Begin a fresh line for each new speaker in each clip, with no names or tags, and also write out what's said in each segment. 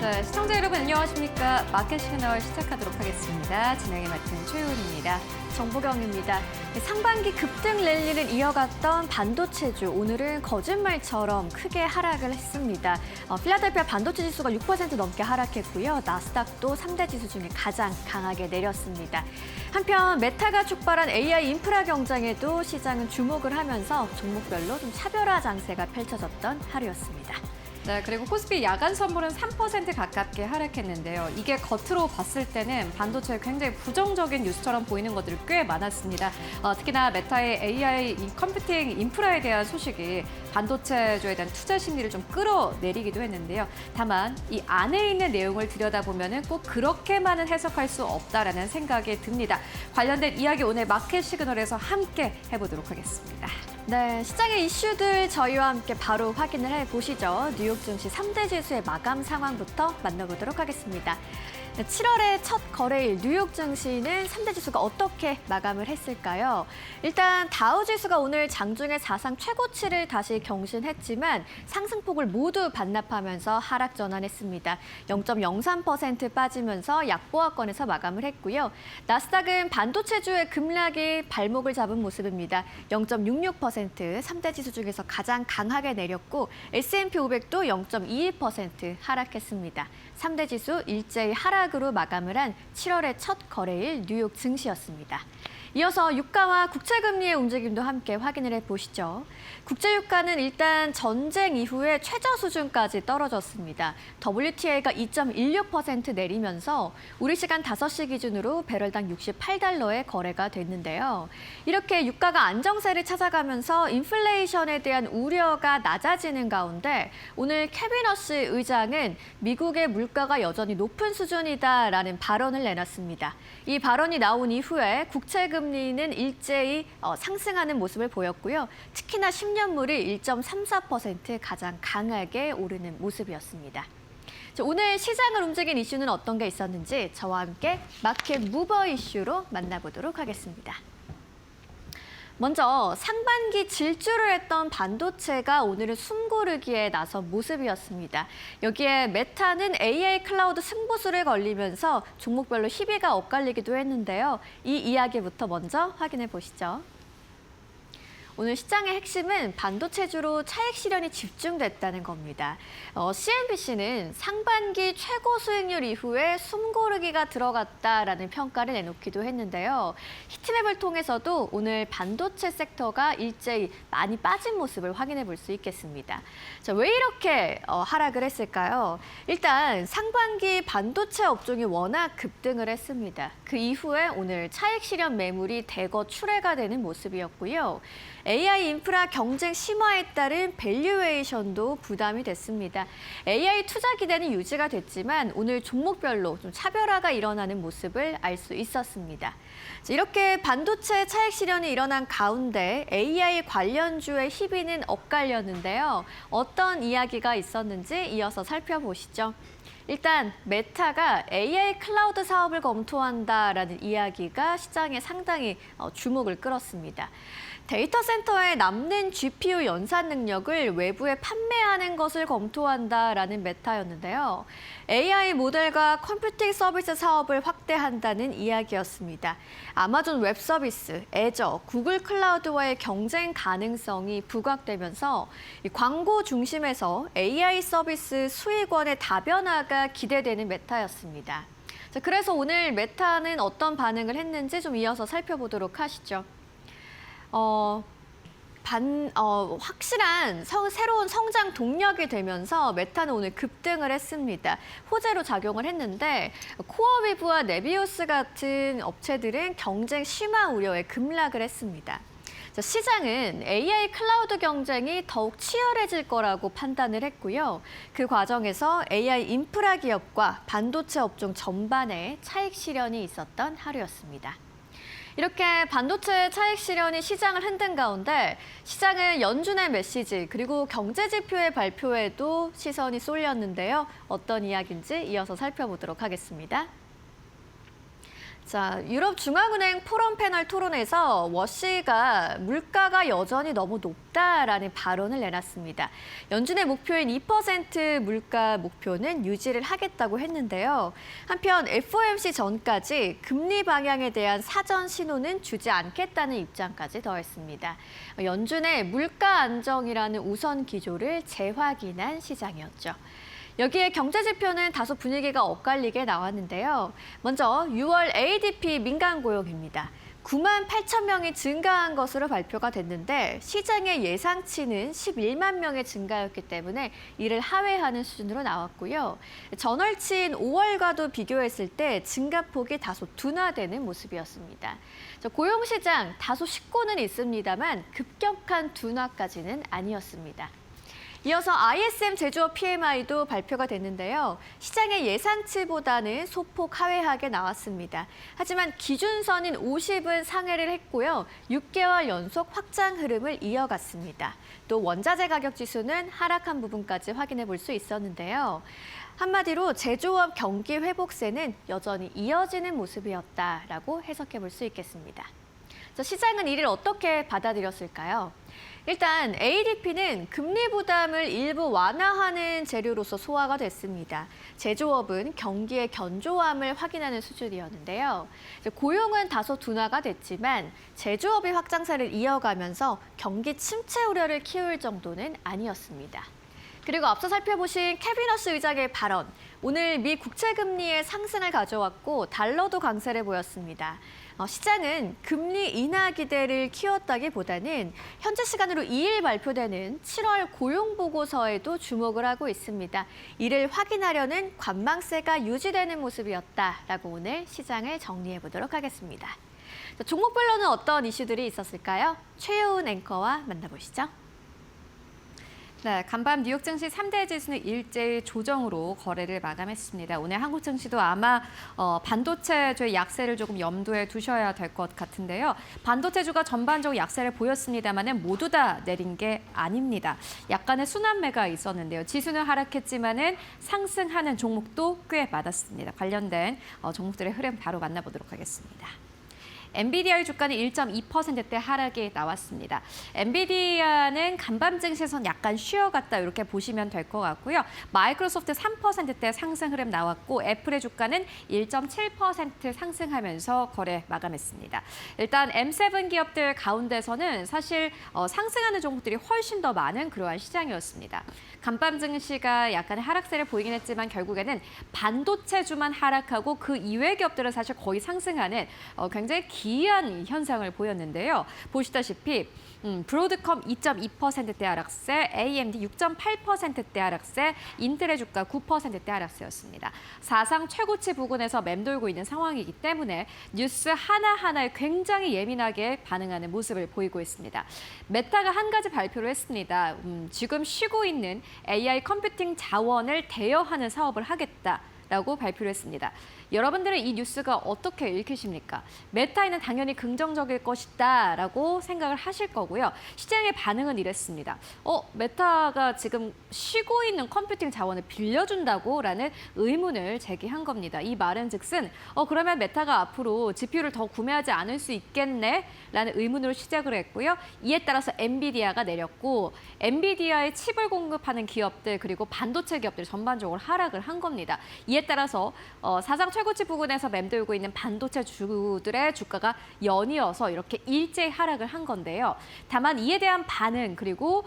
네, 시청자 여러분 안녕하십니까? 마켓 시그널 시작하도록 하겠습니다. 진행에 맡은 최윤입니다.
정보경입니다. 상반기 급등 랠리를 이어갔던 반도체주, 오늘은 거짓말처럼 크게 하락을 했습니다. 필라델피아 반도체 지수가 6% 넘게 하락했고요. 나스닥도 3대 지수 중에 가장 강하게 내렸습니다. 한편 메타가 촉발한 AI 인프라 경쟁에도 시장은 주목을 하면서 종목별로 좀 차별화 장세가 펼쳐졌던 하루였습니다.
네, 그리고 코스피 야간 선물은 3% 가깝게 하락했는데요. 이게 겉으로 봤을 때는 반도체에 굉장히 부정적인 뉴스처럼 보이는 것들이 꽤 많았습니다. 특히나 메타의 AI 컴퓨팅 인프라에 대한 소식이 반도체주에 대한 투자 심리를 좀 끌어내리기도 했는데요. 다만 이 안에 있는 내용을 들여다보면 꼭 그렇게만은 해석할 수 없다라는 생각이 듭니다. 관련된 이야기 오늘 마켓 시그널에서 함께 해보도록 하겠습니다.
네, 시장의 이슈들 저희와 함께 바로 확인을 해보시죠. 뉴욕 증시 3대 지수의 마감 상황부터 만나보도록 하겠습니다. 7월의 첫 거래일 뉴욕 증시는 3대 지수가 어떻게 마감을 했을까요? 일단 다우 지수가 오늘 장중에 사상 최고치를 다시 경신했지만 상승폭을 모두 반납하면서 하락 전환했습니다. 0.03% 빠지면서 약보합권에서 마감을 했고요. 나스닥은 반도체주의 급락이 발목을 잡은 모습입니다. 0.66% 3대 지수 중에서 가장 강하게 내렸고 S&P 500도 0.21% 하락했습니다. 3대 지수 일제히 하락으로 마감을 한 7월의 첫 거래일 뉴욕 증시였습니다. 이어서 유가와 국채금리의 움직임도 함께 확인을 해보시죠. 국제유가는 일단 전쟁 이후에 최저 수준까지 떨어졌습니다. WTI가 2.16% 내리면서 우리 시간 5시 기준으로 배럴당 68달러에 거래가 됐는데요. 이렇게 유가가 안정세를 찾아가면서 인플레이션에 대한 우려가 낮아지는 가운데 오늘 케빈 허시 의장은 미국의 물가가 여전히 높은 수준이다라는 발언을 내놨습니다. 이 발언이 나온 이후에 국채금리는 일제히 상승하는 모습을 보였고요. 특히나 10년물이 1.34% 가장 강하게 오르는 모습이었습니다. 오늘 시장을 움직인 이슈는 어떤 게 있었는지 저와 함께 마켓 무버 이슈로 만나보도록 하겠습니다. 먼저 상반기 질주를 했던 반도체가 오늘은 숨고르기에 나선 모습이었습니다. 여기에 메타는 AI 클라우드 승부수를 걸리면서 종목별로 희비가 엇갈리기도 했는데요. 이 이야기부터 먼저 확인해 보시죠. 오늘 시장의 핵심은 반도체주로 차익 실현이 집중됐다는 겁니다. CNBC는 상반기 최고 수익률 이후에 숨고르기가 들어갔다라는 평가를 내놓기도 했는데요. 히트맵을 통해서도 오늘 반도체 섹터가 일제히 많이 빠진 모습을 확인해 볼 수 있겠습니다. 자, 왜 이렇게 하락을 했을까요? 일단 상반기 반도체 업종이 워낙 급등을 했습니다. 그 이후에 오늘 차익 실현 매물이 대거 출회가 되는 모습이었고요. AI 인프라 경쟁 심화에 따른 밸류에이션도 부담이 됐습니다. AI 투자 기대는 유지가 됐지만 오늘 종목별로 좀 차별화가 일어나는 모습을 알 수 있었습니다. 이렇게 반도체 차익 실현이 일어난 가운데 AI 관련주의 희비는 엇갈렸는데요. 어떤 이야기가 있었는지 이어서 살펴보시죠. 일단 메타가 AI 클라우드 사업을 검토한다라는 이야기가 시장에 상당히 주목을 끌었습니다. 데이터 센터에 남는 GPU 연산 능력을 외부에 판매하는 것을 검토한다라는 메타였는데요. AI 모델과 컴퓨팅 서비스 사업을 확대한다는 이야기였습니다. 아마존 웹 서비스, 애저, 구글 클라우드와의 경쟁 가능성이 부각되면서 광고 중심에서 AI 서비스 수익원의 다변화가 기대되는 메타였습니다. 자, 그래서 오늘 메타는 어떤 반응을 했는지 좀 이어서 살펴보도록 하시죠. 확실한 새로운 성장 동력이 되면서 메타는 오늘 급등을 했습니다. 호재로 작용을 했는데 코어위브와 네비우스 같은 업체들은 경쟁 심화 우려에 급락을 했습니다. 시장은 AI 클라우드 경쟁이 더욱 치열해질 거라고 판단을 했고요. 그 과정에서 AI 인프라 기업과 반도체 업종 전반에 차익 실현이 있었던 하루였습니다. 이렇게 반도체 차익 실현이 시장을 흔든 가운데 시장은 연준의 메시지 그리고 경제 지표의 발표에도 시선이 쏠렸는데요. 어떤 이야기인지 이어서 살펴보도록 하겠습니다. 자, 유럽중앙은행 포럼 패널 토론에서 워시가 물가가 여전히 너무 높다라는 발언을 내놨습니다. 연준의 목표인 2% 물가 목표는 유지를 하겠다고 했는데요. 한편 FOMC 전까지 금리 방향에 대한 사전 신호는 주지 않겠다는 입장까지 더했습니다. 연준의 물가 안정이라는 우선 기조를 재확인한 시장이었죠. 여기에 경제 지표는 다소 분위기가 엇갈리게 나왔는데요. 먼저 6월 ADP 민간 고용입니다. 9만 8천 명이 증가한 것으로 발표가 됐는데 시장의 예상치는 11만 명의 증가였기 때문에 이를 하회하는 수준으로 나왔고요. 전월치인 5월과도 비교했을 때 증가폭이 다소 둔화되는 모습이었습니다. 고용시장 다소 식고는 있습니다만 급격한 둔화까지는 아니었습니다. 이어서 ISM 제조업 PMI도 발표가 됐는데요. 시장의 예상치보다는 소폭 하회하게 나왔습니다. 하지만 기준선인 50은 상회를 했고요. 6개월 연속 확장 흐름을 이어갔습니다. 또 원자재 가격 지수는 하락한 부분까지 확인해 볼 수 있었는데요. 한마디로 제조업 경기 회복세는 여전히 이어지는 모습이었다라고 해석해 볼 수 있겠습니다. 시장은 이를 어떻게 받아들였을까요? 일단 ADP는 금리 부담을 일부 완화하는 재료로서 소화가 됐습니다. 제조업은 경기의 견조함을 확인하는 수준이었는데요. 고용은 다소 둔화가 됐지만 제조업의 확장세를 이어가면서 경기 침체 우려를 키울 정도는 아니었습니다. 그리고 앞서 살펴보신 캐비너스 의장의 발언, 오늘 미 국채금리의 상승을 가져왔고 달러도 강세를 보였습니다. 시장은 금리 인하 기대를 키웠다기보다는 현재 시간으로 2일 발표되는 7월 고용보고서에도 주목을 하고 있습니다. 이를 확인하려는 관망세가 유지되는 모습이었다라고 오늘 시장을 정리해 보도록 하겠습니다. 종목별로는 어떤 이슈들이 있었을까요? 최효은 앵커와 만나보시죠.
네, 간밤 뉴욕 증시 3대 지수는 일제히 조정으로 거래를 마감했습니다. 오늘 한국 증시도 아마 반도체주의 약세를 조금 염두에 두셔야 될 것 같은데요. 반도체주가 전반적으로 약세를 보였습니다만은 모두 다 내린 게 아닙니다. 약간의 순환매가 있었는데요. 지수는 하락했지만은 상승하는 종목도 꽤 많았습니다. 관련된 종목들의 흐름 바로 만나보도록 하겠습니다. 엔비디아의 주가는 1.2%대 하락이 나왔습니다. 엔비디아는 간밤 증시에서는 약간 쉬어갔다 이렇게 보시면 될 것 같고요. 마이크로소프트 3%대 상승 흐름 나왔고 애플의 주가는 1.7% 상승하면서 거래 마감했습니다. 일단 M7 기업들 가운데서는 사실 상승하는 종목들이 훨씬 더 많은 그러한 시장이었습니다. 간밤 증시가 약간의 하락세를 보이긴 했지만 결국에는 반도체주만 하락하고 그 이외 기업들은 사실 거의 상승하는 굉장히 기이한 현상을 보였는데요. 보시다시피 브로드컴 2.2%대 하락세, AMD 6.8%대 하락세, 인텔의 주가 9%대 하락세였습니다. 사상 최고치 부근에서 맴돌고 있는 상황이기 때문에 뉴스 하나하나에 굉장히 예민하게 반응하는 모습을 보이고 있습니다. 메타가 한 가지 발표를 했습니다. 지금 쉬고 있는 AI 컴퓨팅 자원을 대여하는 사업을 하겠다라고 발표를 했습니다. 여러분들은 이 뉴스가 어떻게 읽히십니까? 메타에는 당연히 긍정적일 것이다 라고 생각을 하실 거고요. 시장의 반응은 이랬습니다. 메타가 지금 쉬고 있는 컴퓨팅 자원을 빌려준다고? 라는 의문을 제기한 겁니다. 이 말은 즉슨 그러면 메타가 앞으로 GPU를 더 구매하지 않을 수 있겠네? 라는 의문으로 시작을 했고요. 이에 따라서 엔비디아가 내렸고 엔비디아의 칩을 공급하는 기업들 그리고 반도체 기업들 전반적으로 하락을 한 겁니다. 이에 따라서 사상 최고치 부근에서 맴돌고 있는 반도체 주들의 주가가 연이어서 이렇게 일제히 하락을 한 건데요. 다만 이에 대한 반응 그리고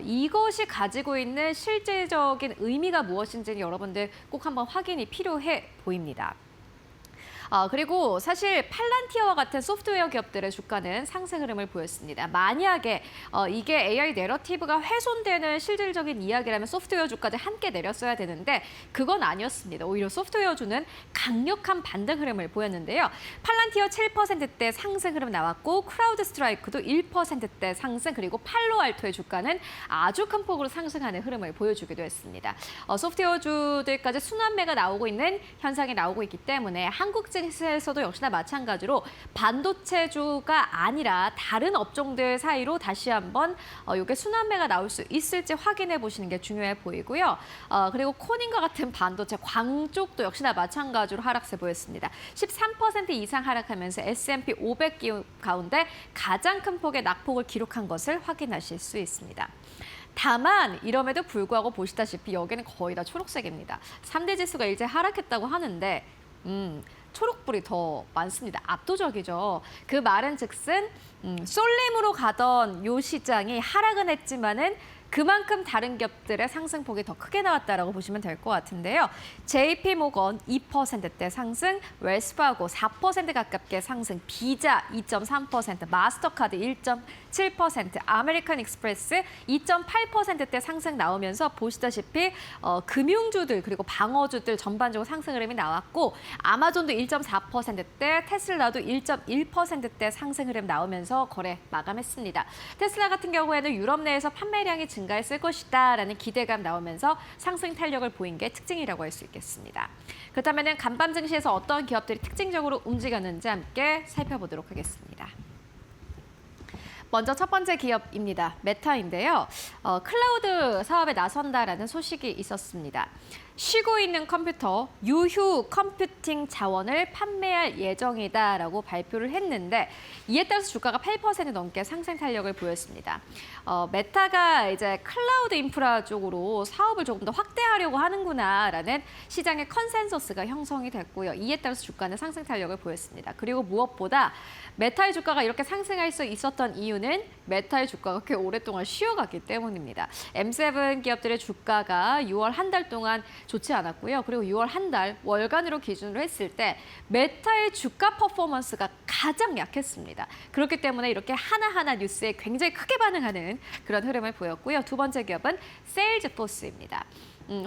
이것이 가지고 있는 실질적인 의미가 무엇인지는 여러분들 꼭 한번 확인이 필요해 보입니다. 그리고 사실 팔란티어와 같은 소프트웨어 기업들의 주가는 상승 흐름을 보였습니다. 만약에 이게 AI 내러티브가 훼손되는 실질적인 이야기라면 소프트웨어 주가들 함께 내렸어야 되는데 그건 아니었습니다. 오히려 소프트웨어주는 강력한 반등 흐름을 보였는데요. 팔란티어 7%대 상승 흐름 나왔고 크라우드 스트라이크도 1%대 상승 그리고 팔로알토의 주가는 아주 큰 폭으로 상승하는 흐름을 보여주기도 했습니다. 소프트웨어주들까지 순환매가 나오고 있는 현상이 나오고 있기 때문에 한국 에코시스템에서도 역시나 마찬가지로 반도체주가 아니라 다른 업종들 사이로 다시 한번 이게 순환매가 나올 수 있을지 확인해 보시는 게 중요해 보이고요. 그리고 코닌과 같은 반도체 광 쪽도 역시나 마찬가지로 하락세 보였습니다. 13% 이상 하락하면서 S&P 500 기업 가운데 가장 큰 폭의 낙폭을 기록한 것을 확인하실 수 있습니다. 다만 이럼에도 불구하고 보시다시피 여기는 거의 다 초록색입니다. 3대 지수가 일제 하락했다고 하는데 초록불이 더 많습니다. 압도적이죠. 그 말은 즉슨 쏠림으로 가던 요 시장이 하락은 했지만은 그만큼 다른 기업들의 상승폭이 더 크게 나왔다라고 보시면 될 것 같은데요. JP 모건 2%대 상승, 웰스파고 4% 가깝게 상승, 비자 2.3%, 마스터카드 1.7%, 아메리칸 익스프레스 2.8%대 상승 나오면서 보시다시피 금융주들 그리고 방어주들 전반적으로 상승 흐름이 나왔고 아마존도 1.4%대, 테슬라도 1.1%대 상승 흐름 나오면서 거래 마감했습니다. 테슬라 같은 경우에는 유럽 내에서 판매량이 증가했을 것이다라는 기대감 나오면서 상승 탄력을 보인 게 특징이라고 할 수 있겠습니다. 그렇다면 간밤 증시에서 어떤 기업들이 특징적으로 움직였는지 함께 살펴보도록 하겠습니다. 먼저 첫 번째 기업입니다. 메타인데요. 클라우드 사업에 나선다라는 소식이 있었습니다. 쉬고 있는 컴퓨터, 유휴 컴퓨팅 자원을 판매할 예정이다라고 발표를 했는데 이에 따라서 주가가 8% 넘게 상승 탄력을 보였습니다. 메타가 이제 클라우드 인프라 쪽으로 사업을 조금 더 확대하려고 하는구나라는 시장의 컨센서스가 형성이 됐고요. 이에 따라서 주가는 상승 탄력을 보였습니다. 그리고 무엇보다 메타의 주가가 이렇게 상승할 수 있었던 이유는 메타의 주가가 꽤 오랫동안 쉬어갔기 때문입니다. M7 기업들의 주가가 6월 한 달 동안 좋지 않았고요. 그리고 6월 한 달 월간으로 기준으로 했을 때 메타의 주가 퍼포먼스가 가장 약했습니다. 그렇기 때문에 이렇게 하나하나 뉴스에 굉장히 크게 반응하는 그런 흐름을 보였고요. 두 번째 기업은 세일즈포스입니다.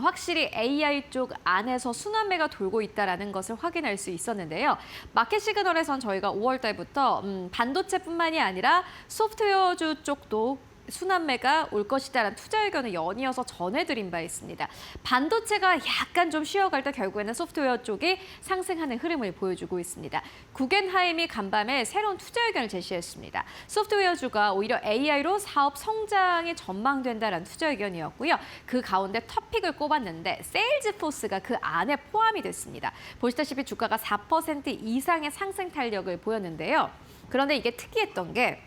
확실히 AI 쪽 안에서 순환매가 돌고 있다는 것을 확인할 수 있었는데요. 마켓 시그널에선 저희가 5월 달부터 반도체뿐만이 아니라 소프트웨어주 쪽도 순환매가 올 것이다라는 투자 의견을 연이어서 전해드린 바 있습니다. 반도체가 약간 좀 쉬어갈 때 결국에는 소프트웨어 쪽이 상승하는 흐름을 보여주고 있습니다. 구겐하임이 간밤에 새로운 투자 의견을 제시했습니다. 소프트웨어주가 오히려 AI로 사업 성장이 전망된다라는 투자 의견이었고요. 그 가운데 토픽을 꼽았는데 세일즈포스가 그 안에 포함이 됐습니다. 보시다시피 주가가 4% 이상의 상승 탄력을 보였는데요. 그런데 이게 특이했던 게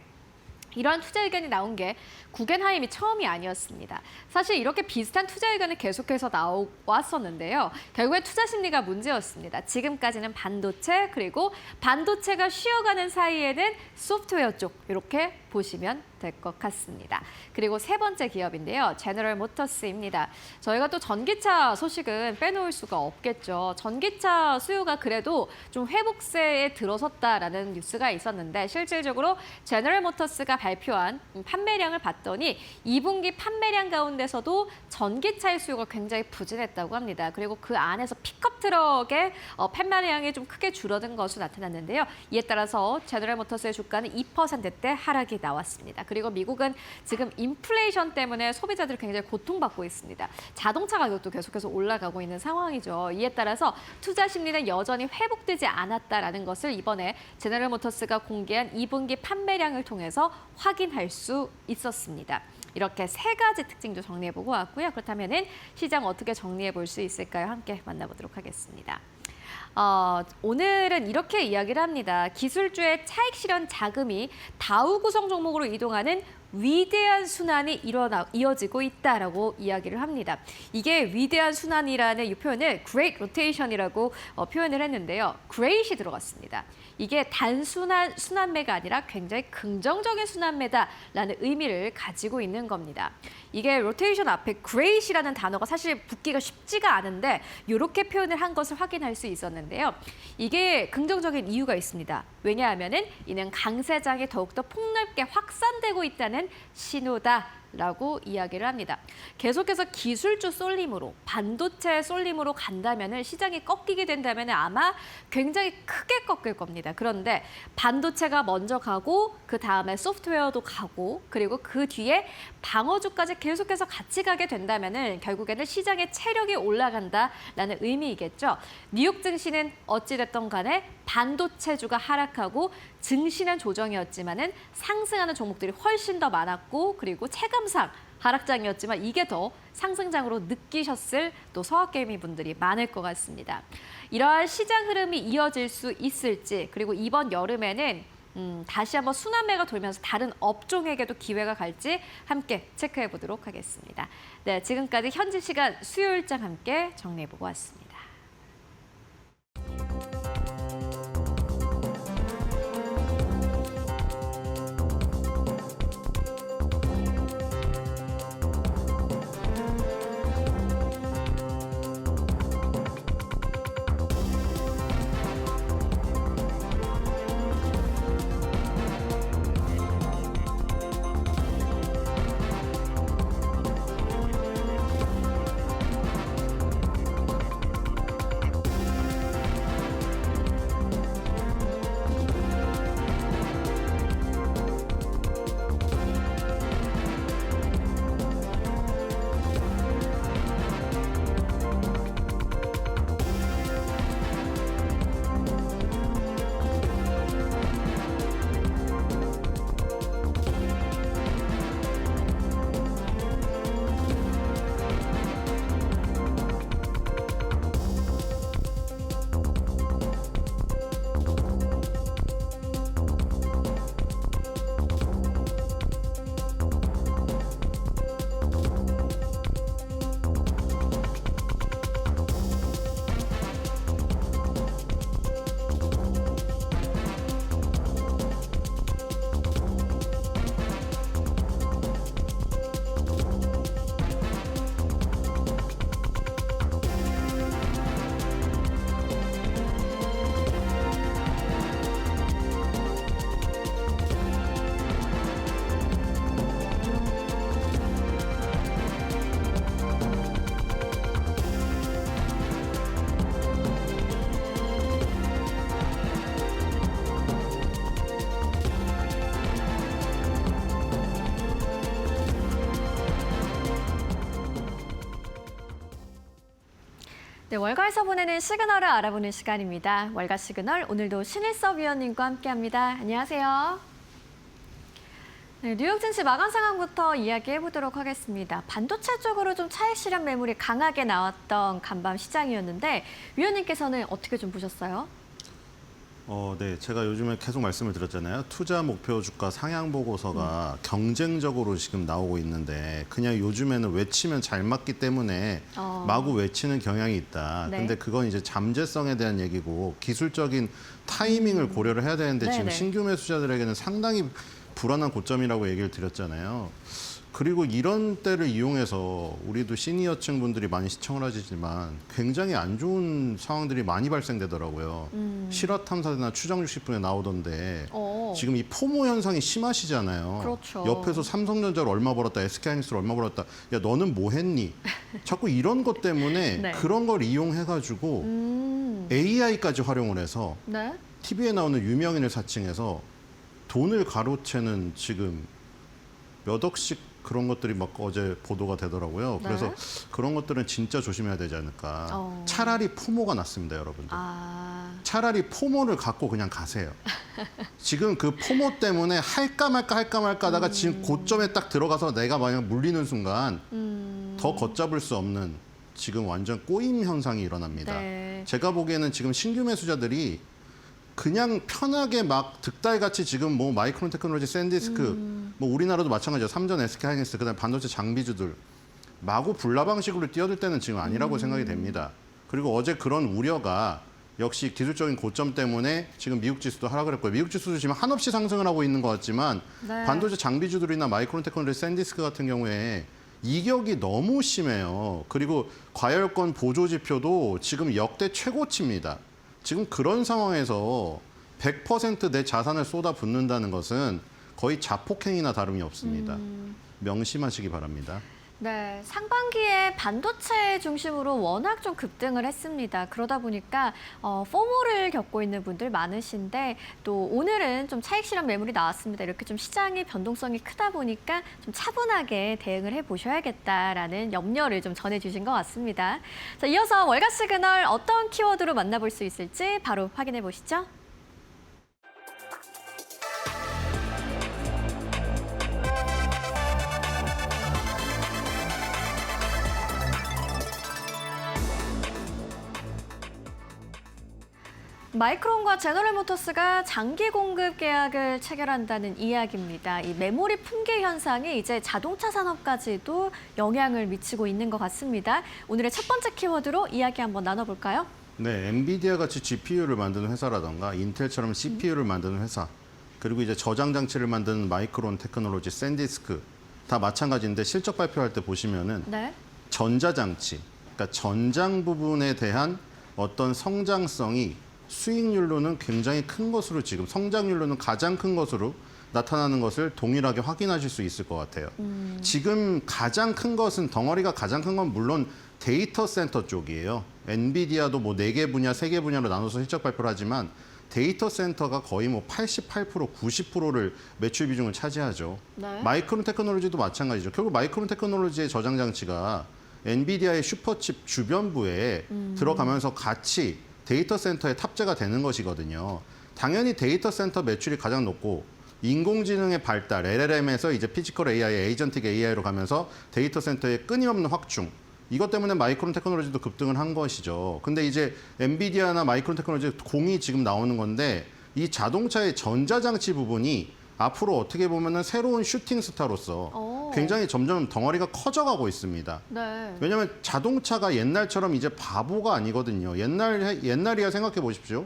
이러한 투자 의견이 나온 게 구겐하임이 처음이 아니었습니다. 사실 이렇게 비슷한 투자 의견이 계속해서 나왔었는데요. 결국에 투자 심리가 문제였습니다. 지금까지는 반도체 그리고 반도체가 쉬어가는 사이에는 소프트웨어 쪽 이렇게 보시면 될 것 같습니다. 그리고 세 번째 기업인데요. 제너럴 모터스입니다. 저희가 또 전기차 소식은 빼놓을 수가 없겠죠. 전기차 수요가 그래도 좀 회복세에 들어섰다라는 뉴스가 있었는데 실질적으로 제너럴 모터스가 발표한 판매량을 봤더니 2분기 판매량 가운데서도 전기차의 수요가 굉장히 부진했다고 합니다. 그리고 그 안에서 픽업 트럭의 판매량이 좀 크게 줄어든 것으로 나타났는데요. 이에 따라서 제너럴 모터스의 주가는 2%대 하락이 나왔습니다. 그리고 미국은 지금 인플레이션 때문에 소비자들이 굉장히 고통받고 있습니다. 자동차 가격도 계속해서 올라가고 있는 상황이죠. 이에 따라서 투자 심리는 여전히 회복되지 않았다라는 것을 이번에 제너럴 모터스가 공개한 2분기 판매량을 통해서 확인할 수 있었습니다. 이렇게 세 가지 특징도 정리해보고 왔고요. 그렇다면 시장 어떻게 정리해 볼 수 있을까요? 함께 만나보도록 하겠습니다. 오늘은 이렇게 이야기를 합니다. 기술주의 차익 실현 자금이 다우 구성 종목으로 이동하는 위대한 순환이 이어지고 있다라고 이야기를 합니다. 이게 위대한 순환이라는 이 표현을 Great Rotation이라고 표현을 했는데요. Great이 들어갔습니다. 이게 단순한 순환매가 아니라 굉장히 긍정적인 순환매다라는 의미를 가지고 있는 겁니다. 이게 로테이션 앞에 Great이라는 단어가 사실 붙기가 쉽지가 않은데 이렇게 표현을 한 것을 확인할 수 있었는데요. 이게 긍정적인 이유가 있습니다. 왜냐하면은 이는 강세장이 더욱더 폭넓게 확산되고 있다는 신호다.
라고 이야기를 합니다. 계속해서 기술주 쏠림으로 반도체 쏠림으로 간다면 시장이 꺾이게 된다면 아마 굉장히 크게 꺾일 겁니다. 그런데 반도체가 먼저 가고 그 다음에 소프트웨어도 가고 그리고 그 뒤에 방어주까지 계속해서 같이 가게 된다면 결국에는 시장의 체력이 올라간다라는 의미이겠죠. 뉴욕 증시는 어찌됐든 간에 반도체주가 하락하고 증시는 조정이었지만은 상승하는 종목들이 훨씬 더 많았고 그리고 체감상 하락장이었지만 이게 더 상승장으로 느끼셨을 또 서학개미 분들이 많을 것 같습니다. 이러한 시장 흐름이 이어질 수 있을지 그리고 이번 여름에는 다시 한번 순환매가 돌면서 다른 업종에게도 기회가 갈지 함께 체크해 보도록 하겠습니다. 네, 지금까지 현지 시간 수요일장 함께 정리해 보고 왔습니다. 네, 월가에서 보내는 시그널을 알아보는 시간입니다. 월가 시그널, 오늘도 신일섭 위원님과 함께합니다. 안녕하세요. 네, 뉴욕 증시 마감 상황부터 이야기해 보도록 하겠습니다. 반도체 쪽으로 좀 차익 실현 매물이 강하게 나왔던 간밤 시장이었는데 위원님께서는 어떻게 좀 보셨어요?
네, 제가 요즘에 계속 말씀을 드렸잖아요. 투자 목표 주가 상향 보고서가 경쟁적으로 지금 나오고 있는데 그냥 요즘에는 외치면 잘 맞기 때문에 마구 외치는 경향이 있다.
네.
근데 그건 이제 잠재성에 대한 얘기고 기술적인 타이밍을 고려를 해야 되는데 지금
네네.
신규 매수자들에게는 상당히 불안한 고점이라고 얘기를 드렸잖아요. 그리고 이런 때를 이용해서 우리도 시니어층 분들이 많이 시청을 하시지만 굉장히 안 좋은 상황들이 많이 발생되더라고요. 실화 탐사나 추정 60분에 나오던데 지금 이 포모 현상이 심하시잖아요.
그렇죠.
옆에서 삼성전자를 얼마 벌었다, SK하이닉스를 얼마 벌었다. 야, 너는 뭐 했니? 자꾸 이런 것 때문에
네.
그런 걸 이용해가지고 AI까지 활용을 해서
네.
TV에 나오는 유명인을 사칭해서 돈을 가로채는 지금 몇 억씩 그런 것들이 막 어제 보도가 되더라고요.
네.
그래서 그런 것들은 진짜 조심해야 되지 않을까. 차라리 포모가 낫습니다, 여러분들. 차라리 포모를 갖고 그냥 가세요. 지금 그 포모 때문에 할까 말까 하다가 지금 고점에 딱 들어가서 내가 만약 물리는 순간 더 걷잡을 수 없는 지금 완전 꼬임 현상이 일어납니다.
네.
제가 보기에는 지금 신규 매수자들이 그냥 편하게 막 득달같이 지금 뭐 마이크론 테크놀로지, 샌디스크, 뭐 우리나라도 마찬가지죠. 삼전, SK하이닉스, 그다음에 반도체 장비주들 마구 불나 방식으로 뛰어들 때는 지금 아니라고 생각이 됩니다. 그리고 어제 그런 우려가 역시 기술적인 고점 때문에 지금 미국 지수도 하락을 했고요. 미국 지수도 지금 한없이 상승을 하고 있는 것 같지만
네.
반도체 장비주들이나 마이크론 테크놀로지, 샌디스크 같은 경우에 이격이 너무 심해요. 그리고 과열권 보조 지표도 지금 역대 최고치입니다. 지금 그런 상황에서 100% 내 자산을 쏟아붓는다는 것은 거의 자폭행위나 다름이 없습니다. 명심하시기 바랍니다.
네, 상반기에 반도체 중심으로 워낙 좀 급등을 했습니다. 그러다 보니까 포모를 겪고 있는 분들 많으신데 또 오늘은 좀 차익 실현 매물이 나왔습니다. 이렇게 좀 시장의 변동성이 크다 보니까 좀 차분하게 대응을 해보셔야겠다라는 염려를 좀 전해주신 것 같습니다. 자, 이어서 월가 시그널 어떤 키워드로 만나볼 수 있을지 바로 확인해 보시죠. 마이크론과 제너럴모터스가 장기 공급 계약을 체결한다는 이야기입니다. 이 메모리 품귀 현상이 이제 자동차 산업까지도 영향을 미치고 있는 것 같습니다. 오늘의 첫 번째 키워드로 이야기 한번 나눠볼까요?
네, 엔비디아 같이 GPU를 만드는 회사라던가 인텔처럼 CPU를 만드는 회사, 그리고 이제 저장 장치를 만드는 마이크론 테크놀로지, 샌디스크 다 마찬가지인데 실적 발표할 때 보시면은
네.
전자장치, 그러니까 전장 부분에 대한 어떤 성장성이 수익률로는 굉장히 큰 것으로 지금 성장률로는 가장 큰 것으로 나타나는 것을 동일하게 확인하실 수 있을 것 같아요. 지금 가장 큰 것은 덩어리가 가장 큰 건 물론 데이터 센터 쪽이에요. 엔비디아도 뭐 4개 분야, 3개 분야로 나눠서 실적 발표를 하지만 데이터 센터가 거의 뭐 88%, 90%를 매출 비중을 차지하죠.
네.
마이크론 테크놀로지도 마찬가지죠. 결국 마이크론 테크놀로지의 저장 장치가 엔비디아의 슈퍼칩 주변부에 들어가면서 같이 데이터 센터에 탑재가 되는 것이거든요. 당연히 데이터 센터 매출이 가장 높고 인공지능의 발달, LLM에서 이제 피지컬 AI, 에이전틱 AI로 가면서 데이터 센터의 끊임없는 확충. 이것 때문에 마이크론 테크놀로지도 급등을 한 것이죠. 근데 이제 엔비디아나 마이크론 테크놀로지 공이 지금 나오는 건데 이 자동차의 전자장치 부분이 앞으로 어떻게 보면은 새로운 슈팅 스타로서 굉장히 점점 덩어리가 커져가고 있습니다.
네.
왜냐하면 자동차가 옛날처럼 이제 바보가 아니거든요. 옛날이야 생각해 보십시오.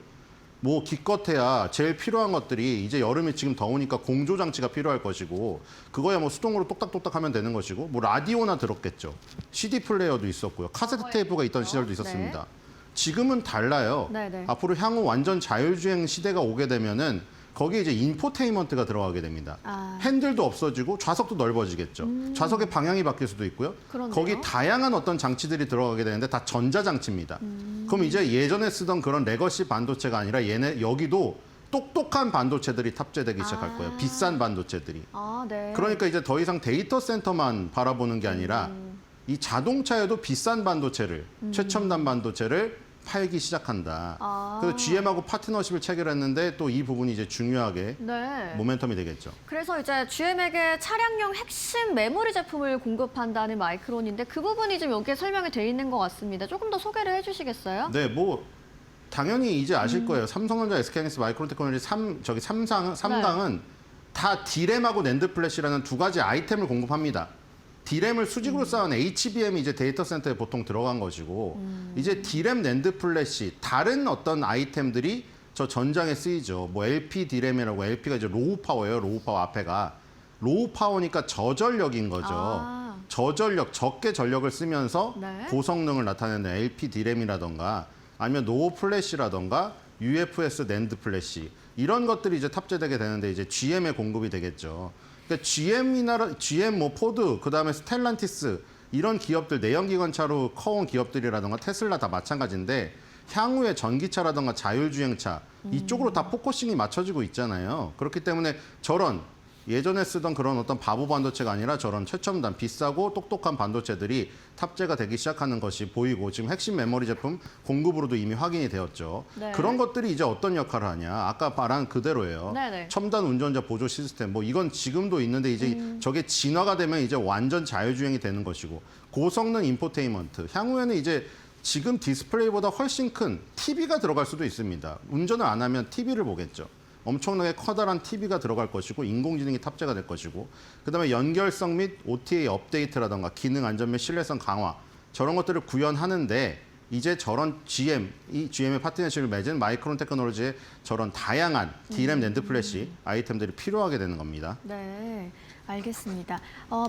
뭐 기껏해야 제일 필요한 것들이 이제 여름에 지금 더우니까 공조 장치가 필요할 것이고 그거야 뭐 수동으로 똑딱똑딱 하면 되는 것이고 뭐 라디오나 들었겠죠. CD 플레이어도 있었고요. 카세트 테이프가 있던 시절도 있었습니다. 지금은 달라요.
네네.
앞으로 향후 완전 자율주행 시대가 오게 되면은 거기에 이제 인포테인먼트가 들어가게 됩니다. 핸들도 없어지고 좌석도 넓어지겠죠. 좌석의 방향이 바뀔 수도 있고요.
그렇네요.
거기 다양한 어떤 장치들이 들어가게 되는데 다 전자장치입니다. 그럼 이제 예전에 쓰던 그런 레거시 반도체가 아니라 여기도 똑똑한 반도체들이 탑재되기 시작할 거예요. 비싼 반도체들이.
네.
그러니까 이제 더 이상 데이터 센터만 바라보는 게 아니라 이 자동차에도 비싼 반도체를, 최첨단 반도체를 팔기 시작한다. 그래서 GM하고 파트너십을 체결했는데 또 이 부분이 이제 중요하게
네.
모멘텀이 되겠죠.
그래서 이제 GM에게 차량용 핵심 메모리 제품을 공급한다는 마이크론인데 그 부분이 좀 여기에 설명이 돼 있는 것 같습니다. 조금 더 소개를 해주시겠어요?
네, 뭐 당연히 이제 아실 거예요. 삼성전자, SK하이닉스, 마이크론 테크놀로지 삼당은 다 D램하고 낸드 플래시라는 두 가지 아이템을 공급합니다. D램을 수직으로 쌓은 HBM이 이제 데이터 센터에 보통 들어간 것이고 이제 D램, 낸드 플래시 다른 어떤 아이템들이 저 전장에 쓰이죠. 뭐 LP D램이라고 LP가 이제 로우 파워예요. 로우 파워 앞에가 로우 파워니까 저전력인 거죠. 저전력, 적게 전력을 쓰면서
네.
고성능을 나타내는 LP D램이라던가 아니면 노 플래시라던가 UFS 낸드 플래시 이런 것들이 이제 탑재되게 되는데 이제 GM에 공급이 되겠죠. 그러니까 GM, 뭐 포드, 그다음에 스텔란티스 이런 기업들 내연기관차로 커온 기업들이라던가 테슬라 다 마찬가지인데 향후에 전기차라던가 자율주행차 이쪽으로 다 포커싱이 맞춰지고 있잖아요. 그렇기 때문에 저런 예전에 쓰던 그런 어떤 바보 반도체가 아니라 저런 최첨단 비싸고 똑똑한 반도체들이 탑재가 되기 시작하는 것이 보이고 지금 핵심 메모리 제품 공급으로도 이미 확인이 되었죠.
네.
그런 것들이 이제 어떤 역할을 하냐. 아까 말한 그대로예요.
네네.
첨단 운전자 보조 시스템 뭐 이건 지금도 있는데 이제 저게 진화가 되면 이제 완전 자율주행이 되는 것이고 고성능 인포테인먼트 향후에는 이제 지금 디스플레이보다 훨씬 큰 TV가 들어갈 수도 있습니다. 운전을 안 하면 TV를 보겠죠. 엄청나게 커다란 TV가 들어갈 것이고 인공지능이 탑재가 될 것이고 그다음에 연결성 및 OTA 업데이트라던가 기능 안전 및 신뢰성 강화 저런 것들을 구현하는데 이제 저런 이 GM의 파트너십을 맺은 마이크론 테크놀로지의 저런 다양한 D램 낸드 플래시 아이템들이 필요하게 되는 겁니다.
네. 알겠습니다.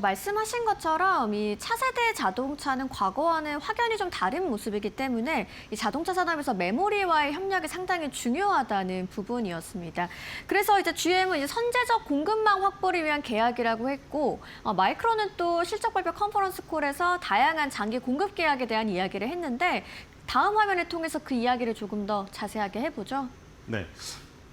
말씀하신 것처럼 이 차세대 자동차는 과거와는 확연히 좀 다른 모습이기 때문에 이 자동차 산업에서 메모리와의 협력이 상당히 중요하다는 부분이었습니다. 그래서 이제 GM은 이제 선제적 공급망 확보를 위한 계약이라고 했고, 마이크론은 또 실적 발표 컨퍼런스 콜에서 다양한 장기 공급 계약에 대한 이야기를 했는데, 다음 화면을 통해서 그 이야기를 조금 더 자세하게 해보죠.
네.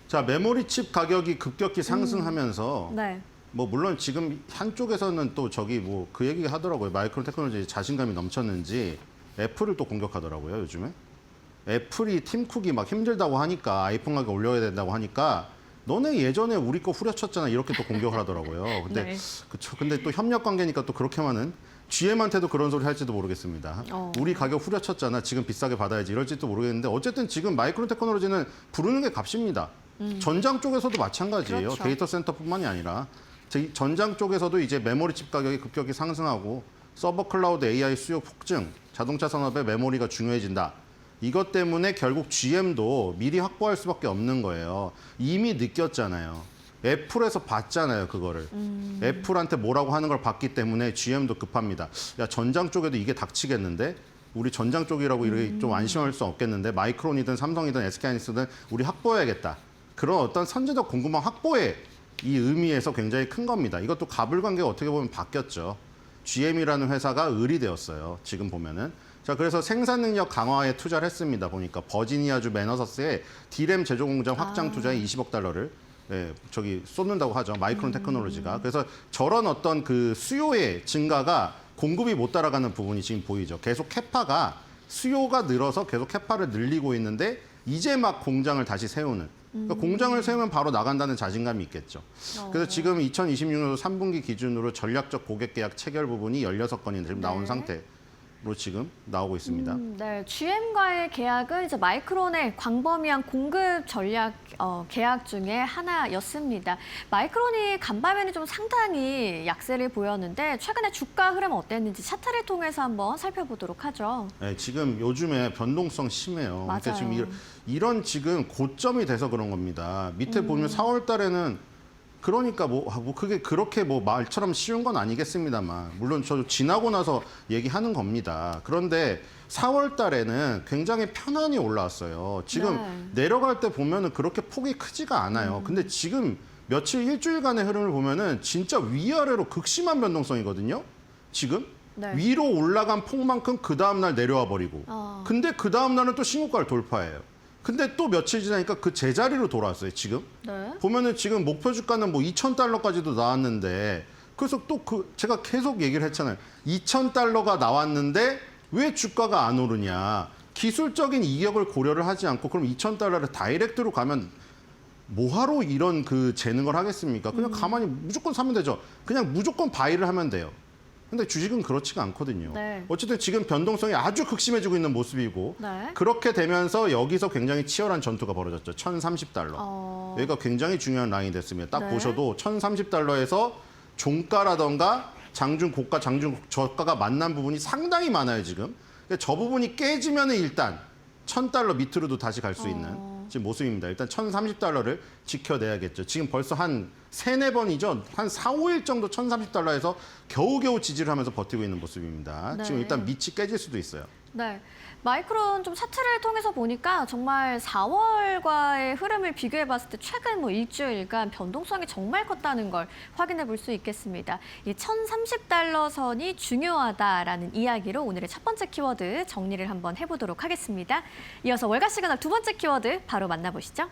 자, 메모리 칩 가격이 급격히 상승하면서
네.
뭐 물론 지금 한쪽에서는 또 저기 뭐 그 얘기 하더라고요. 마이크론 테크놀로지 자신감이 넘쳤는지 애플을 또 공격하더라고요, 요즘에. 애플이 팀 쿡이 막 힘들다고 하니까 아이폰 가격 올려야 된다고 하니까 너네 예전에 우리 거 후려쳤잖아 이렇게 또 공격을 하더라고요. 근데
네.
그쵸. 근데 또 협력 관계니까 또 그렇게만은 GM한테도 그런 소리 할지도 모르겠습니다. 우리 가격 후려쳤잖아. 지금 비싸게 받아야지. 이럴지도 모르겠는데 어쨌든 지금 마이크론 테크놀로지는 부르는 게 값입니다. 전장 쪽에서도 마찬가지예요.
그렇죠.
데이터 센터뿐만이 아니라 전장 쪽에서도 이제 메모리 칩 가격이 급격히 상승하고 서버 클라우드 AI 수요 폭증, 자동차 산업의 메모리가 중요해진다. 이것 때문에 결국 GM도 미리 확보할 수밖에 없는 거예요. 이미 느꼈잖아요. 애플에서 봤잖아요, 그거를. 애플한테 뭐라고 하는 걸 봤기 때문에 GM도 급합니다. 야, 전장 쪽에도 이게 닥치겠는데? 우리 전장 쪽이라고 이렇게 좀 안심할 수 없겠는데? 마이크론이든 삼성이든 SK하이닉스든 우리 확보해야겠다. 그런 어떤 선제적 공급망 확보에 이 의미에서 굉장히 큰 겁니다. 이것도 가불 관계가 어떻게 보면 바뀌었죠. GM이라는 회사가 을이 되었어요. 지금 보면은. 자, 그래서 생산 능력 강화에 투자를 했습니다. 보니까 버지니아주 매너서스에 D램 제조 공장 확장 투자에 20억 달러를 저기 쏟는다고 하죠. 마이크론 테크놀로지가. 그래서 저런 어떤 그 수요의 증가가 공급이 못 따라가는 부분이 지금 보이죠. 계속 캐파가 수요가 늘어서 계속 캐파를 늘리고 있는데 이제 막 공장을 다시 세우는. 그러니까 공장을 세우면 바로 나간다는 자신감이 있겠죠. 그래서 지금 2026년도 3분기 기준으로 전략적 고객 계약 체결 부분이 16건이 지금 나온 상태로 지금 나오고 있습니다.
네, GM과의 계약은 이제 마이크론의 광범위한 공급 전략 계약 중에 하나였습니다. 마이크론이 간밤에는 좀 상당히 약세를 보였는데 최근에 주가 흐름 어땠는지 차트를 통해서 한번 살펴보도록 하죠.
네, 지금 요즘에 변동성 심해요.
맞아요.
그러니까 지금 이런 지금 고점이 돼서 그런 겁니다. 밑에 보면 4월 달에는 그러니까 뭐 그게 그렇게 뭐 말처럼 쉬운 건 아니겠습니다만 물론 저도 지나고 나서 얘기하는 겁니다. 그런데 4월 달에는 굉장히 편안히 올라왔어요. 지금 내려갈 때 보면은 그렇게 폭이 크지가 않아요. 근데 지금 며칠 일주일간의 흐름을 보면은 진짜 위아래로 극심한 변동성이거든요. 지금 위로 올라간 폭만큼 그 다음 날 내려와 버리고. 근데 그 다음 날은 또 신고가를 돌파해요. 근데 또 며칠 지나니까 그 제자리로 돌아왔어요, 지금. 보면은 지금 목표 주가는 뭐 2,000달러까지도 나왔는데 그래서 또 제가 계속 얘기를 했잖아요. 2,000달러가 나왔는데 왜 주가가 안 오르냐. 기술적인 이격을 고려를 하지 않고 그럼 2,000달러를 다이렉트로 가면 뭐하러 이런 그 재는 걸 하겠습니까? 그냥 가만히 무조건 사면 되죠. 그냥 무조건 바이를 하면 돼요. 근데 주식은 그렇지가 않거든요. 어쨌든 지금 변동성이 아주 극심해지고 있는 모습이고 그렇게 되면서 여기서 굉장히 치열한 전투가 벌어졌죠. 1,030달러. 여기가 굉장히 중요한 라인이 됐습니다. 딱 보셔도 1,030달러에서 종가라던가 장중 고가, 장중 저가가 만난 부분이 상당히 많아요, 지금. 저 부분이 깨지면 일단 1,000달러 밑으로도 다시 갈 수 있는 지금 모습입니다. 일단 1,030달러를 지켜내야겠죠. 지금 벌써 한 3, 4번이죠. 한 4, 5일 정도 1,030달러에서 겨우겨우 지지를 하면서 버티고 있는 모습입니다. 지금 일단 밑이 깨질 수도 있어요.
네. 마이크론 좀 차트를 통해서 보니까 정말 4월과의 흐름을 비교해 봤을 때 최근 뭐 일주일간 변동성이 정말 컸다는 걸 확인해 볼 수 있겠습니다. 이 1,030달러 선이 중요하다라는 이야기로 오늘의 첫 번째 키워드 정리를 한번 해보도록 하겠습니다. 이어서 월가 시그널 두 번째 키워드 바로 만나보시죠.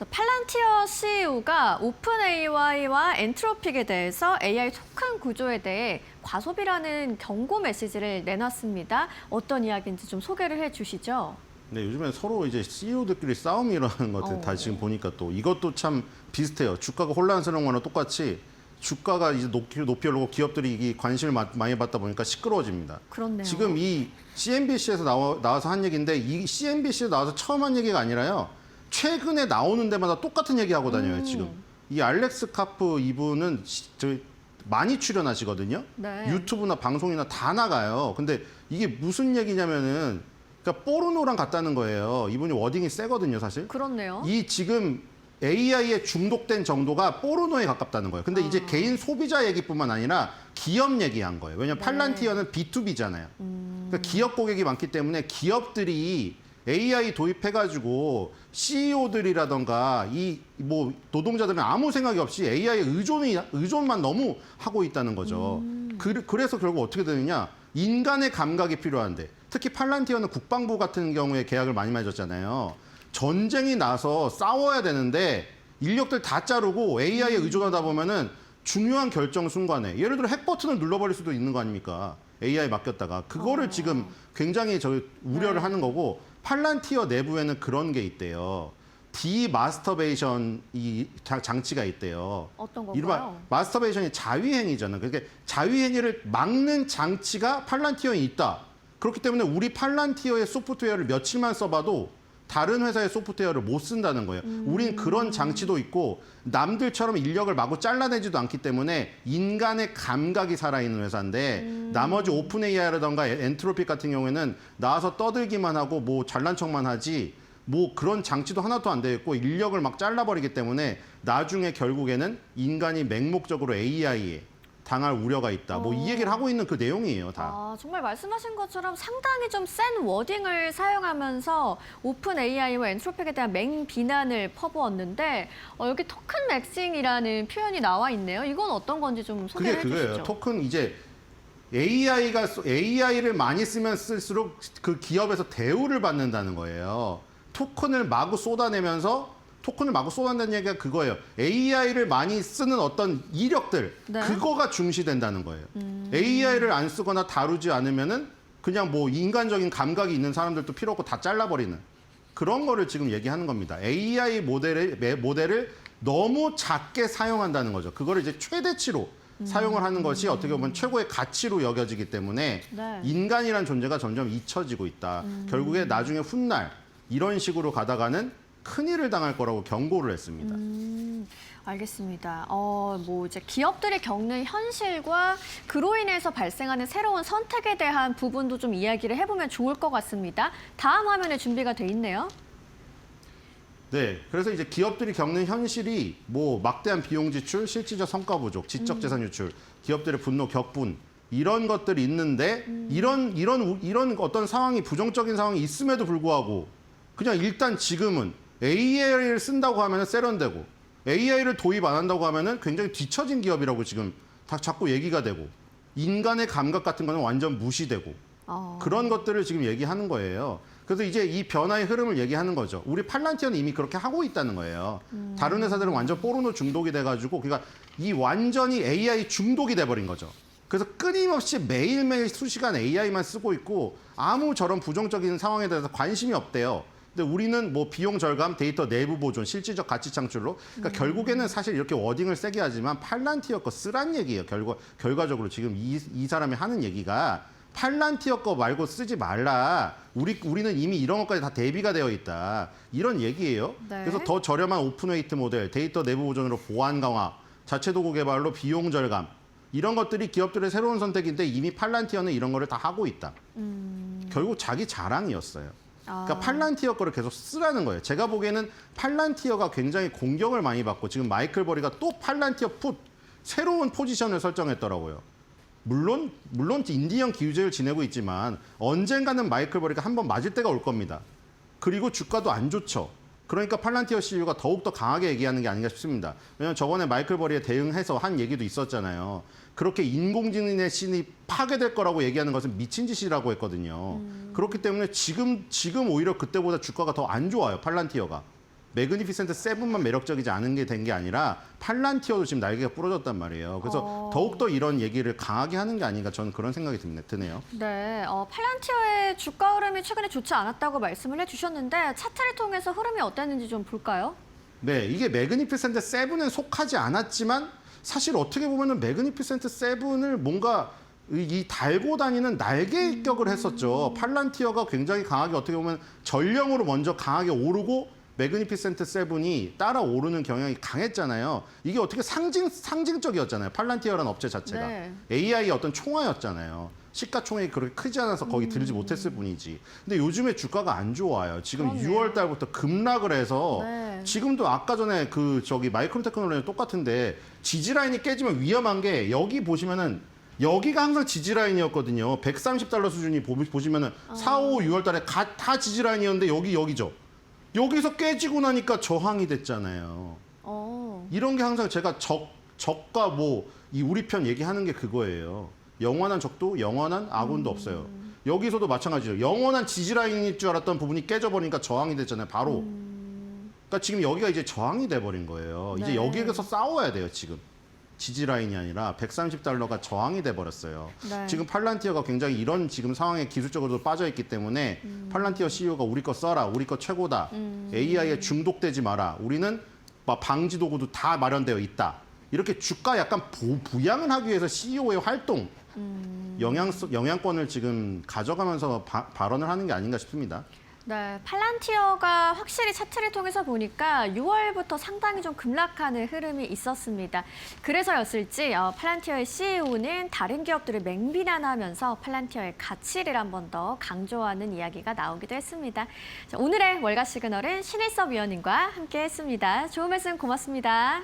팔란티어 CEO가 오픈AI와 엔트로픽에 대해서 AI 토큰 구조에 대해 과소비라는 경고 메시지를 내놨습니다. 어떤 이야기인지 좀 소개를 해주시죠.
네, 요즘에 서로 이제 CEO들끼리 싸움이 일어나는 것 같아요. 다 지금 보니까 또 이것도 참 비슷해요. 주가가 혼란스러운 거나 똑같이 주가가 이제 높이 오르고 기업들이 이 관심을 많이 받다 보니까 시끄러워집니다.
그렇네요.
지금 이 CNBC에서 나와서 한 얘기인데 이 CNBC에 나와서 처음 한 얘기가 아니라요. 최근에 나오는 데마다 똑같은 얘기 하고 다녀요, 지금. 이 알렉스 카프 이분은 많이 출연하시거든요.
네.
유튜브나 방송이나 다 나가요. 근데 이게 무슨 얘기냐면은 그러니까 포르노랑 같다는 거예요. 이분이 워딩이 세거든요, 사실.
그렇네요.
이 지금 AI에 중독된 정도가 포르노에 가깝다는 거예요. 근데 이제 개인 소비자 얘기뿐만 아니라 기업 얘기한 거예요. 왜냐하면
네.
팔란티어는 B2B잖아요. 그러니까 기업 고객이 많기 때문에 기업들이 AI 도입해가지고 CEO들이라던가 이 뭐 노동자들은 아무 생각이 없이 AI에 의존만 너무 하고 있다는 거죠. 그래서 결국 어떻게 되느냐? 인간의 감각이 필요한데 특히 팔란티어는 국방부 같은 경우에 계약을 많이 맺었잖아요. 전쟁이 나서 싸워야 되는데 인력들 다 자르고 AI에 의존하다 보면은 중요한 결정 순간에 예를 들어 핵 버튼을 눌러버릴 수도 있는 거 아닙니까? AI 맡겼다가 그거를 지금 굉장히 우려를 하는 거고 팔란티어 내부에는 그런 게 있대요. 디마스터베이션 이 장치가 있대요.
어떤 건가요?
이른바 마스터베이션이 자위행위잖아요. 그러니까 자위행위를 막는 장치가 팔란티어에 있다. 그렇기 때문에 우리 팔란티어의 소프트웨어를 며칠만 써봐도 다른 회사의 소프트웨어를 못 쓴다는 거예요. 우린 그런 장치도 있고 남들처럼 인력을 마구 잘라내지도 않기 때문에 인간의 감각이 살아있는 회사인데 나머지 오픈 AI라던가 엔트로픽 같은 경우에는 나와서 떠들기만 하고 뭐 잘난 척만 하지 뭐 그런 장치도 하나도 안 돼 있고 인력을 막 잘라버리기 때문에 나중에 결국에는 인간이 맹목적으로 AI에 당할 우려가 있다. 뭐 이 얘기를 하고 있는 그 내용이에요, 다.
아, 정말 말씀하신 것처럼 상당히 좀 센 워딩을 사용하면서 오픈 AI와 엔트로픽에 대한 맹비난을 퍼부었는데 여기 토큰 맥싱이라는 표현이 나와 있네요. 이건 어떤 건지 좀 소개를
그게요.
해주시죠.
토큰 이제 AI를 많이 쓰면 쓸수록 그 기업에서 대우를 받는다는 거예요. 토큰을 마구 쏟아내는 얘기가 그거예요. AI를 많이 쓰는 어떤 이력들,
네.
그거가 중시된다는 거예요. AI를 안 쓰거나 다루지 않으면은 그냥 뭐 인간적인 감각이 있는 사람들도 필요 없고 다 잘라버리는 그런 거를 지금 얘기하는 겁니다. AI 모델을 너무 작게 사용한다는 거죠. 그거를 이제 최대치로 사용을 하는 것이 어떻게 보면 최고의 가치로 여겨지기 때문에
네.
인간이란 존재가 점점 잊혀지고 있다. 결국에 나중에 훗날 이런 식으로 가다가는 큰일을 당할 거라고 경고를 했습니다.
알겠습니다. 뭐 이제 기업들이 겪는 현실과 그로 인해서 발생하는 새로운 선택에 대한 부분도 좀 이야기를 해보면 좋을 것 같습니다. 다음 화면에 준비가 돼 있네요.
네, 그래서 이제 기업들이 겪는 현실이 뭐 막대한 비용 지출, 실질적 성과 부족, 지적 재산 유출, 기업들의 분노, 격분 이런 것들이 있는데 이런 어떤 상황이 부정적인 상황이 있음에도 불구하고 그냥 일단 지금은 AI를 쓴다고 하면은 세련되고 AI를 도입 안 한다고 하면은 굉장히 뒤처진 기업이라고 지금 다 자꾸 얘기가 되고 인간의 감각 같은 거는 완전 무시되고 그런 것들을 지금 얘기하는 거예요. 그래서 이제 이 변화의 흐름을 얘기하는 거죠. 우리 팔란티어는 이미 그렇게 하고 있다는 거예요. 다른 회사들은 완전 포르노 중독이 돼가지고 그러니까 이 완전히 AI 중독이 돼버린 거죠. 그래서 끊임없이 매일매일 수시간 AI만 쓰고 있고 아무 저런 부정적인 상황에 대해서 관심이 없대요. 근데 우리는 뭐 비용 절감, 데이터 내부 보존, 실질적 가치 창출로 그러니까 결국에는 사실 이렇게 워딩을 세게 하지만 팔란티어 거 쓰란 얘기예요. 결과적으로 지금 이 사람이 하는 얘기가 팔란티어 거 말고 쓰지 말라. 우리는 이미 이런 것까지 다 대비가 되어 있다. 이런 얘기예요.
네.
그래서 더 저렴한 오픈웨이트 모델, 데이터 내부 보존으로 보안 강화, 자체 도구 개발로 비용 절감 이런 것들이 기업들의 새로운 선택인데 이미 팔란티어는 이런 거를 다 하고 있다. 결국 자기 자랑이었어요. 그러니까 팔란티어 거를 계속 쓰라는 거예요. 제가 보기에는 팔란티어가 굉장히 공격을 많이 받고 지금 마이클 버리가 또 팔란티어 새로운 포지션을 설정했더라고요. 물론 인디언 기우제를 지내고 있지만 언젠가는 마이클 버리가 한번 맞을 때가 올 겁니다. 그리고 주가도 안 좋죠. 그러니까 팔란티어 CEO가 더욱더 강하게 얘기하는 게 아닌가 싶습니다. 왜냐하면 저번에 마이클 버리에 대응해서 한 얘기도 있었잖아요. 그렇게 인공지능의 신이 파괴될 거라고 얘기하는 것은 미친 짓이라고 했거든요. 그렇기 때문에 지금 오히려 그때보다 주가가 더 안 좋아요. 팔란티어가. 매그니피센트 7만 매력적이지 않은 게 된 게 아니라 팔란티어도 지금 날개가 부러졌단 말이에요. 그래서 더욱더 이런 얘기를 강하게 하는 게 아닌가 저는 그런 생각이 드네요.
네, 팔란티어의 주가 흐름이 최근에 좋지 않았다고 말씀을 해주셨는데 차트를 통해서 흐름이 어땠는지 좀 볼까요?
네, 이게 매그니피센트 7은 속하지 않았지만 사실 어떻게 보면은 매그니피센트 7을 뭔가 이 달고 다니는 날개격을 했었죠. 팔란티어가 굉장히 강하게 어떻게 보면 전령으로 먼저 강하게 오르고 매그니피센트 세븐이 따라오르는 경향이 강했잖아요. 이게 어떻게 상징적이었잖아요. 팔란티어라는 업체 자체가.
네.
AI의 어떤 총화였잖아요. 시가총액이 그렇게 크지 않아서 거기 들지 못했을 뿐이지. 근데 요즘에 주가가 안 좋아요. 지금
그렇네요.
6월 달부터 급락을 해서
네.
지금도 아까 전에 마이크론 테크놀로지랑 똑같은데 지지라인이 깨지면 위험한 게 여기 보시면은 여기가 항상 지지라인이었거든요. 130달러 수준이 보시면은 4, 5, 6월 달에 다 지지라인이었는데 여기죠. 여기서 깨지고 나니까 저항이 됐잖아요. 이런 게 항상 제가 적과 이 우리 편 얘기하는 게 그거예요. 영원한 적도 영원한 아군도 없어요. 여기서도 마찬가지죠. 영원한 지지라인일 줄 알았던 부분이 깨져버리니까 저항이 됐잖아요. 바로. 그러니까 지금 여기가 이제 저항이 돼버린 거예요. 이제
네.
여기에서 싸워야 돼요, 지금. 지지라인이 아니라 130달러가 저항이 돼버렸어요.
네.
지금 팔란티어가 굉장히 이런 지금 상황에 기술적으로도 빠져있기 때문에 팔란티어 CEO가 우리 거 써라, 우리 거 최고다, AI에 중독되지 마라, 우리는 막 방지 도구도 다 마련되어 있다. 이렇게 주가 약간 부양을 하기 위해서 CEO의 활동, 영향권을 지금 가져가면서 발언을 하는 게 아닌가 싶습니다.
네, 팔란티어가 확실히 차트를 통해서 보니까 6월부터 상당히 좀 급락하는 흐름이 있었습니다. 그래서였을지 팔란티어의 CEO는 다른 기업들을 맹비난하면서 팔란티어의 가치를 한 번 더 강조하는 이야기가 나오기도 했습니다. 자, 오늘의 월가 시그널은 신일섭 위원님과 함께했습니다. 좋은 말씀 고맙습니다.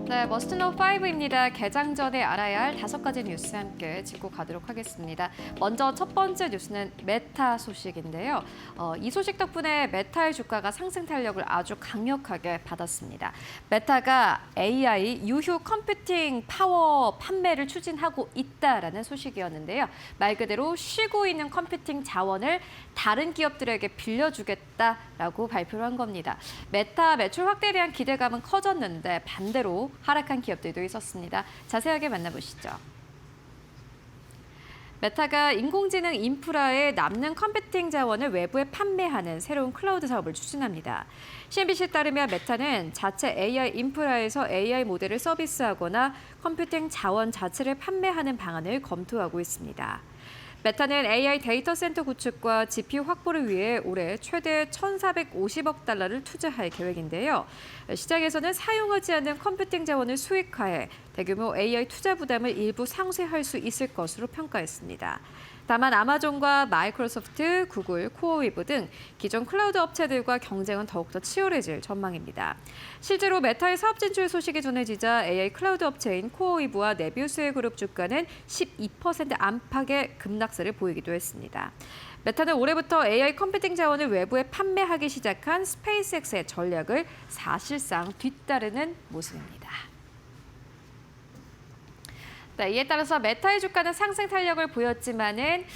네, 머스트노우 5입니다. 개장 전에 알아야 할 5가지 뉴스 함께 짚고 가도록 하겠습니다. 먼저 첫 번째 뉴스는 메타 소식인데요. 이 소식 덕분에 메타의 주가가 상승 탄력을 아주 강력하게 받았습니다. 메타가 AI 유효 컴퓨팅 파워 판매를 추진하고 있다라는 소식이었는데요. 말 그대로 쉬고 있는 컴퓨팅 자원을 다른 기업들에게 빌려주겠다라고 발표를 한 겁니다. 메타 매출 확대에 대한 기대감은 커졌는데 반대로 하락한 기업들도 있었습니다. 자세하게 만나보시죠. 메타가 인공지능 인프라에 남는 컴퓨팅 자원을 외부에 판매하는 새로운 클라우드 사업을 추진합니다. CNBC에 따르면 메타는 자체 AI 인프라에서 AI 모델을 서비스하거나 컴퓨팅 자원 자체를 판매하는 방안을 검토하고 있습니다. 메타는 AI 데이터 센터 구축과 GPU 확보를 위해 올해 최대 1,450억 달러를 투자할 계획인데요. 시장에서는 사용하지 않는 컴퓨팅 자원을 수익화해 대규모 AI 투자 부담을 일부 상쇄할 수 있을 것으로 평가했습니다. 다만 아마존과 마이크로소프트, 구글, 코어웨이브 등 기존 클라우드 업체들과 경쟁은 더욱더 치열해질 전망입니다. 실제로 메타의 사업 진출 소식이 전해지자 AI 클라우드 업체인 코어웨이브와 네비우스의 그룹 주가는 12% 안팎의 급락세를 보이기도 했습니다. 메타는 올해부터 AI 컴퓨팅 자원을 외부에 판매하기 시작한 스페이스X의 전략을 사실상 뒤따르는 모습입니다. 네, 이에 따라서 메타의 주가는 상승 탄력을 보였지만은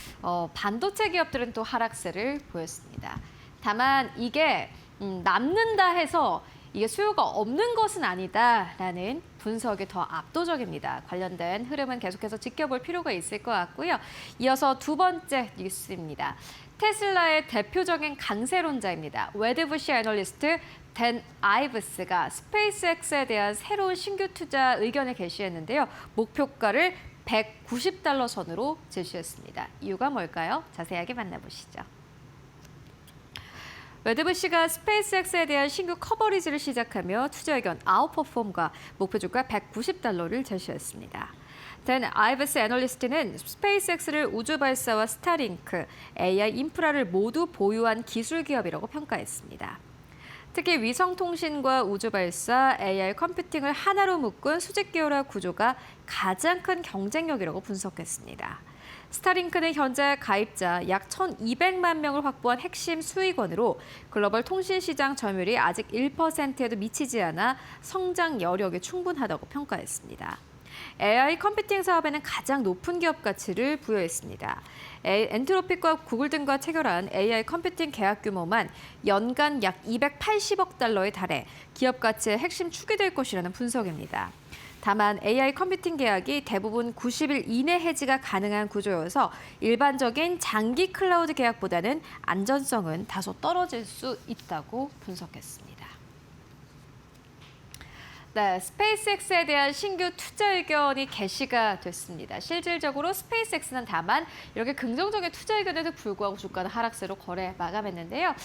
반도체 기업들은 또 하락세를 보였습니다. 다만 이게 남는다 해서 이게 수요가 없는 것은 아니다라는 분석이 더 압도적입니다. 관련된 흐름은 계속해서 지켜볼 필요가 있을 것 같고요. 이어서 두 번째 뉴스입니다. 테슬라의 대표적인 강세론자입니다. 웨드부시 애널리스트 댄 아이브스가 스페이스X에 대한 새로운 신규 투자 의견을 게시했는데요. 목표가를 $190 선으로 제시했습니다. 이유가 뭘까요? 자세하게 만나보시죠. 웨드부시가 스페이스X에 대한 신규 커버리지를 시작하며 투자 의견 아웃퍼폼과 목표 주가 $190를 제시했습니다. 댄 아이브스 애널리스트는 스페이스X를 우주 발사와 스타링크, AI 인프라를 모두 보유한 기술 기업이라고 평가했습니다. 특히 위성 통신과 우주 발사, AI 컴퓨팅을 하나로 묶은 수직 계열화 구조가 가장 큰 경쟁력이라고 분석했습니다. 스타링크는 현재 가입자 약 1,200만 명을 확보한 핵심 수익원으로 글로벌 통신 시장 점유율이 아직 1%에도 미치지 않아 성장 여력이 충분하다고 평가했습니다. AI 컴퓨팅 사업에는 가장 높은 기업 가치를 부여했습니다. 엔트로픽과 구글 등과 체결한 AI 컴퓨팅 계약 규모만 연간 약 $280억 달러에 달해 기업 가치의 핵심 축이 될 것이라는 분석입니다. 다만 AI 컴퓨팅 계약이 대부분 90일 이내 해지가 가능한 구조여서 일반적인 장기 클라우드 계약보다는 안전성은 다소 떨어질 수 있다고 분석했습니다. 네, 스페이스X에 대한 신규 투자 의견이 게시가 됐습니다. 실질적으로 스페이스X는 다만 이렇게 긍정적인 투자 의견에도 불구하고 주가는 하락세로 거래 마감했는데요.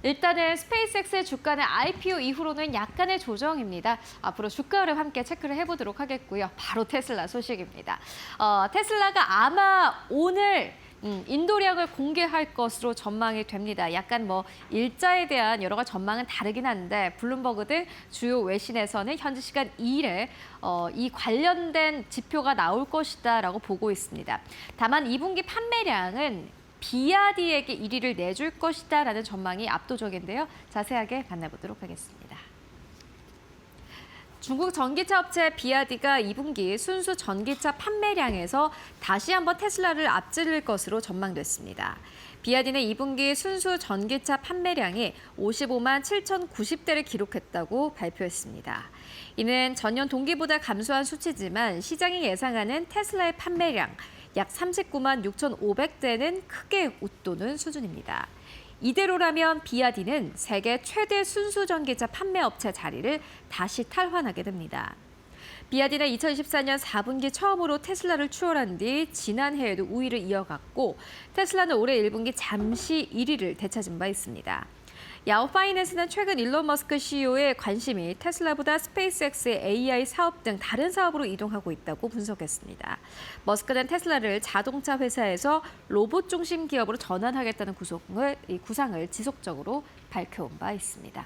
일단은 스페이스X의 주가는 IPO 이후로는 약간의 조정입니다. 앞으로 주가를 함께 체크를 해보도록 하겠고요. 바로 테슬라 소식입니다. 테슬라가 아마 오늘 인도량을 공개할 것으로 전망이 됩니다. 약간 일자에 대한 여러 가지 전망은 다르긴 한데 블룸버그 등 주요 외신에서는 현지 시간 2일에 이 관련된 지표가 나올 것이다라고 보고 있습니다. 다만 2분기 판매량은 비아디에게 1위를 내줄 것이다라는 전망이 압도적인데요. 자세하게 만나보도록 하겠습니다. 중국 전기차 업체 비아디가 2분기 순수 전기차 판매량에서 다시 한번 테슬라를 앞지를 것으로 전망됐습니다. 비아디는 2분기 순수 전기차 판매량이 55만 7,090대를 기록했다고 발표했습니다. 이는 전년 동기보다 감소한 수치지만 시장이 예상하는 테슬라의 판매량 약 39만 6,500대는 크게 웃도는 수준입니다. 이대로라면 비아디는 세계 최대 순수 전기차 판매 업체 자리를 다시 탈환하게 됩니다. 비아디는 2024년 4분기 처음으로 테슬라를 추월한 뒤 지난해에도 우위를 이어갔고 테슬라는 올해 1분기 잠시 1위를 되찾은 바 있습니다. 야후 파이낸스는 최근 일론 머스크 CEO의 관심이 테슬라보다 스페이스X의 AI 사업 등 다른 사업으로 이동하고 있다고 분석했습니다. 머스크는 테슬라를 자동차 회사에서 로봇 중심 기업으로 전환하겠다는 구상을 지속적으로 밝혀온 바 있습니다.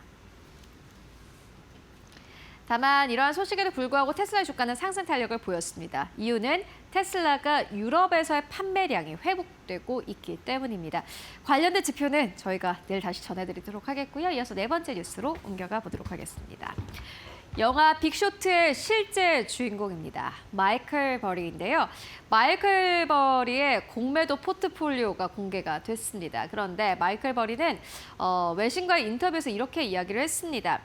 다만 이러한 소식에도 불구하고 테슬라의 주가는 상승 탄력을 보였습니다. 이유는 테슬라가 유럽에서의 판매량이 회복되고 있기 때문입니다. 관련된 지표는 저희가 내일 다시 전해드리도록 하겠고요. 이어서 네 번째 뉴스로 옮겨가 보도록 하겠습니다. 영화 빅쇼트의 실제 주인공입니다. 마이클 버리인데요. 마이클 버리의 공매도 포트폴리오가 공개가 됐습니다. 그런데 마이클 버리는 외신과의 인터뷰에서 이렇게 이야기를 했습니다.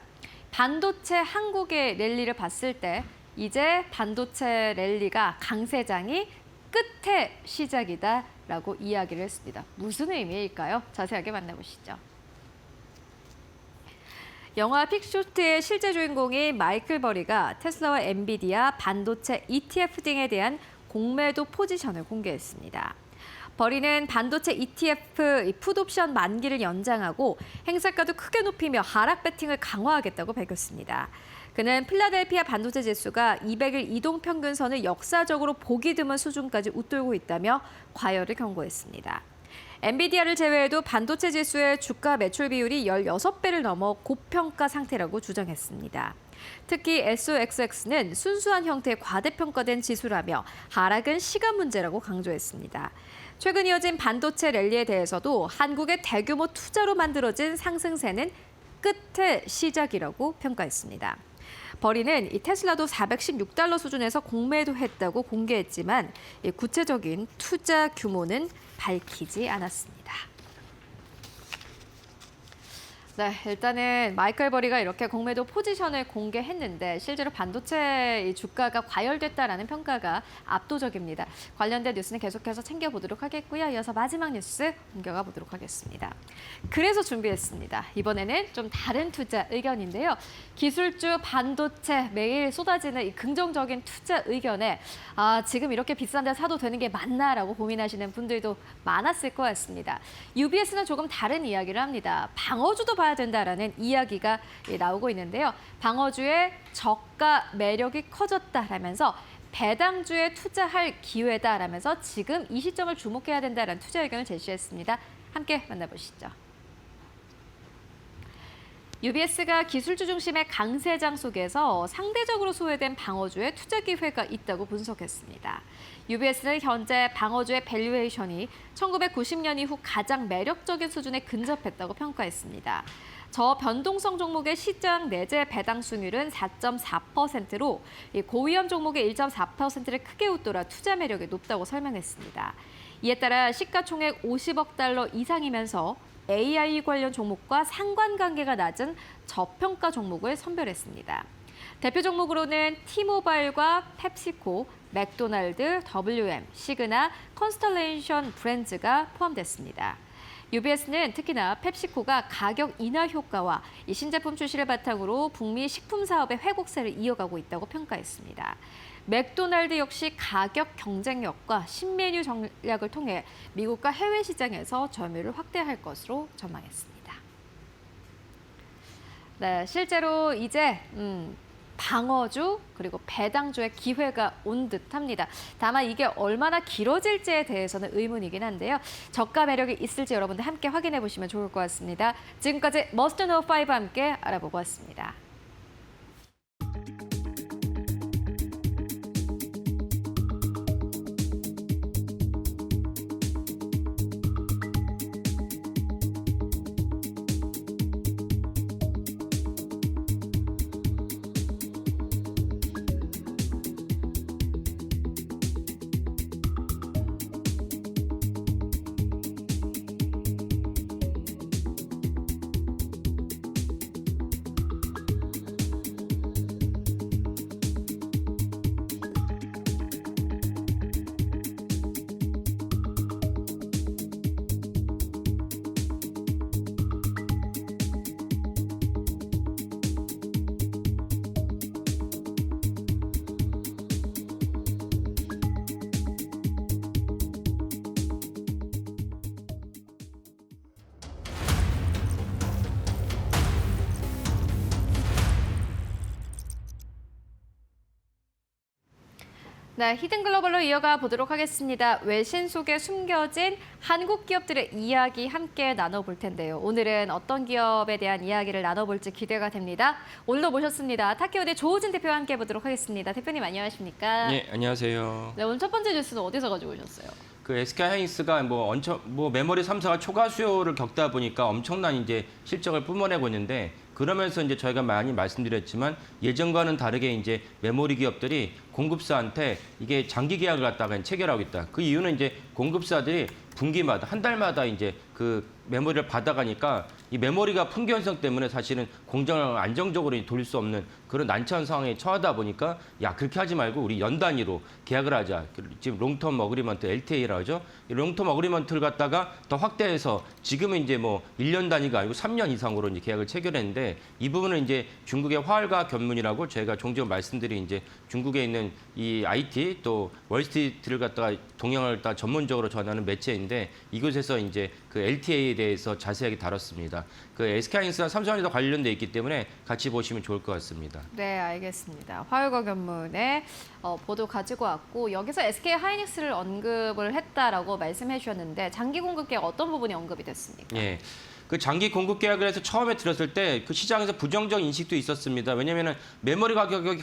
반도체 한국의 랠리를 봤을 때 이제 반도체 랠리가 강세장이 끝의 시작이다라고 이야기를 했습니다. 무슨 의미일까요? 자세하게 만나보시죠. 영화 픽쇼트의 실제 주인공인 마이클 버리가 테슬라와 엔비디아, 반도체 ETF 등에 대한 공매도 포지션을 공개했습니다. 버리는 반도체 ETF 풋옵션 만기를 연장하고 행사가도 크게 높이며 하락 배팅을 강화하겠다고 밝혔습니다. 그는 필라델피아 반도체 지수가 200일 이동 평균선을 역사적으로 보기 드문 수준까지 웃돌고 있다며 과열을 경고했습니다. 엔비디아를 제외해도 반도체 지수의 주가 매출 비율이 16배를 넘어 고평가 상태라고 주장했습니다. 특히 SOXX는 순수한 형태의 과대평가된 지수라며 하락은 시간 문제라고 강조했습니다. 최근 이어진 반도체 랠리에 대해서도 한국의 대규모 투자로 만들어진 상승세는 끝의 시작이라고 평가했습니다. 버리는 이 테슬라도 $416 수준에서 공매도했다고 공개했지만 구체적인 투자 규모는 밝히지 않았습니다. 네, 일단은 마이클 버리가 이렇게 공매도 포지션을 공개했는데 실제로 반도체 이 주가가 과열됐다라는 평가가 압도적입니다. 관련된 뉴스는 계속해서 챙겨보도록 하겠고요. 이어서 마지막 뉴스 옮겨가 보도록 하겠습니다. 그래서 준비했습니다. 이번에는 좀 다른 투자 의견인데요. 기술주 반도체 매일 쏟아지는 이 긍정적인 투자 의견에 지금 이렇게 비싼데 사도 되는 게 맞나라고 고민하시는 분들도 많았을 것 같습니다. UBS는 조금 다른 이야기를 합니다. 방어주도 봐야 된다라는 이야기가 나오고 있는데요. 방어주의 저가 매력이 커졌다라면서 배당주에 투자할 기회다라면서 지금 이 시점을 주목해야 된다라는 투자 의견을 제시했습니다. 함께 만나보시죠. UBS가 기술주 중심의 강세장 속에서 상대적으로 소외된 방어주에 투자 기회가 있다고 분석했습니다. UBS는 현재 방어주의 밸류에이션이 1990년 이후 가장 매력적인 수준에 근접했다고 평가했습니다. 저변동성 종목의 시장 내재 배당 수익률은 4.4%로 고위험 종목의 1.4%를 크게 웃돌아 투자 매력이 높다고 설명했습니다. 이에 따라 시가총액 50억 달러 이상이면서 AI 관련 종목과 상관관계가 낮은 저평가 종목을 선별했습니다. 대표 종목으로는 T모바일과 펩시코, 맥도날드, WM, 시그나, 컨스텔레이션 브랜드가 포함됐습니다. UBS는 특히나 펩시코가 가격 인하 효과와 이 신제품 출시를 바탕으로 북미 식품 사업의 회복세를 이어가고 있다고 평가했습니다. 맥도날드 역시 가격 경쟁력과 신메뉴 전략을 통해 미국과 해외 시장에서 점유율을 확대할 것으로 전망했습니다. 네, 실제로 이제 방어주 그리고 배당주의 기회가 온 듯합니다. 다만 이게 얼마나 길어질지에 대해서는 의문이긴 한데요. 저가 매력이 있을지 여러분들 함께 확인해 보시면 좋을 것 같습니다. 지금까지 머스트 노 5와 함께 알아보고 왔습니다. 네, 히든글로벌로 이어가 보도록 하겠습니다. 외신 속에 숨겨진 한국 기업들의 이야기 함께 나눠볼 텐데요. 오늘은 어떤 기업에 대한 이야기를 나눠볼지 기대가 됩니다. 오늘도 모셨습니다. 타케오대 조우진 대표와 함께 보도록 하겠습니다. 대표님 안녕하십니까?
네, 안녕하세요.
네, 오늘 첫 번째 뉴스는 어디서 가지고 오셨어요?
그 SK하이닉스가 메모리 3사가 초과 수요를 겪다 보니까 엄청난 이제 실적을 뿜어내고 있는데 그러면서 이제 저희가 많이 말씀드렸지만 예전과는 다르게 이제 메모리 기업들이 공급사한테 이게 장기 계약을 갖다가 체결하고 있다. 그 이유는 이제 공급사들이 분기마다 한 달마다 이제 그 메모리를 받아가니까 이 메모리가 품귀 현상 때문에 사실은 공장을 안정적으로 돌릴 수 없는 그런 난처한 상황에 처하다 보니까 야 그렇게 하지 말고 우리 연 단위로 계약을 하자. 지금 롱텀 어그리먼트 LTA라고 하죠. 이 롱텀 어그리먼트를 갖다가 더 확대해서 지금은 이제 뭐 1년 단위가 아니고 3년 이상으로 이제 계약을 체결했는데 이 부분은 이제 중국의 화알과 견문이라고 저희가 종종 말씀드린 이제 중국에 있는 이 IT 또 월스트리트를 갖다가 동향을 다 전문적으로 전하는 매체인데 이곳에서 이제 그 LTA에 대해서 자세하게 다뤘습니다. 그 SK하이닉스와 삼성전자 관련돼 있기 때문에 같이 보시면 좋을 것 같습니다.
네, 알겠습니다. 화요일 견문에 보도 가지고 왔고 여기서 SK하이닉스를 언급을 했다라고 말씀해 주셨는데 장기 공급 계약 어떤 부분이 언급이 됐습니까?
예. 그 장기 공급 계약을 해서 처음에 들었을 때 그 시장에서 부정적 인식도 있었습니다. 왜냐하면 메모리 가격이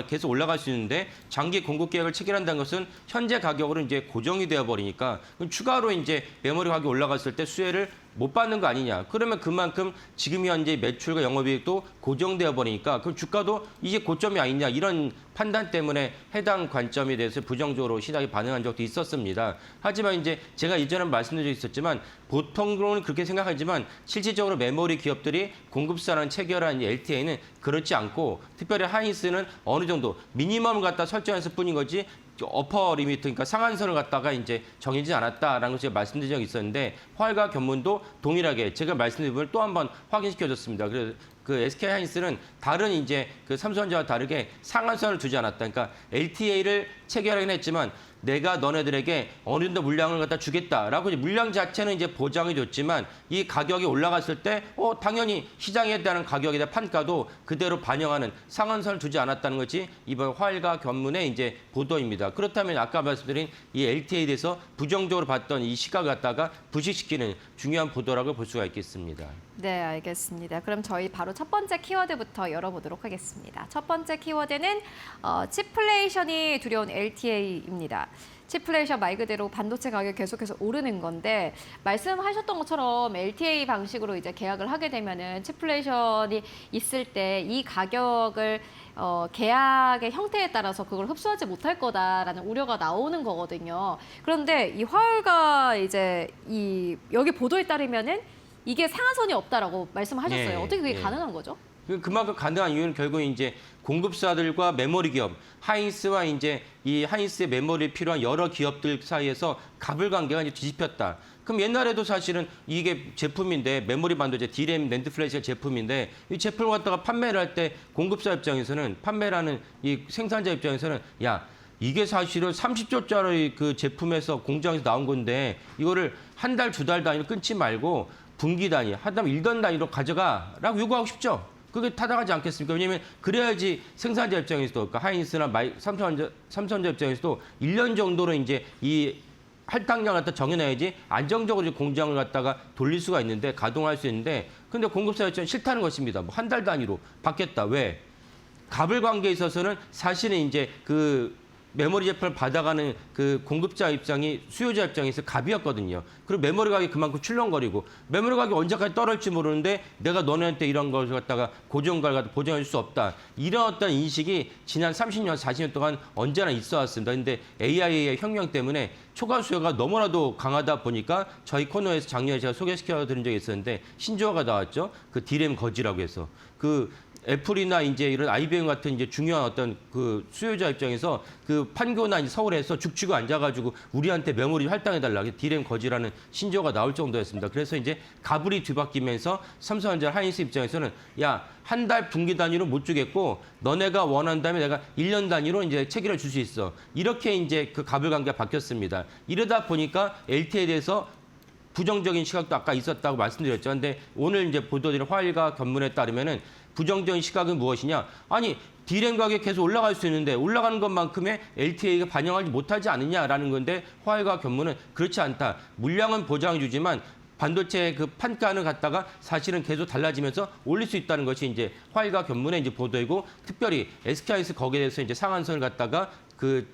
계속 올라갈 수 있는데 장기 공급 계약을 체결한다는 것은 현재 가격으로 이제 고정이 되어 버리니까 추가로 이제 메모리 가격이 올라갔을 때 수혜를 못 받는 거 아니냐. 그러면 그만큼 지금 현재 매출과 영업이익도 고정되어 버리니까 그럼 주가도 이제 고점이 아니냐 이런 판단 때문에 해당 관점에 대해서 부정적으로 시장이 반응한 적도 있었습니다. 하지만 이제 제가 이전에 말씀드린 적 있었지만 보통으로는 그렇게 생각하지만 실질적으로 메모리 기업들이 공급사랑 체결한 이 LTA는 그렇지 않고 특별히 하이닉스는 어느 정도 미니멈을 갖다 설정했을 뿐인 거지 어퍼 리미트, 그러니까 상한선을 갖다가 이제 정해지지 않았다라는 것을 제가 말씀드린 적이 있었는데 화일과 견문도 동일하게 제가 말씀드린 부분을 또 한 번 확인시켜줬습니다. 그래서 그 SK 하이닉스는 다른 이제 그 삼성전자와 다르게 상한선을 두지 않았다. 그러니까 LTA를 체결하긴 했지만 내가 너네들에게 어느 정도 물량을 갖다 주겠다라고 이제 물량 자체는 이제 보장해 줬지만 이 가격이 올라갔을 때 당연히 시장에 대한 가격에 대한 판가도 그대로 반영하는 상한선을 두지 않았다는 것이 이번 화일과 견문의 이제 보도입니다. 그렇다면 아까 말씀드린 이 LTA에 대해서 부정적으로 봤던 이 시각을 갖다가 부식시키는 중요한 보도라고 볼 수가 있겠습니다.
네, 알겠습니다. 그럼 저희 바로 첫 번째 키워드부터 열어보도록 하겠습니다. 첫 번째 키워드는 치플레이션이 두려운 LTA입니다. 치플레이션 말 그대로 반도체 가격이 계속해서 오르는 건데 말씀하셨던 것처럼 LTA 방식으로 이제 계약을 하게 되면은 치플레이션이 있을 때 이 가격을 계약의 형태에 따라서 그걸 흡수하지 못할 거다라는 우려가 나오는 거거든요. 그런데 이 화울과 이제 여기 보도에 따르면은 이게 상한선이 없다라고 말씀하셨어요.
예,
어떻게 그게
예.
가능한 거죠?
그만큼 가능한 이유는 결국 이제 공급사들과 메모리 기업, 하이닉스와 이제 이 하이닉스의 메모리에 필요한 여러 기업들 사이에서 갑을 관계가 이제 뒤집혔다. 그럼 옛날에도 사실은 이게 제품인데 메모리 반도체, D램, 낸드 플래시가 제품인데 이 제품을 갖다가 판매를 할 때 공급사 입장에서는 판매라는 이 생산자 입장에서는 야 이게 사실은 30조짜리 그 제품에서 공장에서 나온 건데 이거를 한 달, 두 달 단위로 끊지 말고 분기 단위, 하다면 1년 단위로 가져가라고 요구하고 싶죠. 그게 타당하지 않겠습니까? 왜냐하면 그래야지 생산자 입장에서도, 그러니까 하이닉스나 삼성전자 입장에서도 1년 정도는 이제 이 할당량을 갖다 정해놔야지 안정적으로 공장을 갖다가 돌릴 수가 있는데 가동할 수 있는데 근데 공급사 입장은 싫다는 것입니다. 뭐 한 달 단위로 바뀌었다. 왜? 갑을 관계에 있어서는 사실은 이제 그 메모리 제품을 받아가는 그 공급자 입장이 수요자 입장에서 갑이었거든요. 그리고 메모리 가격이 그만큼 출렁거리고 메모리 가격이 언제까지 떨어질지 모르는데 내가 너네한테 이런 걸 갖다가 고정가를 갖다 보장할 수 없다. 이런 어떤 인식이 지난 30년, 40년 동안 언제나 있어 왔습니다. 근데 AI의 혁명 때문에 초과 수요가 너무나도 강하다 보니까 저희 코너에서 작년에 제가 소개시켜 드린 적이 있었는데 신조어가 나왔죠. 그 D램 거지라고 해서 그 애플이나 이제 이런 IBM 같은 이제 중요한 어떤 그 수요자 입장에서 그 판교나 이제 서울에서 죽치고 앉아가지고 우리한테 메모리 할당해달라. D램 거지라는 신조어가 나올 정도였습니다. 그래서 이제 가불이 뒤바뀌면서 삼성전자 하이닉스 입장에서는 야, 한 달 분기 단위로 못 주겠고 너네가 원한다면 내가 1년 단위로 이제 체결해 줄 수 있어. 이렇게 이제 그 가불 관계가 바뀌었습니다. 이러다 보니까 LTA에 대해서 부정적인 시각도 아까 있었다고 말씀드렸죠. 근데 오늘 이제 보도드린 화일과 견문에 따르면은 부정적인 시각은 무엇이냐? 아니, D램 가격이 계속 올라갈 수 있는데 올라가는 것만큼의 LTA가 반영하지 못하지 않느냐라는 건데 화일과 견문은 그렇지 않다. 물량은 보장해 주지만 반도체 그 판가는 갖다가 사실은 계속 달라지면서 올릴 수 있다는 것이 이제 화일과 견문의 이제 보도이고 특별히 SK하이닉스 거기에 대해서 이제 상한선을 갖다가 그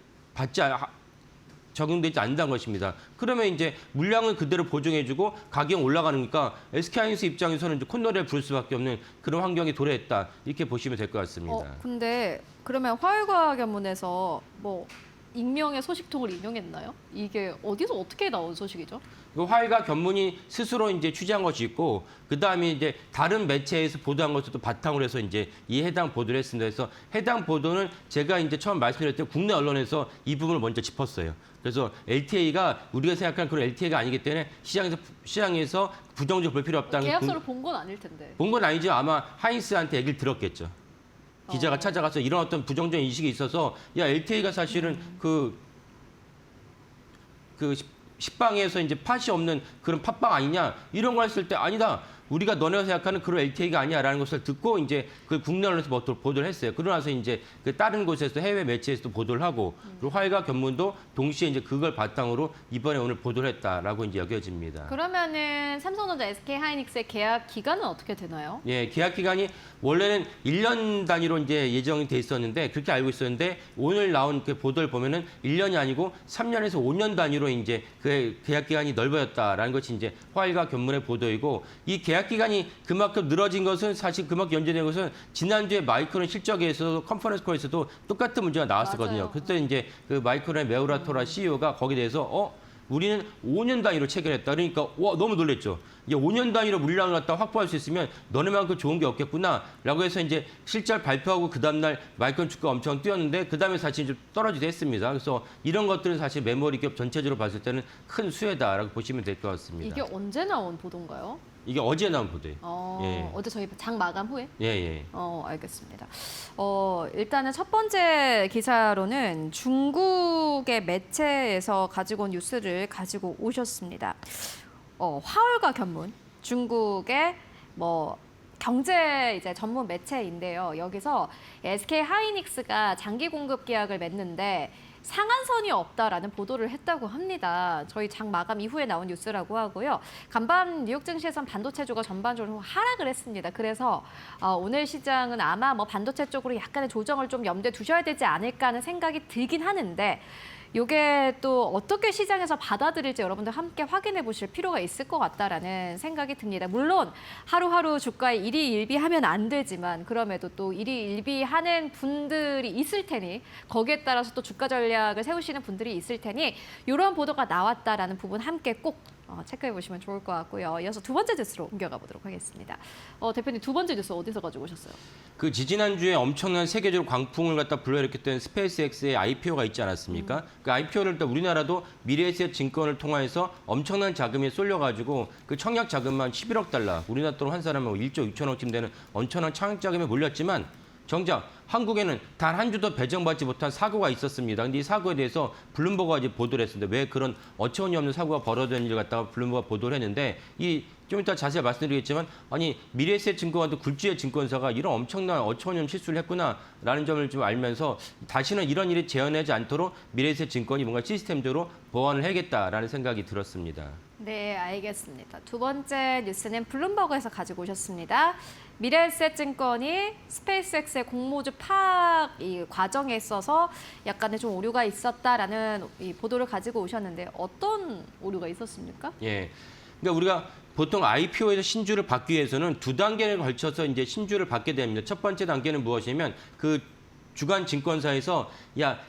적용되지 않는다는 것입니다. 그러면 이제 물량은 그대로 보증해주고 가격이 올라가니까 SK하이닉스 입장에서는 이제 콧노래를 부를 수밖에 없는 그런 환경이 도래했다. 이렇게 보시면 될 것 같습니다.
근데 그러면 화일과 견문에서 뭐 익명의 소식통을 인용했나요? 이게 어디서 어떻게 나온 소식이죠?
그 화일과 견문이 스스로 이제 취재한 것이 있고 그다음에 이제 다른 매체에서 보도한 것도 바탕으로 해서 이제 이 해당 보도를 했습니다. 그래서 해당 보도는 제가 이제 처음 말씀드렸을 때 국내 언론에서 이 부분을 먼저 짚었어요. 그래서 LTA가 우리가 생각하는 그런 LTA가 아니기 때문에 시장에서 부정적으로 볼 필요 없다는
계약서를 본 건 아닐 텐데.
본 건 아니죠. 아마 하이닉스한테 얘기를 들었겠죠. 기자가 찾아가서 이런 어떤 부정적인 인식이 있어서 야 LTA가 사실은 그 식빵에서 이제 팥이 없는 그런 팥빵 아니냐 이런 거 했을 때 아니다. 우리가 너네가 생각하는 그런 LTA가 아니야라는 것을 듣고 이제 그 국내 언론에서 보도를 했어요. 그러고 나서 이제 그 다른 곳에서 해외 매체에서도 보도를 하고 그리고 화일과 견문도 동시에 이제 그걸 바탕으로 이번에 오늘 보도를 했다라고 이제 여겨집니다.
그러면은 삼성전자, SK 하이닉스의 계약 기간은 어떻게 되나요?
예, 계약 기간이 원래는 1년 단위로 이제 예정이 돼 있었는데 그렇게 알고 있었는데 오늘 나온 그 보도를 보면은 1년이 아니고 3년에서 5년 단위로 이제 그 계약 기간이 넓어졌다라는 것이 이제 화일과 견문의 보도이고 이 계약 기간이 그만큼 늘어진 것은 사실 그만큼 연재된 것은 지난주에 마이크론 실적에서도 컨퍼런스 콜에서도 똑같은 문제가 나왔었거든요.
맞아요.
그때 이제 그 마이크론의 메우라 토라 CEO가 거기에 대해서 우리는 5년 단위로 체결했다. 그러니까 와 너무 놀랬죠. 이제 5년 단위로 물량을 갖다 확보할 수 있으면 너네만큼 좋은 게 없겠구나라고 해서 이제 실적 발표하고 그 다음날 마이크론 주가 엄청 뛰었는데 그 다음에 사실 좀 떨어지게 했습니다. 그래서 이런 것들은 사실 메모리 기업 전체적으로 봤을 때는 큰 수혜다라고 보시면 될 것 같습니다.
이게 언제 나온 보도인가요?
이게 어제 나온 보도예요. 예.
어제 저희 장 마감 후에?
예.
알겠습니다. 일단은 첫 번째 기사로는 중국의 매체에서 가지고 온 뉴스를 가지고 오셨습니다. 화월과 견문, 중국의 경제 이제 전문 매체인데요. 여기서 SK 하이닉스가 장기 공급 계약을 맺는데 상한선이 없다라는 보도를 했다고 합니다. 저희 장 마감 이후에 나온 뉴스라고 하고요. 간밤 뉴욕 증시에선 반도체주가 전반적으로 하락을 했습니다. 그래서 오늘 시장은 아마 반도체 쪽으로 약간의 조정을 좀 염두에 두셔야 되지 않을까 하는 생각이 들긴 하는데 이게 또 어떻게 시장에서 받아들일지 여러분들 함께 확인해 보실 필요가 있을 것 같다라는 생각이 듭니다. 물론 하루하루 주가에 일희일비하면 안 되지만 그럼에도 또 일희일비하는 분들이 있을 테니 거기에 따라서 또 주가 전략을 세우시는 분들이 있을 테니 이런 보도가 나왔다라는 부분 함께 꼭 체크해 보시면 좋을 것 같고요. 이어서 두 번째 뉴스로 옮겨가 보도록 하겠습니다. 대표님 두 번째 뉴스 어디서 가지고 오셨어요?
그 지지난주에 엄청난 세계적으로 광풍을 갖다 불러일으켰던 스페이스X의 IPO가 있지 않았습니까? 그 IPO를 또 우리나라도 미래에셋 증권을 통해서 엄청난 자금이 쏠려가지고 그 청약 자금만 11억 달러, 우리나라 돈으로 환산하면 1조 6천억쯤 되는 엄청난 청약 자금이 몰렸지만 정작 한국에는 단 한 주도 배정받지 못한 사고가 있었습니다. 근데 이 사고에 대해서 블룸버그가 이제 보도를 했습니다. 왜 그런 어처구니 없는 사고가 벌어졌는지를 갖다가 블룸버그가 보도를 했는데 좀 이따 자세히 말씀드리겠지만 아니 미래에셋 증권과 굴지의 증권사가 이런 엄청난 어처구니 없는 실수를 했구나라는 점을 좀 알면서 다시는 이런 일이 재현하지 않도록 미래에셋 증권이 뭔가 시스템적으로 보완을 해야겠다라는 생각이 들었습니다.
네, 알겠습니다. 두 번째 뉴스는 블룸버그에서 가지고 오셨습니다. 미래에셋 증권이 스페이스X의 공모주 파악 이 과정에 있어서 약간의 좀 오류가 있었다라는 이 보도를 가지고 오셨는데 어떤 오류가 있었습니까?
예. 그러니까 우리가 보통 IPO에서 신주를 받기 위해서는 두 단계를 걸쳐서 이제 신주를 받게 됩니다. 첫 번째 단계는 무엇이냐면 그 주간 증권사에서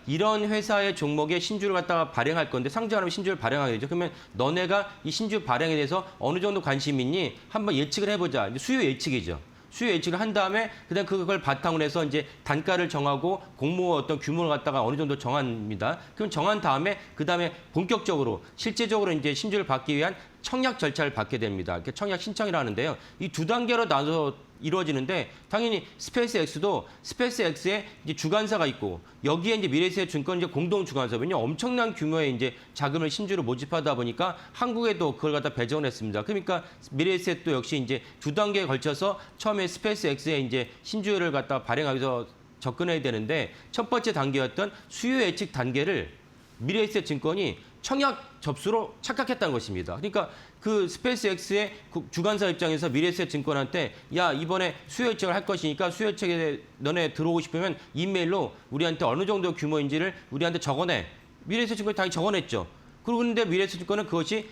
이런 회사의 종목에 신주를 갖다가 발행할 건데 상장하면 신주를 발행하게 되죠. 그러면 너네가 이 신주 발행에 대해서 어느 정도 관심 있니? 한번 예측을 해보자. 이제 수요 예측이죠. 수요 예측을 한 다음에 그다음 그걸 바탕으로 해서 이제 단가를 정하고 공모 어떤 규모를 갖다가 어느 정도 정합니다. 그럼 정한 다음에 그다음에 본격적으로 실제적으로 이제 신주를 받기 위한 청약 절차를 받게 됩니다. 이렇게 청약 신청이라 하는데요. 이 두 단계로 나눠서 이루어지는데 당연히 스페이스X도 스페이스X에 이제 주관사가 있고 여기에 이제 미래에셋 증권 이제 공동 주관사면요 엄청난 규모의 이제 자금을 신주로 모집하다 보니까 한국에도 그걸 갖다 배정을 했습니다. 그러니까 미래에셋도 역시 이제 두 단계에 걸쳐서 처음에 스페이스X에 이제 신주를 갖다 발행하기 위해서 접근해야 되는데 첫 번째 단계였던 수요 예측 단계를 미래에셋 증권이 청약 접수로 착각했다는 것입니다. 그러니까 그 스페이스X의 주관사 입장에서 미래에셋 증권한테 이번에 수요 예측을 할 것이니까 수요 예측에 너네 들어오고 싶으면 이메일로 우리한테 어느 정도 규모인지를 우리한테 적어내. 미래에셋 증권이 당연히 적어냈죠. 그런데 미래에셋 증권은 그것이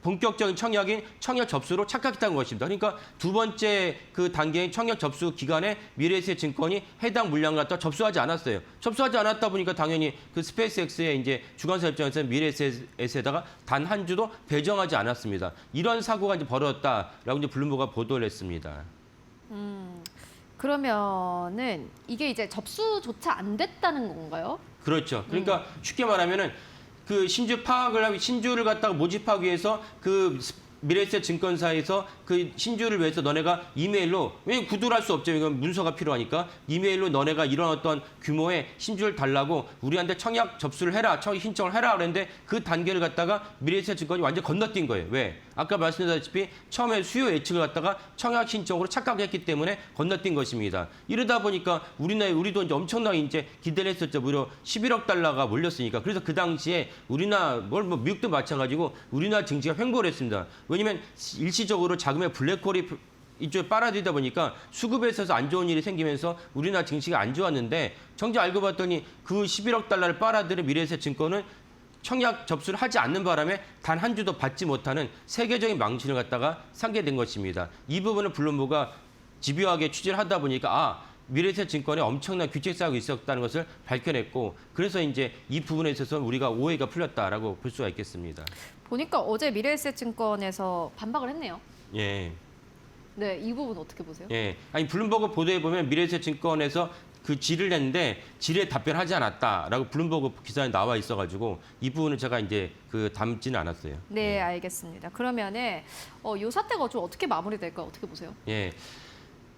본격적인 청약인 청약 접수로 착각했다는 것입니다. 그러니까 두 번째 그 단계인 청약 접수 기간에 미래에셋 증권이 해당 물량을 갖다 접수하지 않았어요. 접수하지 않았다 보니까 당연히 그 스페이스X의 이제 주관사 입장에서 미래에셋에다가 단 한 주도 배정하지 않았습니다. 이런 사고가 이제 벌어졌다라고 이제 블룸버그가 보도를 했습니다.
그러면은 이게 이제 접수조차 안 됐다는 건가요?
그렇죠. 그러니까 쉽게 말하면은 그 신주를 갖다가 모집하기 위해서 그 미래에셋 증권사에서 그 신주를 위해서 너네가 이메일로 왜 구두를 할 수 없죠. 이건 문서가 필요하니까 이메일로 너네가 이런 어떤 규모의 신주를 달라고 우리한테 청약 접수를 해라, 청약 신청을 해라 그랬는데 그 단계를 갖다가 미래에셋 증권이 완전 건너뛴 거예요. 왜? 아까 말씀드렸다시피 처음에 수요 예측을 갖다가 청약 신청으로 착각했기 때문에 건너뛴 것입니다. 이러다 보니까 우리도 이제 엄청나게 이제 기대를 했었죠. 무려 11억 달러가 몰렸으니까. 그래서 그 당시에 미국도 마찬가지고 우리나라 증시가 횡보를 했습니다. 왜냐면 일시적으로 자금의 블랙홀이 이쪽에 빨아들이다 보니까 수급에 있어서 안 좋은 일이 생기면서 우리나라 증시가 안 좋았는데 정작 알고 봤더니 그 11억 달러를 빨아들인 미래에셋증권은 청약 접수를 하지 않는 바람에 단 한 주도 받지 못하는 세계적인 망신을 갖다가 상게된 것입니다. 이 부분을 블룸버그가 집요하게 취재를 하다 보니까 미래에셋증권에 엄청난 규칙 사항이 있었다는 것을 밝혀냈고 그래서 이제 이 부분에 있어서 우리가 오해가 풀렸다라고 볼 수가 있겠습니다.
보니까 어제 미래에셋증권에서 반박을 했네요.
예.
네, 이 부분 어떻게 보세요?
예. 아니 블룸버그 보도에 보면 미래에셋증권에서 그 질의를 했는데 질의에 답변하지 않았다라고 블룸버그 기사에 나와 있어가지고 이 부분은 제가 이제 담지는 않았어요.
네, 알겠습니다. 그러면은 이 사태가 좀 어떻게 마무리될까요? 어떻게 보세요?
예.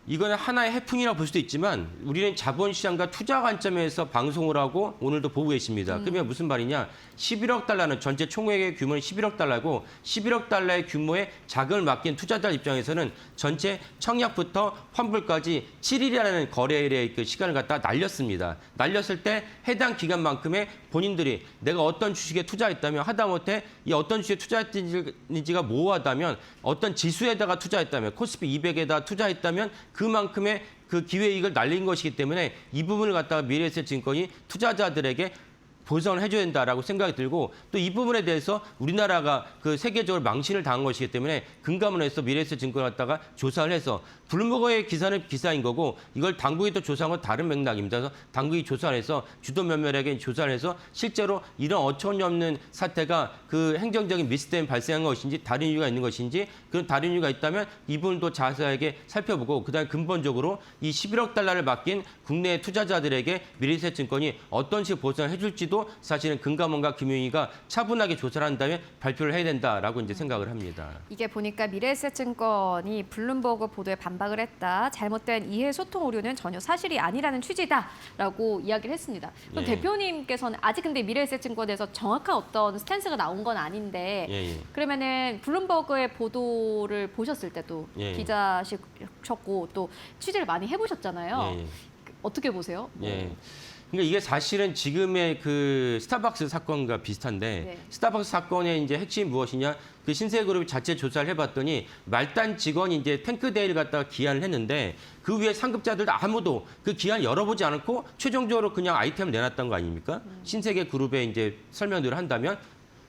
이거는 하나의 해프닝이라고 볼 수도 있지만 우리는 자본시장과 투자 관점에서 방송을 하고 오늘도 보고 계십니다. 그러면 무슨 말이냐? 11억 달러는 전체 총액의 규모는 11억 달러고 11억 달러의 규모의 자금을 맡긴 투자자 입장에서는 전체 청약부터 환불까지 7일이라는 거래일의 그 시간을 갖다 날렸습니다. 날렸을 때 해당 기간만큼의 본인들이 내가 어떤 주식에 투자했다면 하다못해 이 어떤 주식에 투자했는지가 모호하다면 어떤 지수에다가 투자했다면 코스피 200에다 투자했다면 그만큼의 그 기회이익을 날린 것이기 때문에 이 부분을 갖다가 미래에셋증권이 투자자들에게 보상을 해줘야 된다라고 생각이 들고 또 이 부분에 대해서 우리나라가 그 세계적으로 망신을 당한 것이기 때문에 금감원에서 미래에셋증권을 갖다가 조사를 해서 블룸버그의 기사는 기사인 거고 이걸 당국이 또 조사한 건 다른 맥락입니다. 그래서 당국이 조사를 해서 주도 면밀하게 조사를 해서 실제로 이런 어처구니 없는 사태가 그 행정적인 미스 때문에 발생한 것인지 다른 이유가 있는 것인지 그런 다른 이유가 있다면 이 부분도 자세하게 살펴보고 그다음에 근본적으로 이 11억 달러를 맡긴 국내 투자자들에게 미래에셋증권이 어떤 식으로 보상을 해줄지도 사실은 금감원과 금융위가 차분하게 조사를 한 다음에 발표를 해야 된다라고 이제 생각을 합니다.
이게 보니까 미래에셋증권이 블룸버그 보도에 반박을 했다. 잘못된 이해 소통 오류는 전혀 사실이 아니라는 취지다라고 이야기를 했습니다. 그럼
예.
대표님께서는 아직 근데 미래에셋증권에서 정확한 어떤 스탠스가 나온 건 아닌데
예.
그러면은 블룸버그의 보도를 보셨을 때도
예.
기자시셨고 또 취재를 많이 해보셨잖아요.
예.
어떻게 보세요?
예. 그러니까 이게 사실은 지금의 그 스타벅스 사건과 비슷한데
네.
스타벅스 사건의 이제 핵심이 무엇이냐? 그 신세그룹이 자체 조사를 해봤더니 말단 직원이 이제 탱크데이를 갖다가 기한을 했는데 그 위에 상급자들도 아무도 그 기한을 열어보지 않고 최종적으로 그냥 아이템을 내놨던 거 아닙니까? 신세계 그룹에 이제 설명들을 한다면.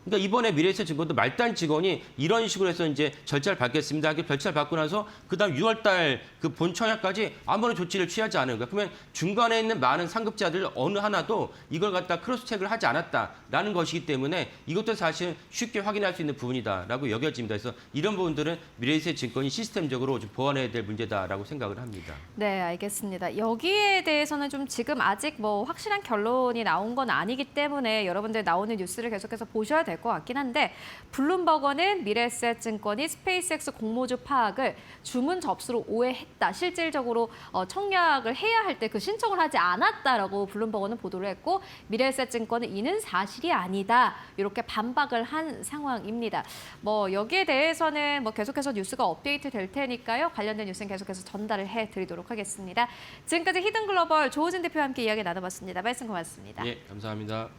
그러니까 이번에 미래에셋증권도 말단 직원이 이런 식으로 해서 이제 절차를 밟겠습니다. 절차를 밟고 나서 그다음 6월달 그 본 청약까지 아무런 조치를 취하지 않은 거야. 그러면 중간에 있는 많은 상급자들 어느 하나도 이걸 갖다 크로스 체크를 하지 않았다라는 것이기 때문에 이것도 사실 쉽게 확인할 수 있는 부분이다라고 여겨집니다. 그래서 이런 부분들은 미래에셋증권이 시스템적으로 좀 보완해야 될 문제다라고 생각을 합니다.
네, 알겠습니다. 여기에 대해서는 좀 지금 아직 뭐 확실한 결론이 나온 건 아니기 때문에 여러분들 나오는 뉴스를 계속해서 보셔야 될 것 같긴 한데 블룸버거는 미래에셋증권이 스페이스X 공모주 파악을 주문 접수로 오해했다. 실질적으로 청약을 해야 할 때 그 신청을 하지 않았다라고 블룸버거는 보도를 했고 미래에셋증권은 이는 사실이 아니다. 이렇게 반박을 한 상황입니다. 뭐 여기에 대해서는 뭐 계속해서 뉴스가 업데이트 될 테니까요. 관련된 뉴스는 계속해서 전달을 해드리도록 하겠습니다. 지금까지 히든글로벌 조우진 대표와 함께 이야기 나눠봤습니다. 말씀 고맙습니다.
예, 감사합니다.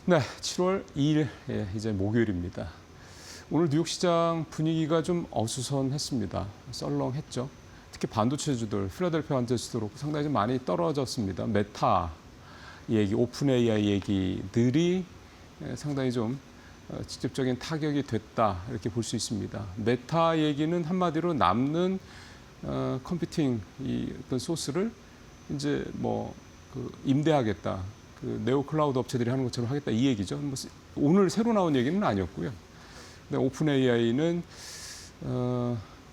네, 7월 2일 이제 목요일입니다. 오늘 뉴욕 시장 분위기가 좀 어수선했습니다. 썰렁했죠. 특히 반도체주들, 필라델피아 반도체도 그렇고 상당히 좀 많이 떨어졌습니다. 메타 얘기, 오픈 AI 얘기들이 상당히 좀 직접적인 타격이 됐다 이렇게 볼 수 있습니다. 메타 얘기는 한마디로 남는 컴퓨팅 이 어떤 소스를 이제 임대하겠다. 그 네오 클라우드 업체들이 하는 것처럼 하겠다 이 얘기죠. 오늘 새로 나온 얘기는 아니었고요. 근데 오픈 AI는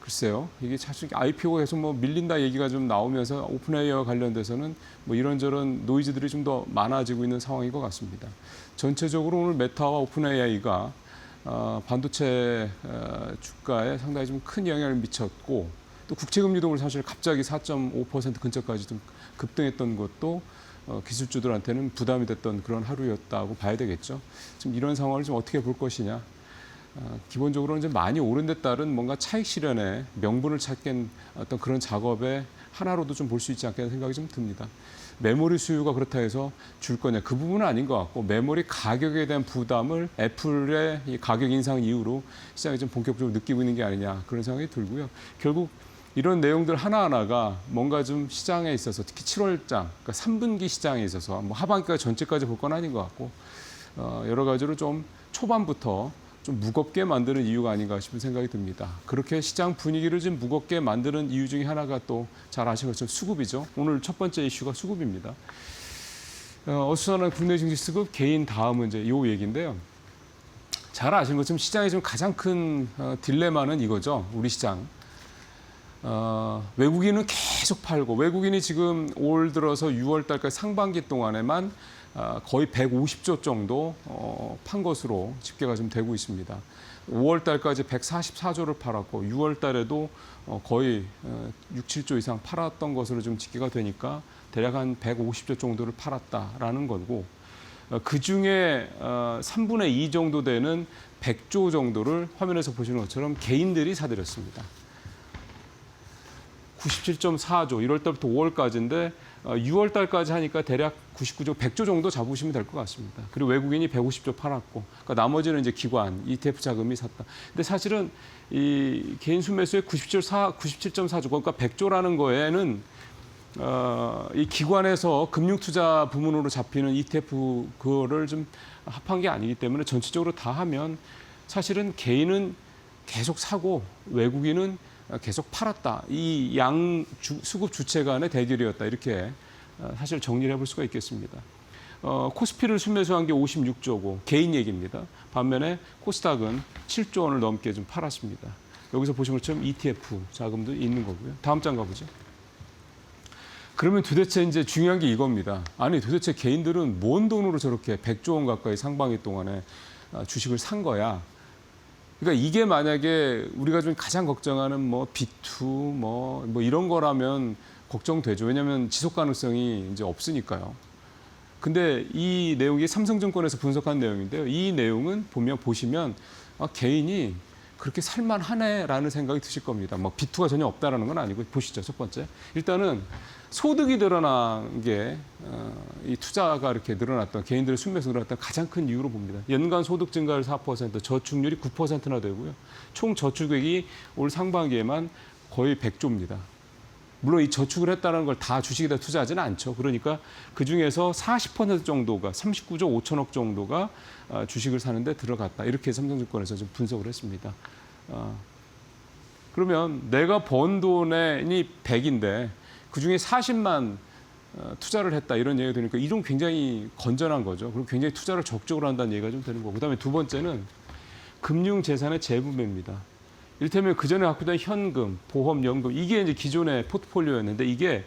글쎄요. 이게 사실 IPO가 계속 밀린다 얘기가 좀 나오면서 오픈 AI와 관련돼서는 이런저런 노이즈들이 좀 더 많아지고 있는 상황인 것 같습니다. 전체적으로 오늘 메타와 오픈 AI가 반도체 주가에 상당히 좀 큰 영향을 미쳤고 또 국채금리도 오늘 사실 갑자기 4.5% 근처까지 좀 급등했던 것도 기술주들한테는 부담이 됐던 그런 하루였다고 봐야 되겠죠. 지금 이런 상황을 좀 어떻게 볼 것이냐. 기본적으로는 이제 많이 오른 데 따른 뭔가 차익 실현의 명분을 찾는 어떤 그런 작업의 하나로도 좀 볼 수 있지 않겠는 생각이 좀 듭니다. 메모리 수요가 그렇다 해서 줄 거냐 그 부분은 아닌 것 같고 메모리 가격에 대한 부담을 애플의 이 가격 인상 이후로 시장이 좀 본격적으로 느끼고 있는 게 아니냐 그런 생각이 들고요. 결국 이런 내용들 하나하나가 뭔가 좀 시장에 있어서 특히 7월장, 그러니까 3분기 시장에 있어서 하반기가 전체까지 볼 건 아닌 것 같고 여러 가지로 좀 초반부터 좀 무겁게 만드는 이유가 아닌가 싶은 생각이 듭니다. 그렇게 시장 분위기를 좀 무겁게 만드는 이유 중에 하나가 또 잘 아시는 것처럼 수급이죠. 오늘 첫 번째 이슈가 수급입니다. 어수선한 국내 증시 수급 개인 다음은 이제 요 얘기인데요. 잘 아시는 것처럼 시장의 좀 가장 큰 딜레마는 이거죠. 우리 시장. 외국인은 계속 팔고 외국인이 지금 올 들어서 6월 달까지 상반기 동안에만 거의 150조 정도 판 것으로 집계가 좀 되고 있습니다. 5월 달까지 144조를 팔았고 6월 달에도 거의 6, 7조 이상 팔았던 것으로 좀 집계가 되니까 대략 한 150조 정도를 팔았다라는 거고 그중에 3분의 2 정도 되는 100조 정도를 화면에서 보시는 것처럼 개인들이 사들였습니다. 97.4조, 1월 달부터 5월까지인데 6월 달까지 하니까 대략 99조, 100조 정도 잡으시면 될 것 같습니다. 그리고 외국인이 150조 팔았고, 그러니까 나머지는 이제 기관, ETF 자금이 샀다. 근데 사실은 이 개인 순매수의 97.4조, 그러니까 100조라는 거에는 이 기관에서 금융투자 부문으로 잡히는 ETF 그거를 좀 합한 게 아니기 때문에 전체적으로 다 하면 사실은 개인은 계속 사고 외국인은 계속 팔았다. 이 양 수급 주체 간의 대결이었다. 이렇게 사실 정리를 해볼 수가 있겠습니다. 코스피를 순매수한 게 56조고 개인 얘기입니다. 반면에 코스닥은 7조 원을 넘게 좀 팔았습니다. 여기서 보신 것처럼 ETF 자금도 있는 거고요. 다음 장 가보죠. 그러면 도대체 이제 중요한 게 이겁니다. 아니 도대체 개인들은 뭔 돈으로 저렇게 100조 원 가까이 상반기 동안에 주식을 산 거야. 그러니까 이게 만약에 우리가 좀 가장 걱정하는 B2 뭐 이런 거라면 걱정되죠. 왜냐하면 지속 가능성이 이제 없으니까요. 근데 이 내용이 삼성증권에서 분석한 내용인데요. 이 내용은 보시면 개인이 그렇게 살만하네라는 생각이 드실 겁니다. B2가 전혀 없다라는 건 아니고 보시죠. 첫 번째. 일단은 소득이 늘어난 게 이 투자가 이렇게 늘어났던 개인들의 순매수 늘어났던 가장 큰 이유로 봅니다. 연간 소득 증가율 4%, 저축률이 9%나 되고요. 총 저축액이 올 상반기에만 거의 100조입니다. 물론 이 저축을 했다는 걸 다 주식에다 투자하지는 않죠. 그러니까 그중에서 40% 정도가 39조 5천억 정도가 주식을 사는데 들어갔다. 이렇게 삼성증권에서 좀 분석을 했습니다. 그러면 내가 번 돈이 100인데 그중에 40만 투자를 했다 이런 얘기가 되니까 이런 굉장히 건전한 거죠. 그리고 굉장히 투자를 적극적으로 한다는 얘기가 좀 되는 거고. 그다음에 두 번째는 금융재산의 재분배입니다. 이를테면 그전에 갖고 있던 현금, 보험, 연금 이게 이제 기존의 포트폴리오였는데 이게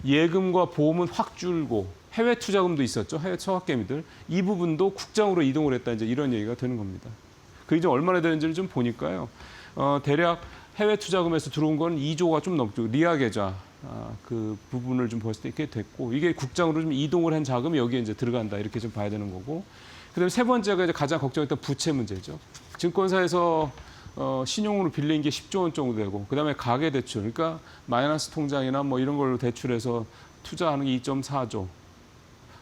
예금과 보험은 확 줄고 해외 투자금도 있었죠. 해외 청학개미들 이 부분도 국장으로 이동을 했다 이제 이런 얘기가 되는 겁니다. 그게 이제 얼마나 되는지를 좀 보니까요. 대략 해외 투자금에서 들어온 건 2조가 좀 넘죠. 리아 계좌 그 부분을 좀 봤을 때 이렇게 됐고 이게 국장으로 좀 이동을 한 자금이 여기에 이제 들어간다 이렇게 좀 봐야 되는 거고. 그다음에 세 번째가 이제 가장 걱정했던 부채 문제죠. 증권사에서 신용으로 빌린 게 10조 원 정도 되고 그다음에 가계 대출, 그러니까 마이너스 통장이나 뭐 이런 걸로 대출해서 투자하는 게 2.4조.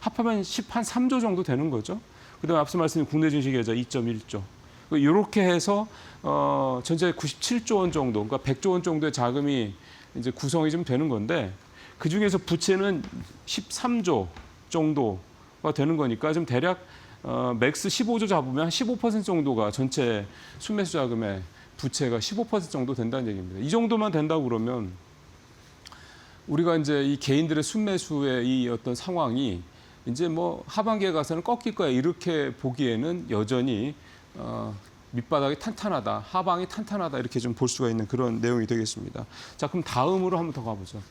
합하면 한 3조 정도 되는 거죠. 그다음에 앞서 말씀드린 국내 증시 계좌 2.1조. 이렇게 해서 전체 97조 원 정도, 그러니까 100조 원 정도의 자금이 이제 구성이 좀 되는 건데 그 중에서 부채는 13조 정도가 되는 거니까 좀 대략 맥스 15조 잡으면 한 15% 정도가 전체 순매수 자금의 부채가 15% 정도 된다는 얘기입니다. 이 정도만 된다고 그러면 우리가 이제 이 개인들의 순매수의 이 어떤 상황이 이제 뭐 하반기에 가서는 꺾일 거야 이렇게 보기에는 여전히 밑바닥이 탄탄하다, 하방이 탄탄하다 이렇게 좀 볼 수가 있는 그런 내용이 되겠습니다. 자, 그럼 다음으로 한번 더 가보죠.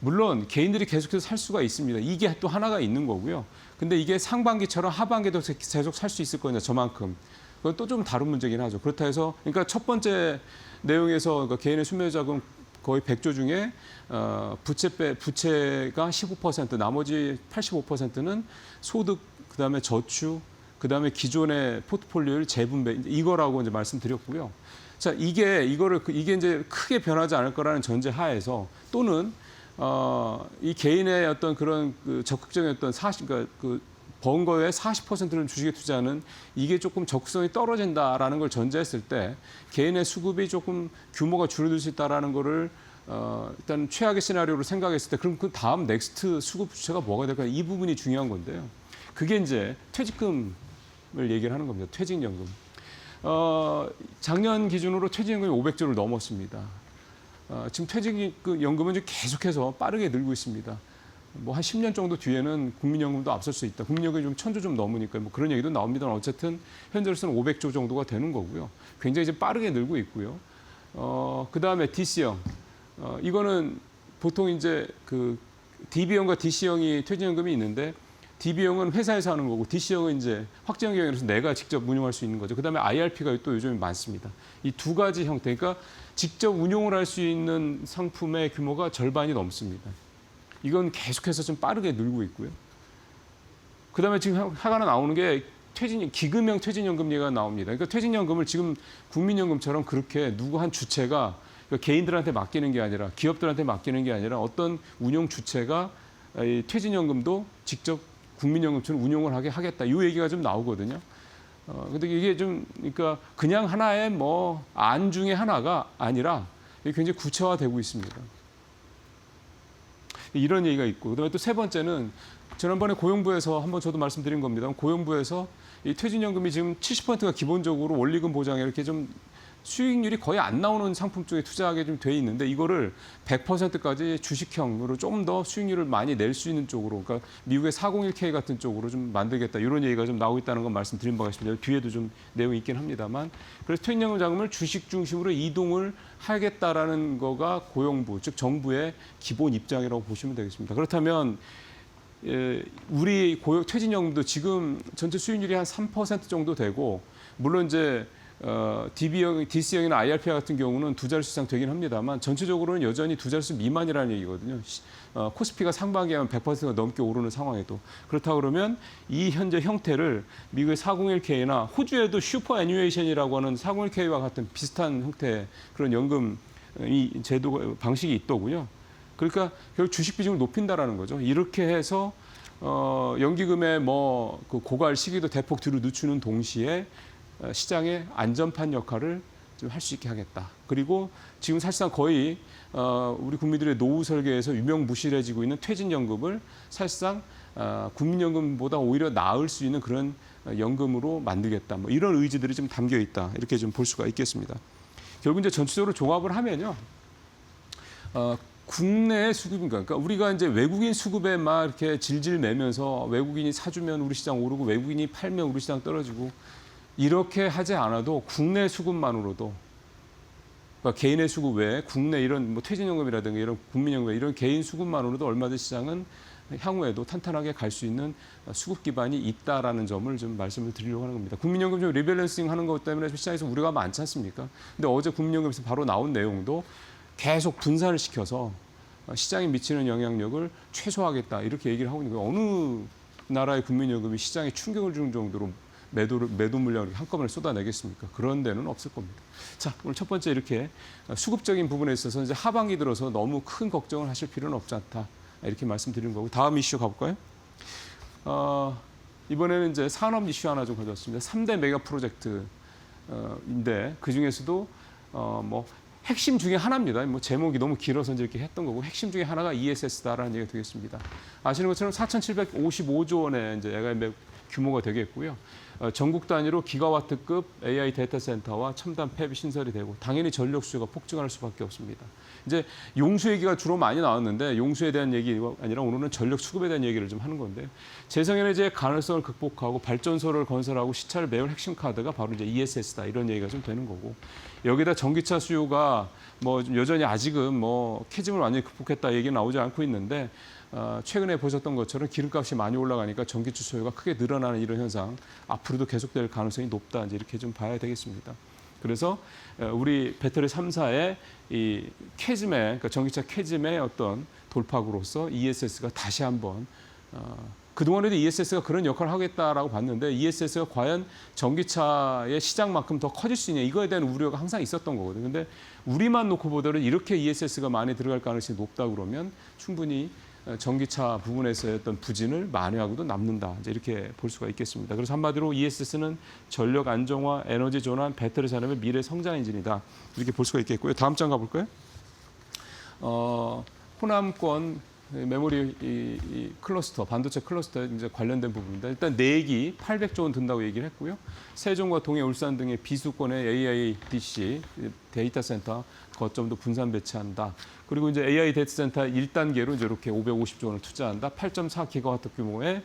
물론 개인들이 계속해서 살 수가 있습니다. 이게 또 하나가 있는 거고요. 근데 이게 상반기처럼 하반기도 계속 살 수 있을 거냐 저만큼. 그건 또 좀 다른 문제긴 하죠. 그렇다 해서 그러니까 첫 번째 내용에서 그러니까 개인의 순매수 자금 거의 100조 중에 부채가 15%, 나머지 85%는 소득, 그다음에 저축, 그다음에 기존의 포트폴리오를 재분배 이거라고 이제 말씀드렸고요. 자, 이게 이제 크게 변하지 않을 거라는 전제 하에서 또는 이 개인의 어떤 그런 그 적극적인 어떤 그러니까 번 거에 40%를 주식에 투자하는 이게 조금 적극성이 떨어진다라는 걸 전제했을 때 개인의 수급이 조금 규모가 줄어들 수 있다라는 거를 일단 최악의 시나리오로 생각했을 때 그럼 그 다음 넥스트 수급 주체가 뭐가 될까? 이 부분이 중요한 건데요. 그게 이제 퇴직금을 얘기를 하는 겁니다. 퇴직연금. 작년 기준으로 퇴직연금이 500조를 넘었습니다. 지금 퇴직연금은 계속해서 빠르게 늘고 있습니다. 뭐 한 10년 정도 뒤에는 국민연금도 앞설 수 있다. 국민연금이 좀 1000조 좀 넘으니까 뭐 그런 얘기도 나옵니다만 어쨌든 현재로서는 500조 정도가 되는 거고요. 굉장히 이제 빠르게 늘고 있고요. 그다음에 DC형. 이거는 보통 이제 그 DB형과 DC형이 퇴직연금이 있는데 DB형은 회사에서 하는 거고 DC형은 이제 확정 경영에서 내가 직접 운용할 수 있는 거죠. 그다음에 IRP가 또 요즘에 많습니다. 이 두 가지 형태, 그러니까 직접 운용을 할 수 있는 상품의 규모가 절반이 넘습니다. 이건 계속해서 좀 빠르게 늘고 있고요. 그다음에 지금 하나 나오는 게 기금형 퇴직연금 얘기가 나옵니다. 그러니까 퇴직연금을 지금 국민연금처럼 그렇게 누구 한 주체가 그러니까 개인들한테 맡기는 게 아니라 기업들한테 맡기는 게 아니라 어떤 운용 주체가 이 퇴직연금도 직접 국민연금처럼 운용을 하게 하겠다. 이 얘기가 좀 나오거든요. 근데 이게 좀 그러니까 그냥 하나의 뭐 안 중에 하나가 아니라 굉장히 구체화되고 있습니다. 이런 얘기가 있고 그다음에 또 세 번째는 지난번에 고용부에서 한번 저도 말씀드린 겁니다. 고용부에서 이 퇴직연금이 지금 70%가 기본적으로 원리금 보장에 이렇게 좀 수익률이 거의 안 나오는 상품 쪽에 투자하게 좀 돼 있는데 이거를 100%까지 주식형으로 좀 더 수익률을 많이 낼 수 있는 쪽으로 그러니까 미국의 401k 같은 쪽으로 좀 만들겠다 이런 얘기가 좀 나오고 있다는 건 말씀드린 바가 있습니다. 뒤에도 좀 내용이 있긴 합니다만 그래서 퇴직연금 자금을 주식 중심으로 이동을 하겠다라는 거가 고용부 즉 정부의 기본 입장이라고 보시면 되겠습니다. 그렇다면 우리 퇴직연금도 지금 전체 수익률이 한 3% 정도 되고 물론 이제 DC형이나 IRP 같은 경우는 두 자릿수 이상 되긴 합니다만 전체적으로는 여전히 두 자릿수 미만이라는 얘기거든요. 코스피가 상반기에 하면 100%가 넘게 오르는 상황에도. 그렇다고 그러면 이 현재 형태를 미국의 401k나 호주에도 슈퍼 애뉴에이션이라고 하는 401k와 같은 비슷한 형태의 그런 연금 이 제도 방식이 있더군요. 그러니까 결국 주식 비중을 높인다라는 거죠. 이렇게 해서 연기금의 그 고갈 시기도 대폭 뒤로 늦추는 동시에 시장의 안전판 역할을 좀 할 수 있게 하겠다. 그리고 지금 사실상 거의 우리 국민들의 노후 설계에서 유명무실해지고 있는 퇴직연금을 사실상 국민연금보다 오히려 나을 수 있는 그런 연금으로 만들겠다. 뭐 이런 의지들이 좀 담겨 있다. 이렇게 좀 볼 수가 있겠습니다. 결국 이제 전체적으로 종합을 하면요. 국내 수급인가? 그러니까 우리가 이제 외국인 수급에 막 이렇게 질질 매면서 외국인이 사주면 우리 시장 오르고 외국인이 팔면 우리 시장 떨어지고 이렇게 하지 않아도 국내 수급만으로도 그러니까 개인의 수급 외에 국내 이런 뭐 퇴직연금이라든가 이런 국민연금 이런 개인 수급만으로도 얼마든지 시장은 향후에도 탄탄하게 갈 수 있는 수급 기반이 있다라는 점을 좀 말씀을 드리려고 하는 겁니다. 국민연금 좀 리밸런싱 하는 것 때문에 시장에서 우려가 많지 않습니까? 근데 어제 국민연금에서 바로 나온 내용도 계속 분산을 시켜서 시장에 미치는 영향력을 최소화하겠다 이렇게 얘기를 하고 있는 거예요. 어느 나라의 국민연금이 시장에 충격을 주는 정도로 매도 물량을 한꺼번에 쏟아내겠습니까? 그런 데는 없을 겁니다. 자, 오늘 첫 번째 이렇게 수급적인 부분에 있어서 이제 하반기 들어서 너무 큰 걱정을 하실 필요는 없지 않다. 이렇게 말씀드리는 거고 다음 이슈 가볼까요? 이번에는 이제 산업 이슈 하나 좀 가져왔습니다. 3대 메가 프로젝트인데 그 중에서도 뭐 핵심 중에 하나입니다. 뭐 제목이 너무 길어서 이제 이렇게 했던 거고 핵심 중에 하나가 ESS다라는 얘기가 되겠습니다. 아시는 것처럼 4,755조 원의 이제 예가입 규모가 되겠고요. 전국 단위로 기가와트급 AI 데이터 센터와 첨단 팹이 신설이 되고 당연히 전력 수요가 폭증할 수밖에 없습니다. 이제 용수 얘기가 주로 많이 나왔는데 용수에 대한 얘기가 아니라 오늘은 전력 수급에 대한 얘기를 좀 하는 건데요. 재생에너지의 가능성을 극복하고 발전소를 건설하고 시차를 메울 핵심 카드가 바로 이제 ESS다 이런 얘기가 좀 되는 거고 여기다 전기차 수요가 뭐 여전히 아직은 뭐 캐즘을 완전히 극복했다 얘기 나오지 않고 있는데 최근에 보셨던 것처럼 기름값이 많이 올라가니까 전기차 수요가 크게 늘어나는 이런 현상 앞으로도 계속될 가능성이 높다 이제 이렇게 좀 봐야 되겠습니다. 그래서 우리 배터리 3사의 이 캐즘의 그러니까 전기차 캐즘의 어떤 돌파구로서 ESS가 다시 한번 그동안에도 ESS가 그런 역할을 하겠다라고 봤는데 ESS가 과연 전기차의 시장만큼 더 커질 수 있냐 이거에 대한 우려가 항상 있었던 거거든요. 근데 우리만 놓고 보더라도 이렇게 ESS가 많이 들어갈 가능성이 높다 그러면 충분히 전기차 부분에서의 어떤 부진을 만회하고도 남는다. 이제 이렇게 볼 수가 있겠습니다. 그래서 한마디로 ESS는 전력 안정화, 에너지 전환, 배터리 산업의 미래 성장 엔진이다. 이렇게 볼 수가 있겠고요. 다음 장 가볼까요? 호남권 메모리 이 클러스터, 반도체 클러스터에 이제 관련된 부분입니다. 일단 내기 800조 원 든다고 얘기를 했고요. 세종과 동해, 울산 등의 비수권의 AI DC 데이터 센터 거점도 분산 배치한다. 그리고 이제 AI 데이터 센터 1단계로 이제 이렇게 550조 원을 투자한다. 8.4기가와트 규모의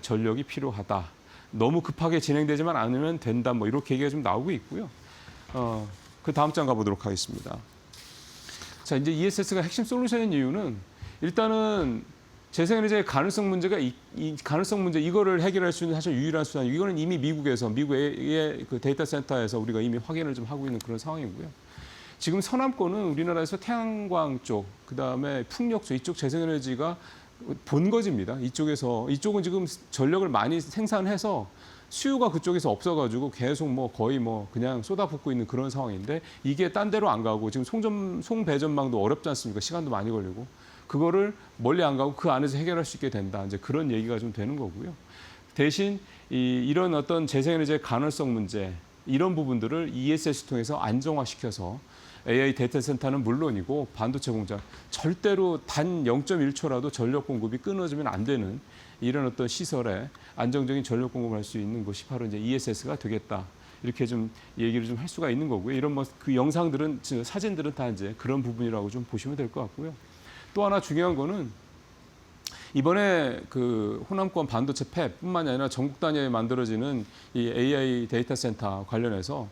전력이 필요하다. 너무 급하게 진행되지만 않으면 된다. 뭐 이렇게 얘기가 좀 나오고 있고요. 그 다음 장 가보도록 하겠습니다. 자, 이제 ESS가 핵심 솔루션인 이유는 일단은 재생에너지의 가능성 문제가 이 가능성 문제 이거를 해결할 수 있는 사실 유일한 수단. 이거는 이미 미국의 그 데이터 센터에서 우리가 이미 확인을 좀 하고 있는 그런 상황이고요. 지금 서남권은 우리나라에서 태양광 쪽, 그다음에 풍력 쪽 이쪽 재생에너지가 본거지입니다. 이쪽은 지금 전력을 많이 생산해서 수요가 그쪽에서 없어가지고 계속 뭐 거의 뭐 그냥 쏟아붓고 있는 그런 상황인데 이게 딴 데로 안 가고 지금 송배전망도 어렵지 않습니까? 시간도 많이 걸리고 그거를 멀리 안 가고 그 안에서 해결할 수 있게 된다. 이제 그런 얘기가 좀 되는 거고요. 대신 이런 어떤 재생에너지의 가능성 문제 이런 부분들을 ESS 통해서 안정화시켜서 AI 데이터 센터는 물론이고 반도체 공장 절대로 단 0.1초라도 전력 공급이 끊어지면 안 되는 이런 어떤 시설에 안정적인 전력 공급을 할 수 있는 것이 바로 이제 ESS가 되겠다. 이렇게 좀 얘기를 좀 할 수가 있는 거고요. 이런 뭐 그 영상들은 사진들은 다 이제 그런 부분이라고 좀 보시면 될 것 같고요. 또 하나 중요한 거는 이번에 그 호남권 반도체 팹뿐만이 아니라 전국 단위에 만들어지는 이 AI 데이터 센터 관련해서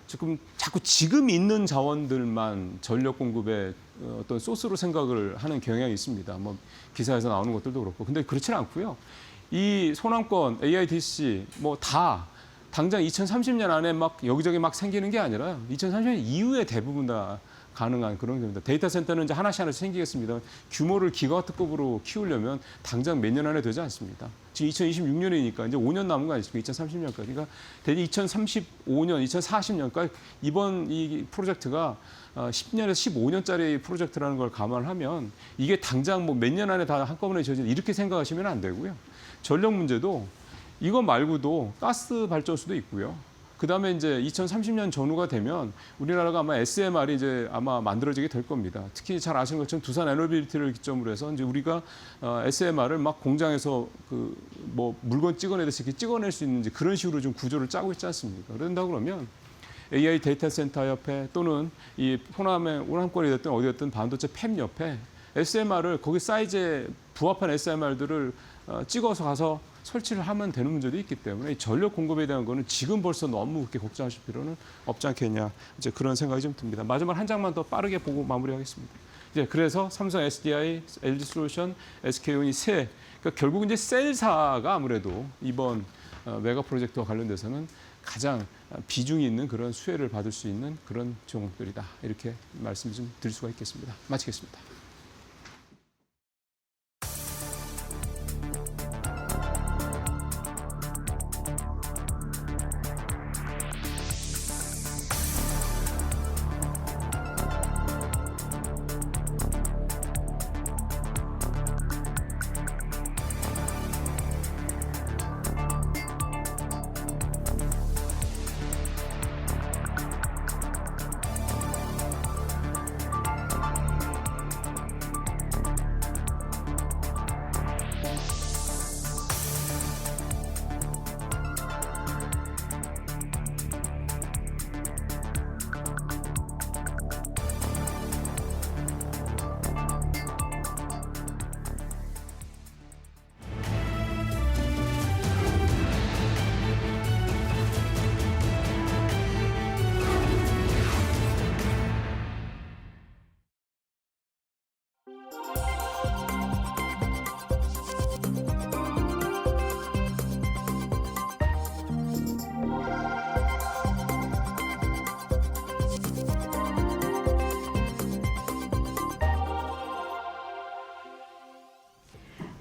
자꾸 지금 있는 자원들만 전력 공급의 어떤 소스로 생각을 하는 경향이 있습니다. 뭐 기사에서 나오는 것들도 그렇고. 근데 그렇지는 않고요. 이 소남권 AIDC 뭐 다 당장 2030년 안에 막 여기저기 막 생기는 게 아니라 2030년 이후에 대부분 다 가능한 그런 겁니다. 데이터 센터는 이제 하나씩 생기겠습니다. 규모를 기가와트급으로 키우려면 당장 몇 년 안에 되지 않습니다. 지금 2026년이니까 이제 5년 남은 거 아니십니까? 2030년까지. 그러니까 2035년, 2040년까지 이번 이 프로젝트가 10년에서 15년짜리 프로젝트라는 걸 감안하면 이게 당장 뭐 몇 년 안에 다 한꺼번에 지어진다 이렇게 생각하시면 안 되고요. 전력 문제도 이거 말고도 가스 발전소도 있고요. 그다음에 이제 2030년 전후가 되면 우리나라가 아마 SMR이 이제 아마 만들어지게 될 겁니다. 특히 잘 아시는 것처럼 두산 에너빌리티를 기점으로 해서 이제 우리가 SMR을 막 공장에서 그 뭐 물건 찍어내듯이 이렇게 찍어낼 수 있는 그런 식으로 좀 구조를 짜고 있지 않습니까? 그런다 그러면 AI 데이터 센터 옆에 또는 이 호남권이 됐든 어디 됐든 반도체 팹 옆에 SMR을 거기 사이즈에 부합한 SMR들을 찍어서 가서 설치를 하면 되는 문제도 있기 때문에 이 전력 공급에 대한 거는 지금 벌써 너무 그렇게 걱정하실 필요는 없지 않겠냐 이제 그런 생각이 좀 듭니다. 마지막 한 장만 더 빠르게 보고 마무리하겠습니다. 이제 그래서 삼성, SDI, LG솔루션, SK온이 그러니까 결국 이제 셀사가 아무래도 이번 메가 프로젝트와 관련돼서는 가장 비중이 있는 그런 수혜를 받을 수 있는 그런 종목들이다. 이렇게 말씀을 좀 드릴 수가 있겠습니다. 마치겠습니다.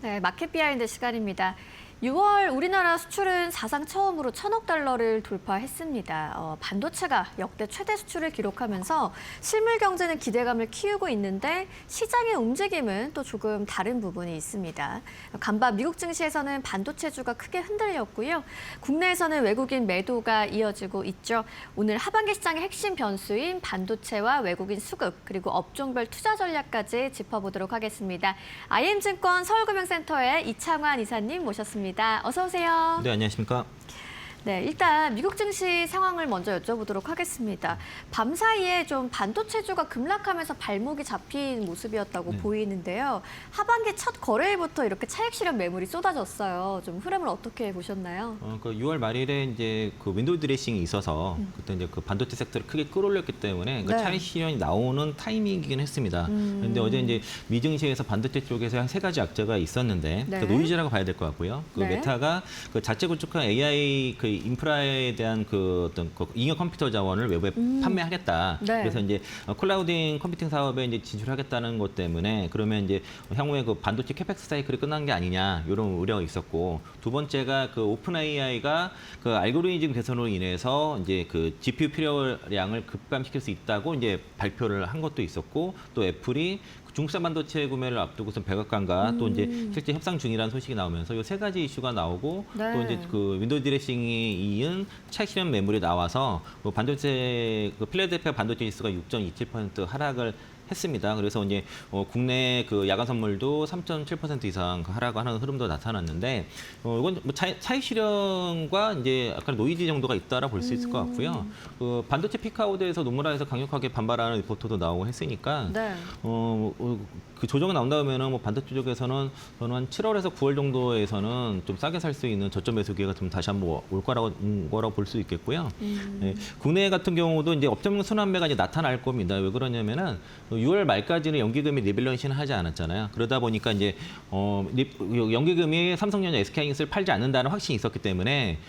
네, 마켓 비하인드 시간입니다. 6월 우리나라 수출은 사상 처음으로 1,000억 달러를 돌파했습니다. 반도체가 역대 최대 수출을 기록하면서 실물 경제는 기대감을 키우고 있는데 시장의 움직임은 또 조금 다른 부분이 있습니다. 간밤 미국 증시에서는 반도체주가 크게 흔들렸고요. 국내에서는 외국인 매도가 이어지고 있죠. 오늘 하반기 시장의 핵심 변수인 반도체와 외국인 수급 그리고 업종별 투자 전략까지 짚어보도록 하겠습니다. IM증권 서울금융센터의 이창환 이사님 모셨습니다. 어서 오세요.
네, 안녕하십니까?
네, 일단 미국 증시 상황을 먼저 여쭤보도록 하겠습니다. 밤 사이에 좀 반도체주가 급락하면서 발목이 잡힌 모습이었다고 보이는데요. 하반기 첫 거래일부터 이렇게 차익 실현 매물이 쏟아졌어요. 좀 흐름을 어떻게 보셨나요?
그 6월 말일에 이제 그 윈도우 드레싱이 있어서 그때 이제 그 반도체 섹터를 크게 끌어올렸기 때문에 그
네.
차익 실현이 나오는 타이밍이긴 했습니다. 그런데 어제 이제 미증시에서 반도체 쪽에서 한 3가지 악재가 있었는데
네.
그 노이즈라고 봐야 될 것 같고요. 그
네.
메타가 그 자체 구축한 AI 그 인프라에 대한 그 어떤 그 잉여 컴퓨터 자원을 외부에 판매하겠다.
네.
그래서 이제 클라우딩 컴퓨팅 사업에 이제 진출하겠다는 것 때문에 그러면 이제 향후에 그 반도체 캐펙스 사이클이 끝난 게 아니냐 이런 우려가 있었고, 두 번째가 그 오픈 AI가 그 알고리즘 개선으로 인해서 이제 그 GPU 필요량을 급감시킬 수 있다고 이제 발표를 한 것도 있었고, 또 애플이 중국산 반도체 구매를 앞두고서 백악관과 또 이제 실제 협상 중이라는 소식이 나오면서 이 3가지 이슈가 나오고
네.
또 이제 그 윈도우 드레싱이 이은 차익 실현 매물이 나와서 그 반도체 그 필라델피아 반도체 지수가 6.27% 하락을 했습니다. 그래서 이제 국내 그 야간 선물도 3.7% 이상 하락하는 흐름도 나타났는데, 이건 뭐 차익 실현과 이제 약간 노이즈 정도가 있다라 볼 수 있을 것 같고요. 그 반도체 피크아웃에서 노무라에서 강력하게 반발하는 리포트도 나오고 했으니까
네.
그 조정이 나온다면은 뭐 반도체 쪽에서는 저는 한 7월에서 9월 정도에서는 좀 싸게 살 수 있는 저점 매수 기회가 좀 다시 한번 올 거라고 볼 수 있겠고요. 네, 국내 같은 경우도 이제 업종 순환매가 이제 나타날 겁니다. 왜 그러냐면은 6월 말까지는 연기금이 리밸런싱을 하지 않았잖아요. 그러다 보니까 이제 연기금이 삼성전자, SK하이닉스를 팔지 않는다는 확신이 있었기 때문에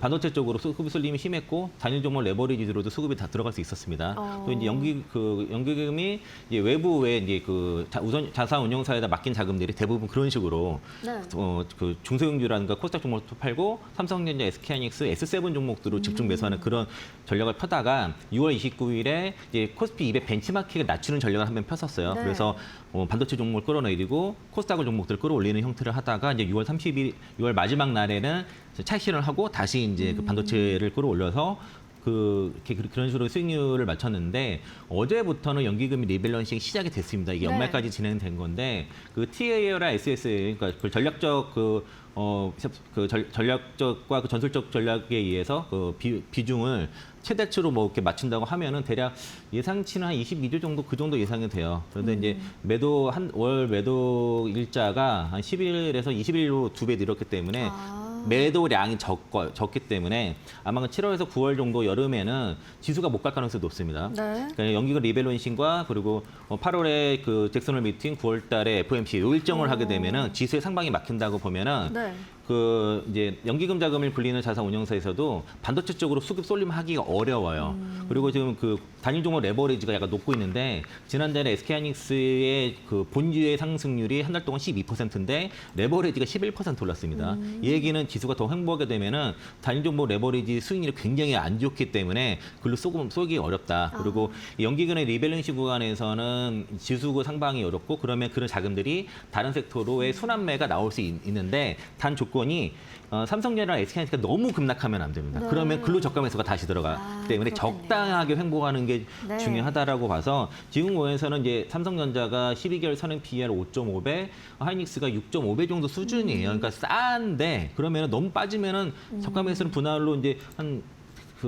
반도체 쪽으로 수급이 쏠림이 심했고, 단일 종목 레버리지로도 수급이 다 들어갈 수 있었습니다. 또 이제 연기금이 이제 외부에 이제 그 우선 자산 운용사에다 맡긴 자금들이 대부분 그런 식으로
네.
그 중소형주라든가 코스닥 종목도 팔고 삼성전자, SK하이닉스, S7 종목들로 집중 매수하는 그런 전략을 펴다가 6월 29일에 이제 코스피 200 벤치마킹을 낮추는 전략을 한번 폈었어요.
네.
그래서 반도체 종목을 끌어내리고 코스닥 종목들을 끌어올리는 형태를 하다가 이제 6월 30일, 6월 마지막 날에는 차익 실현을 하고 다시 이제 그 반도체를 끌어올려서 그런 식으로 수익률을 맞췄는데, 어제부터는 연기금이 리밸런싱이 시작이 됐습니다. 이게
네.
연말까지 진행된 건데, 그 TAL이나 SS, 그러니까 그 전략적 전략적과 그 전술적 전략에 의해서 그 비중을 최대치로 뭐 이렇게 맞춘다고 하면은 대략 예상치는 한 22조 정도 그 정도 예상이 돼요. 그런데 이제 월 매도 일자가 한 10일에서 20일로 2배 늘었기 때문에 매도량이 적기 때문에 아마 7월에서 9월 정도 여름에는 지수가 못 갈 가능성이 높습니다.
네.
그러니까 연기금 리밸런싱과 그리고 8월에 그 잭슨홀 미팅, 9월 달에 FOMC 요 일정을 하게 되면은 지수의 상방이 막힌다고 보면은
네.
그 이제 연기금 자금을 굴리는 자산 운용사에서도 반도체 쪽으로 수급 쏠림하기가 어려워요. 그리고 지금 그 단일 종목 레버리지가 약간 높고 있는데, 지난달에 SK하이닉스의 그 본주의 상승률이 한 달 동안 12%인데 레버리지가 11% 올랐습니다. 이 얘기는 지수가 더 횡보하게 되면은 단일 종목 레버리지 수익률이 굉장히 안 좋기 때문에 글로 쏘기 어렵다. 그리고 연기금의 리밸런싱 구간에서는 지수 상방이 어렵고, 그러면 그런 자금들이 다른 섹터로의 순환매가 나올 수 있는데, 단 조건이 삼성전자랑 SK하이닉스가 너무 급락하면 안 됩니다.
네.
그러면 근로 적감 매수가 다시 들어가기 때문에
그렇겠네요.
적당하게 횡보하는 게
네.
중요하다라고 봐서, 지금 거에서는 이제 삼성전자가 12개월 선행 PER 5.5배, 하이닉스가 6.5배 정도 수준이에요. 그러니까 싼데, 그러면 너무 빠지면은 적감 매수는 분할로 이제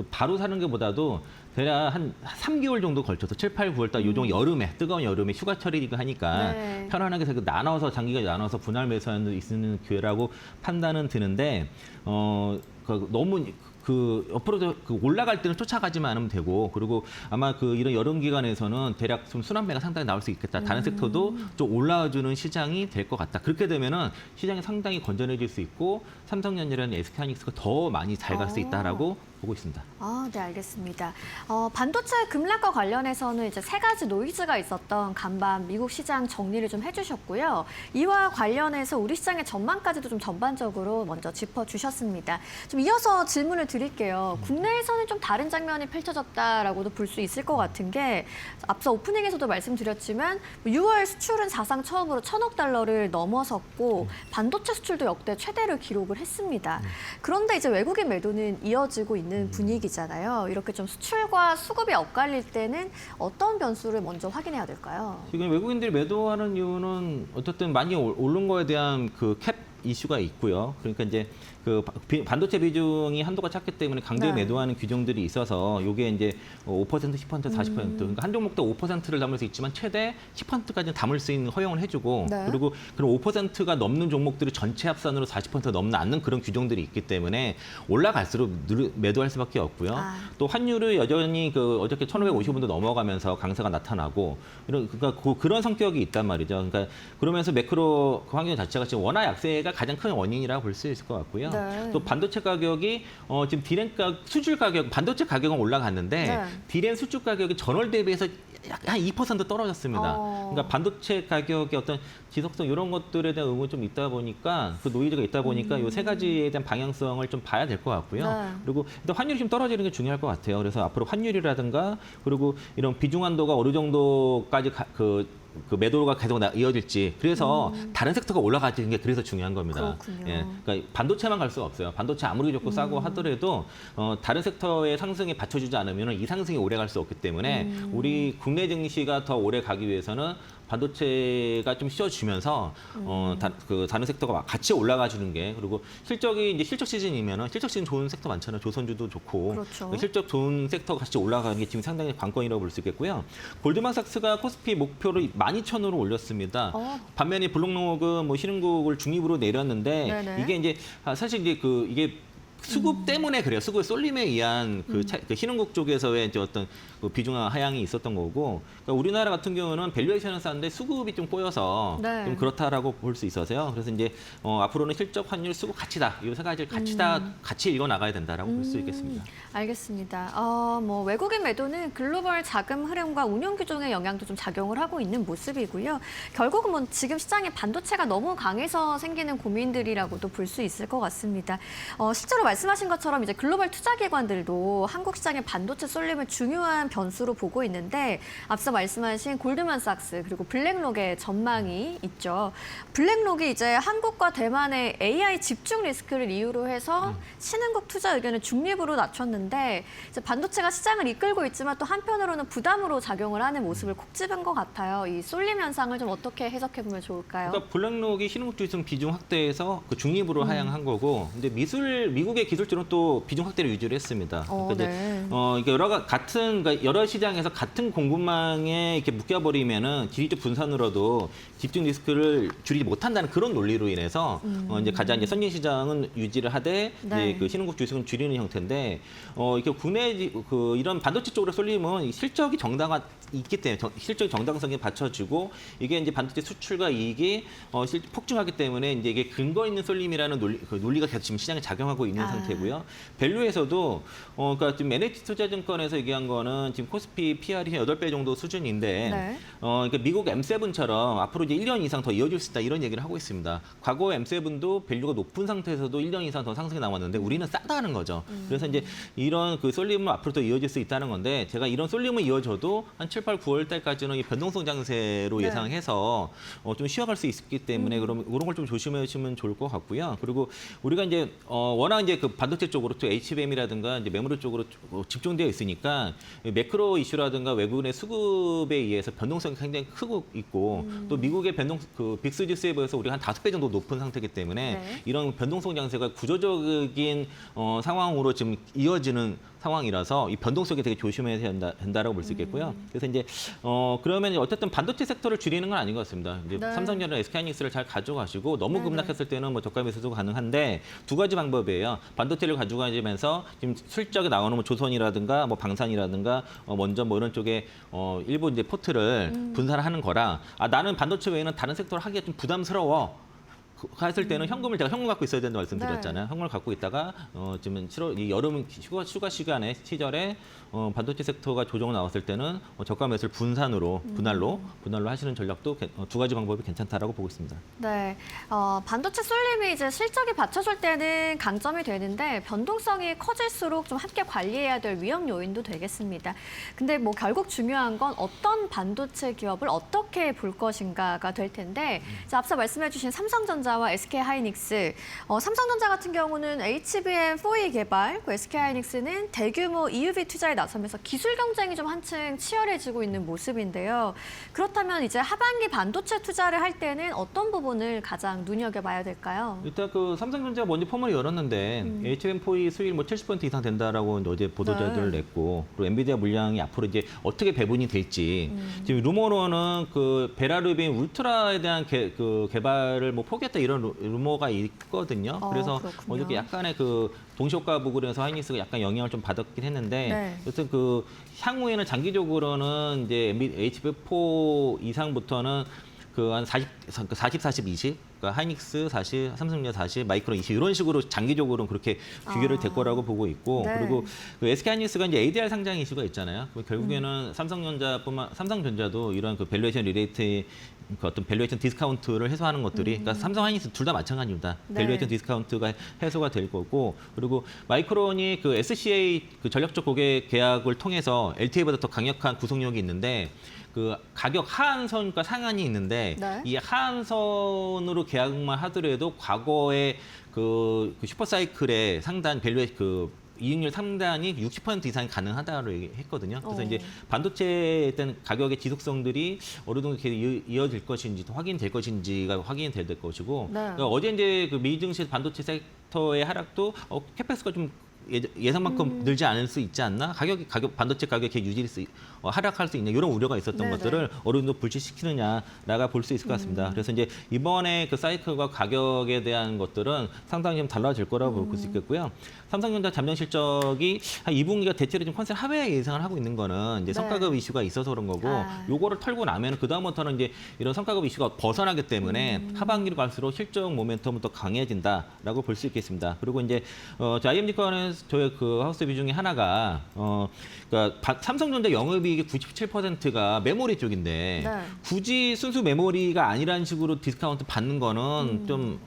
바로 사는 것보다도 대략 한 3개월 정도 걸쳐서 7, 8, 9월 달 요정 여름에, 뜨거운 여름에 휴가철이고 하니까
네.
편안하게 나눠서 장기가 나눠서 분할 매수하는 수 있는 기회라고 판단은 드는데, 너무 옆으로 올라갈 때는 쫓아가지만 않으면 되고, 그리고 아마 이런 여름 기간에서는 대략 좀 순환매가 상당히 나올 수 있겠다. 다른 섹터도 좀 올라와주는 시장이 될 것 같다. 그렇게 되면은 시장이 상당히 건전해질 수 있고, 삼성전자라는 SK하이닉스가 더 많이 잘 갈 수 있다라고 보고 있습니다.
네, 알겠습니다. 반도체 급락과 관련해서는 이제 세 가지 노이즈가 있었던 간밤 미국 시장 정리를 좀 해주셨고요. 이와 관련해서 우리 시장의 전망까지도 좀 전반적으로 먼저 짚어주셨습니다. 좀 이어서 질문을 드릴게요. 국내에서는 좀 다른 장면이 펼쳐졌다라고도 볼 수 있을 것 같은 게 앞서 오프닝에서도 말씀드렸지만 6월 수출은 사상 처음으로 1,000억 달러를 넘어섰고 반도체 수출도 역대 최대를 기록을 했습니다. 그런데 이제 외국인 매도는 이어지고 있는 분위기잖아요. 이렇게 좀 수출과 수급이 엇갈릴 때는 어떤 변수를 먼저 확인해야 될까요?
지금 외국인들이 매도하는 이유는 어쨌든 많이 오른 거에 대한 그 캡 이슈가 있고요. 그러니까 이제 그 반도체 비중이 한도가 찼기 때문에 강제
네.
매도하는 규정들이 있어서 이게 이제 5%, 10%, 40% 그러니까 한 종목도 5%를 담을 수 있지만 최대 10%까지는 담을 수 있는 허용을 해주고
네.
그리고 그런 5%가 넘는 종목들이 전체 합산으로 40% 넘는 않는 그런 규정들이 있기 때문에 올라갈수록 매도할 수밖에 없고요. 또 환율이 여전히 그 어저께 1,550원도 넘어가면서 강세가 나타나고 그러니까 그런 성격이 있단 말이죠. 그러니까 그러면서 매크로 환경 자체가 지금 워낙 약세가 가장 큰 원인이라고 볼 수 있을 것 같고요.
네.
또 반도체 가격이 지금 수출 가격, 반도체 가격은 올라갔는데
네.
디램 수출 가격이 전월 대비해서 약 한 2% 떨어졌습니다. 그러니까 반도체 가격의 어떤 지속성 이런 것들에 대한 의문이 좀 있다 보니까 그 노이즈가 있다 보니까 이 세 가지에 대한 방향성을 좀 봐야 될 것 같고요.
네.
그리고 일단 환율이 좀 떨어지는 게 중요할 것 같아요. 그래서 앞으로 환율이라든가 그리고 이런 비중 한도가 어느 정도까지 그 매도가 계속 이어질지 그래서 다른 섹터가 올라가지는 게 그래서 중요한 겁니다.
그렇군요.
예, 그러니까 반도체만 갈 수가 없어요. 반도체 아무리 좋고 싸고 하더라도 다른 섹터의 상승에 받쳐주지 않으면 이 상승이 오래 갈 수 없기 때문에 우리 국내 증시가 더 오래 가기 위해서는 반도체가 좀 쉬어주면서 다른 섹터가 같이 올라가 주는 게 그리고 실적이 이제 실적 시즌이면은 실적 시즌 좋은 섹터 많잖아요. 조선주도 좋고
그렇죠.
실적 좋은 섹터가 같이 올라가는 게 지금 상당히 관건이라고 볼 수 있겠고요. 골드만삭스가 코스피 목표를 12,000으로 올렸습니다. 반면에 블록로그 신흥국을 중립으로 내렸는데
네네.
이게 이제 사실 이제 이게 수급 때문에 그래요. 수급의 쏠림에 의한 그 신흥국 쪽에서의 이제 어떤 그 비중 하향이 있었던 거고, 그러니까 우리나라 같은 경우는 밸류에이션은 쌌는데 수급이 좀 꼬여서
네.
좀 그렇다라고 볼 수 있어서요. 그래서 이제 앞으로는 실적, 환율, 수급 같이다. 이 세 가지를 같이 읽어 나가야 된다라고 볼 수 있겠습니다.
알겠습니다. 뭐 외국인 매도는 글로벌 자금 흐름과 운용 규정의 영향도 좀 작용을 하고 있는 모습이고요. 결국은 뭐 지금 시장에 반도체가 너무 강해서 생기는 고민들이라고도 볼 수 있을 것 같습니다. 실제로 말씀하신 것처럼 이제 글로벌 투자기관들도 한국 시장의 반도체 쏠림을 중요한 변수로 보고 있는데 앞서 말씀하신 골드만삭스 그리고 블랙록의 전망이 있죠. 블랙록이 이제 한국과 대만의 AI 집중 리스크를 이유로 해서 신흥국 투자 의견을 중립으로 낮췄는데 이제 반도체가 시장을 이끌고 있지만 또 한편으로는 부담으로 작용을 하는 모습을 콕 집은 것 같아요. 이 쏠림 현상을 좀 어떻게 해석해 보면 좋을까요?
그러니까 블랙록이 신흥국 주식 비중 확대해서 그 중립으로 하향한 거고, 근데 미국의 기술주는 또 비중 확대를 유지를 했습니다. 그러니까
네.
이제 그러니까 여러 시장에서 같은 공급망에 이렇게 묶여버리면은 지리적 분산으로도 집중 리스크를 줄이지 못한다는 그런 논리로 인해서 이제 가장 이제 선진 시장은 유지를 하되
네.
이제 그 신흥국 주식은 줄이는 형태인데 이렇게 국내 이런 반도체 쪽으로 쏠림은 실적이 있기 때문에 실적 정당성이 받쳐지고 이게 이제 반도체 수출과 이익이 폭증하기 때문에 이제 이게 근거 있는 쏠림이라는 논리가 계속 지금 시장에 작용하고 있는 상태고요. 밸류에서도 그러니까 지금 NH투자증권에서 얘기한 거는 지금 코스피 PR이 8배 정도 수준인데
네.
그러니까 미국 M7처럼 앞으로 이제 1년 이상 더 이어질 수 있다 이런 얘기를 하고 있습니다. 과거 M7도 밸류가 높은 상태에서도 1년 이상 더 상승이 나왔는데 우리는 싸다는 거죠. 그래서 이제 이런 그 쏠림은 앞으로 더 이어질 수 있다는 건데 제가 이런 쏠림은 이어져도 한 7, 8, 9월 달까지는 이 변동성 장세로
네.
예상해서 좀 쉬어갈 수 있기 때문에 그런 걸 좀 조심해 주시면 좋을 것 같고요. 그리고 우리가 이제 워낙 이제 그 반도체 쪽으로 또 HBM이라든가 이제 메모리 쪽으로 집중되어 있으니까 매크로 이슈라든가 외국인의 수급에 의해서 변동성이 굉장히 크고 있고 또 미국의 빅스 지수에 비해서 우리가 한 5배 정도 높은 상태이기 때문에
네.
이런 변동성 장세가 구조적인 상황으로 지금 이어지는 상황이라서 이 변동성에 되게 조심해야 된다라고 볼 수 있겠고요. 그래서 이제 그러면 어쨌든 반도체 섹터를 줄이는 건 아닌 것 같습니다. 이제
네.
삼성전자 SK하이닉스를 잘 가져가시고 너무
네네.
급락했을 때는 뭐 저가 매수도 가능한데 두 가지 방법이에요. 반도체를 가져가면서 지금 실적이 나오는 뭐 조선이라든가 뭐 방산이라든가 먼저 뭐 이런 쪽에 일부 이제 포트를 분산하는 거라 나는 반도체 외에는 다른 섹터를 하기가 좀 부담스러워. 했을 때는 현금을 제가 현금 갖고 있어야 된다고 말씀드렸잖아요.
네.
현금을 갖고 있다가 지금 7월 이 여름 휴가 시간에 시절에 반도체 섹터가 조정 나왔을 때는 저가 매수를 분할로 하시는 전략도 두 가지 방법이 괜찮다라고 보고 있습니다.
네, 반도체 쏠림이 이제 실적이 받쳐줄 때는 강점이 되는데 변동성이 커질수록 좀 함께 관리해야 될 위험 요인도 되겠습니다. 근데 뭐 결국 중요한 건 어떤 반도체 기업을 어떻게 볼 것인가가 될 텐데 이제 앞서 말씀해주신 삼성전자와 SK하이닉스, 삼성전자 같은 경우는 HBM4E 개발, SK하이닉스는 대규모 EUV 투자에 나서면서 기술 경쟁이 좀 한층 치열해지고 있는 모습인데요. 그렇다면 이제 하반기 반도체 투자를 할 때는 어떤 부분을 가장 눈여겨봐야 될까요?
일단 그 삼성전자가 먼저 포멀이 열었는데 HBM4E 수율 뭐 70% 이상 된다라고 어제 보도자료를 냈고 그리고 엔비디아 물량이 앞으로 이제 어떻게 배분이 될지 지금 루머로는 그 베라루빈 울트라에 대한 개발을 뭐 포기했다 이런 루머가 있거든요. 그래서
그렇군요.
어저께 약간의 그 동시효과 부분에서 하이닉스가 약간 영향을 좀 받았긴 했는데
네.
여튼 그 향후에는 장기적으로는 이제 HB4 이상부터는 그 한 40, 20, 그러니까 하이닉스 40, 삼성전자 40, 마이크론 20 이런 식으로 장기적으로는 그렇게 규결을 될 거라고 보고 있고
네.
그리고 그 SK하이닉스가 이제 ADR 상장 이슈가 있잖아요. 결국에는 삼성전자도 이런 그 밸류에이션 리레이트 그 어떤 밸류에이션 디스카운트를 해소하는 것들이 그러니까 삼성 하이닉스 둘 다 마찬가지입니다.
네.
밸류에이션 디스카운트가 해소가 될 거고 그리고 마이크론이 그 SCA 그 전략적 고객 계약을 통해서 LTA보다 더 강력한 구속력이 있는데 그 가격 하한선과 상한이 있는데
네.
이 하한선으로 계약만 하더라도 과거에 그 슈퍼사이클의 상단 밸류에 그 이익률 상단이 60% 이상이 가능하다고 얘기했거든요. 그래서 이제 반도체에 대한 가격의 지속성들이 어느 정도 이렇게 이어질 것인지 확인될 것인지가 확인이 될 것이고
네.
그러니까 어제 이제 그 미 증시 반도체 섹터의 하락도 캐펙스가 좀 예상만큼 늘지 않을 수 있지 않나? 반도체 가격이 하락할 수 있는 이런 우려가 있었던
네네.
것들을 어느 정도 불식시키느냐라가 볼 수 있을 것 같습니다. 그래서 이제 이번에 그 사이클과 가격에 대한 것들은 상당히 좀 달라질 거라고 볼 수 있겠고요. 삼성전자 잠정 실적이 한 2분기가 대체로 좀 컨센 하회 예상을 하고 있는 거는 이제
네.
성과급 이슈가 있어서 그런 거고 요거를 털고 나면 그 다음부터는 이제 이런 성과급 이슈가 벗어나기 때문에 하반기로 갈수록 실적 모멘텀은 더 강해진다라고 볼 수 있겠습니다. 그리고 이제 IMD 거는 저희 그 하우스 비 중에 하나가 그러니까 삼성전자 영업이익의 97%가 메모리 쪽인데
네.
굳이 순수 메모리가 아니라는 식으로 디스카운트 받는 거는 좀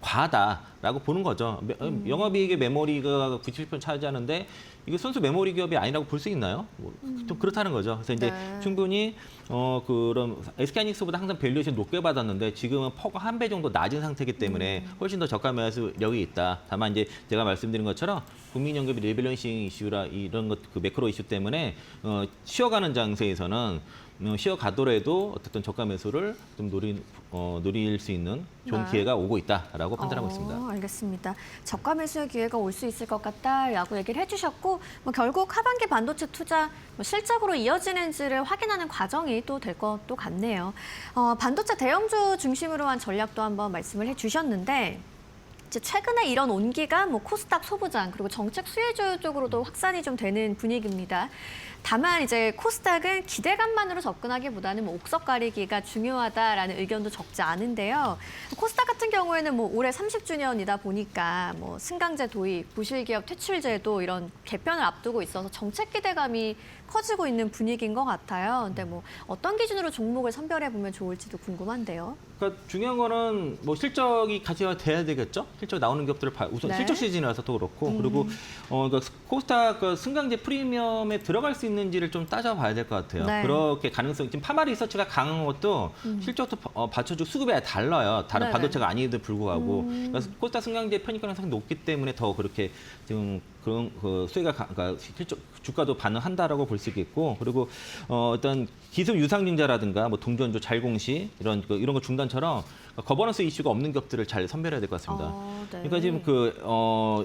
과하다라고 보는 거죠. 영업이익의 메모리가 97% 차지하는데 이게 순수 메모리 기업이 아니라고 볼 수 있나요? 좀 그렇다는 거죠. 그래서 이제
네.
충분히 그런 SK하이닉스보다 항상 밸류에이션 높게 받았는데 지금은 퍼가 한 배 정도 낮은 상태이기 때문에 훨씬 더 저가 매수력이 있다. 다만 이제 제가 말씀드린 것처럼 국민연금이 리밸런싱 이슈라 이런 것 그 매크로 이슈 때문에 쉬어가는 장세에서는 쉬어가더라도 어쨌든 저가 매수를 좀 노릴 수 있는 좋은
네.
기회가 오고 있다라고 판단하고 있습니다.
알겠습니다. 저가 매수의 기회가 올 수 있을 것 같다라고 얘기를 해주셨고 뭐 결국 하반기 반도체 투자 뭐 실적으로 이어지는지를 확인하는 과정이 또 될 것도 같네요. 반도체 대형주 중심으로 한 전략도 한번 말씀을 해주셨는데 이제 최근에 이런 온기가 뭐 코스닥 소부장 그리고 정책 수혜주 쪽으로도 확산이 좀 되는 분위기입니다. 다만 이제 코스닥은 기대감만으로 접근하기보다는 뭐 옥석 가리기가 중요하다라는 의견도 적지 않은데요. 코스닥 같은 경우에는 뭐 올해 30주년이다 보니까 뭐 승강제 도입, 부실기업 퇴출제도 이런 개편을 앞두고 있어서 정책 기대감이 커지고 있는 분위기인 것 같아요. 근데 뭐 어떤 기준으로 종목을 선별해 보면 좋을지도 궁금한데요.
그러니까 중요한 거는 뭐 실적이 가치가 돼야 되겠죠. 실적 나오는 기업들을 우선
네.
실적 시즌이라서도 그렇고 그리고 그러니까 코스닥 그 승강제 프리미엄에 들어갈 수 있는지를 좀 따져봐야 될 것 같아요.
네.
그렇게 가능성 지금 파마 리서치가 강한 것도 실적도 받쳐주고 수급이 달라요. 다른
네네.
반도체가 아니에도 불구하고 그러니까 코스닥 승강제 편입 가능성이 높기 때문에 더 그렇게 지금 그런 그 수혜가 그러니까 실적 주가도 반응한다라고 볼 수 있겠고 그리고 어떤 기술 유상증자라든가 뭐 동전주 잘공시 이런 거 중단처럼 거버넌스 이슈가 없는 기업들을 잘 선별해야 될 것 같습니다.
네.
그러니까 지금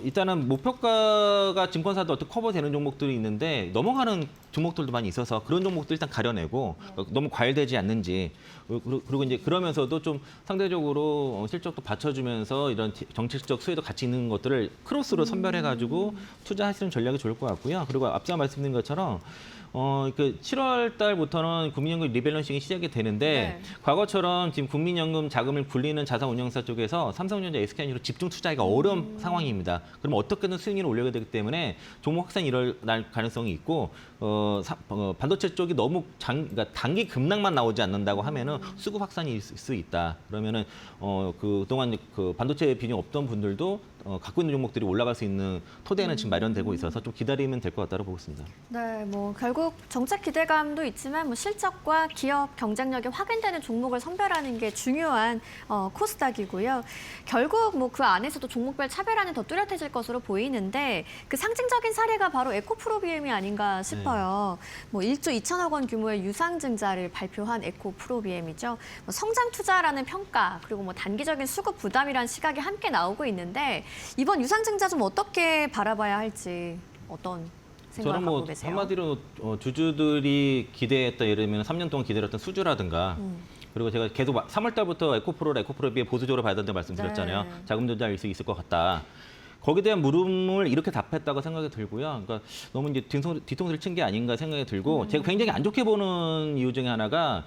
일단은 목표가가 증권사도 어떻게 커버되는 종목들이 있는데 넘어가는 종목들도 많이 있어서 그런 종목들 일단 가려내고 너무 과열되지 않는지 그리고 이제 그러면서도 좀 상대적으로 실적도 받쳐주면서 이런 정책적 수혜도 같이 있는 것들을 크로스로 선별해가지고 투자하시는 전략이 좋을 것 같고요. 그리고 앞서 말씀드린 것처럼 그 7월 달부터는 국민연금 리밸런싱이 시작이 되는데
네.
과거처럼 지금 국민연금 자금을 굴리는 자산운용사 쪽에서 삼성전자, SK하이닉스로 집중 투자하기가 어려운 상황입니다. 그럼 어떻게든 수익률을 올려야 되기 때문에 종목 확산이 일어날 가능성이 있고 반도체 쪽이 너무 그러니까 단기 급락만 나오지 않는다고 하면은 수급 확산이 있을 수 있다. 그러면은 그동안 그 반도체 비중 없던 분들도 갖고 있는 종목들이 올라갈 수 있는 토대는 지금 마련되고 있어서 좀 기다리면 될 것 같다고 보고 있습니다.
네, 뭐 결국 정책 기대감도 있지만 뭐 실적과 기업 경쟁력이 확인되는 종목을 선별하는 게 중요한 코스닥이고요. 결국 뭐 그 안에서도 종목별 차별화는 더 뚜렷해질 것으로 보이는데 그 상징적인 사례가 바로 에코프로비엠이 아닌가 싶어요. 뭐 1조 2천억 원 규모의 유상증자를 발표한 에코프로비엠이죠. 뭐 성장 투자라는 평가 그리고 뭐 단기적인 수급 부담이라는 시각이 함께 나오고 있는데 이번 유상증자 좀 어떻게 바라봐야 할지 어떤 생각을
저는
갖고
뭐
계세요?
한마디로 주주들이 기대했던 예를 들면 3년 동안 기다렸던 수주라든가 그리고 제가 계속 3월 달부터 에코프로비에 보수적으로 봐야 된다고 말씀드렸잖아요.
네.
자금 조달일 수 있을 것 같다. 거기에 대한 물음을 이렇게 답했다고 생각이 들고요. 그러니까 너무 이제 뒤통수를 친 게 아닌가 생각이 들고 제가 굉장히 안 좋게 보는 이유 중에 하나가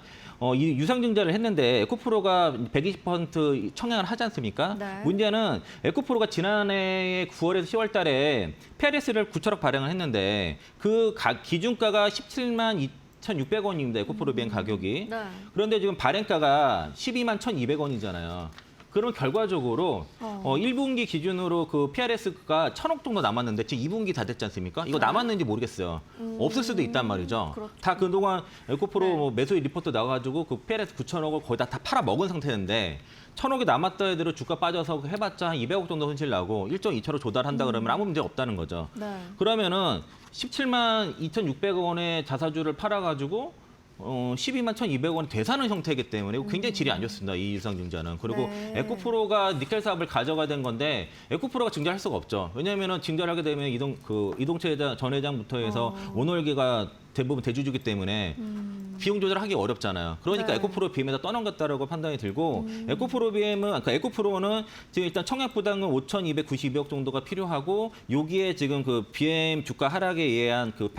이 유상증자를 했는데 에코프로가 120% 청약을 하지 않습니까?
네.
문제는 에코프로가 지난해 9월에서 10월 달에 PRS를 9천억 발행을 했는데 그 기준가가 17만 2,600원입니다. 에코프로비엠 가격이.
네.
그런데 지금 발행가가 12만 1,200원이잖아요. 그럼 결과적으로 1분기 기준으로 그 PRS가 1,000억 정도 남았는데 지금 2분기 다 됐지 않습니까? 이거 남았는지 모르겠어요. 없을 수도 있단 말이죠.
그렇죠.
다 그동안 에코프로
네.
뭐 매수 리포트 나와가지고 그 PRS 9,000억을 거의 다 팔아 먹은 상태인데 1,000억이 남았다 해도 주가 빠져서 해봤자 한 200억 정도 손실 나고 1.2차로 조달한다 그러면 아무 문제 없다는 거죠.
네.
그러면은 17만 2,600원의 자사주를 팔아가지고 12만 1,200원이 되사는 형태이기 때문에 굉장히 질이 안 좋습니다. 이 유상증자는. 그리고
네.
에코프로가 니켈 사업을 가져가야 된 건데 에코프로가 증자할 수가 없죠. 왜냐하면 증자를 하게 되면 이동채 전 회장부터 해서 오너일기가 대부분 대주주기 때문에 비용 조절하기 어렵잖아요. 그러니까
네.
에코프로 BM에다 떠넘겼다라고 판단이 들고 에코프로는 지금 일단 청약 부담은 5,292억 정도가 필요하고 여기에 지금 그 BM 주가 하락에 의한 그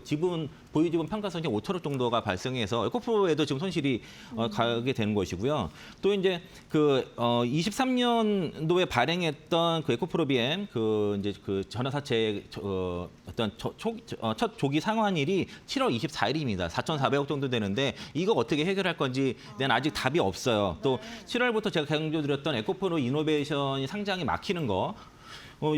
지분 보유 지분 평가손이 5천억 정도가 발생해서 에코프로에도 지금 손실이 가게 되는 것이고요. 또 이제 그 23년도에 발행했던 그 에코프로비엠 이제 그 전화사채 어떤 첫 조기 상환일이 7월 24일입니다. 4,400억 정도 되는데 이거 어떻게 해결할 건지 는 아직 답이 없어요. 또 7월부터 제가 강조드렸던 에코프로 이노베이션이 상장이 막히는 거.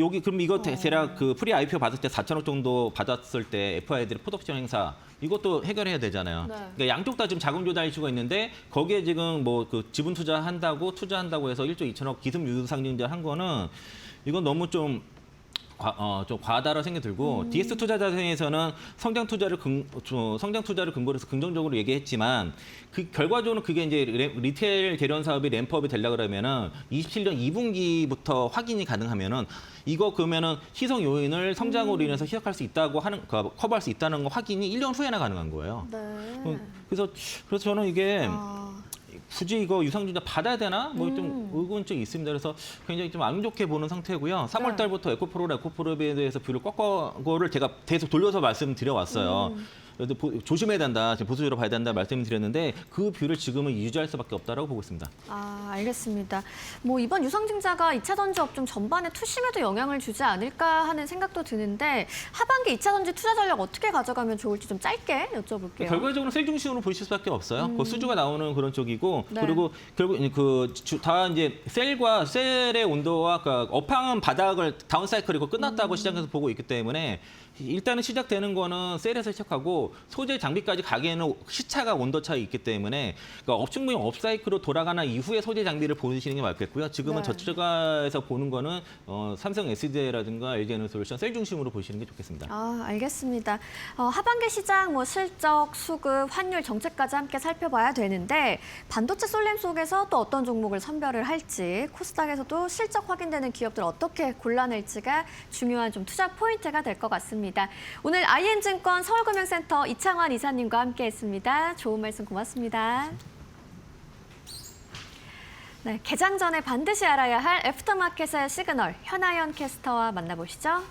여기 그럼 이거 대략 그 프리 IPO 받을 때 4천억 정도 받았을 때 FI들의 풋옵션 행사 이것도 해결해야 되잖아요.
네.
그러니까 양쪽 다 지금 자금 조달 이슈가 있는데 거기에 지금 뭐 그 지분 투자한다고 해서 1조 2천억 기습 유상증자 한 거는 이건 너무 좀 과하다라고 생각이 들고 DS 투자자에서는 성장 투자를 근거로 해서 긍정적으로 얘기했지만 그 결과적으로 그게 이제 리테일 개련 사업이 램프업이 되려 그러면은 27년 2분기부터 확인이 가능하면은 이거 그러면은 희석 요인을 성장으로 인해서 희석할 수 있다고 커버할 수 있다는 거 확인이 1년 후에나 가능한 거예요.
네.
그래서 저는 이게
아,
굳이 이거 유상증자 받아야 되나? 뭐 좀 의구심이 있습니다. 그래서 굉장히 좀 안 좋게 보는 상태고요. 3월 달부터 에코프로비에 대해서 뷰를 꺾어거를 제가 계속 돌려서 말씀드려왔어요. 그래도 조심해야 된다, 보수적으로 봐야 된다 말씀드렸는데 그 뷰를 지금은 유지할 수밖에 없다라고 보고 있습니다.
아, 알겠습니다. 뭐 이번 유상증자가 2차 전지 업종 전반의 투심에도 영향을 주지 않을까 하는 생각도 드는데 하반기 2차 전지 투자 전략 어떻게 가져가면 좋을지 좀 짧게 여쭤볼게요.
결과적으로 셀 중심으로 보실 수밖에 없어요. 그 수주가 나오는 그런 쪽이고
네.
그리고 결국 다 이제 셀의 온도와 업황은 바닥을 다운 사이클이고 끝났다고 시장에서 보고 있기 때문에 일단은 시작되는 거는 셀에서 시작하고 소재 장비까지 가기에는 시차가 온도 차이 있기 때문에 그러니까 업충분히 업사이클로 돌아가는 이후에 소재 장비를 보시는 게 맞겠고요. 지금은
네.
저가에서 보는 거는 삼성 SDI라든가 LG에너솔루션 셀 중심으로 보시는 게 좋겠습니다.
아, 알겠습니다. 하반기 시장 뭐 실적, 수급, 환율 정책까지 함께 살펴봐야 되는데 반도체 쏠림 속에서 또 어떤 종목을 선별을 할지 코스닥에서도 실적 확인되는 기업들 어떻게 골라낼지가 중요한 좀 투자 포인트가 될 것 같습니다. 오늘 IM증권 서울금융센터 이창환 이사님과 함께했습니다. 좋은 말씀 고맙습니다. 네, 개장 전에 반드시 알아야 할 애프터마켓의 시그널 현아연 캐스터와 만나보시죠.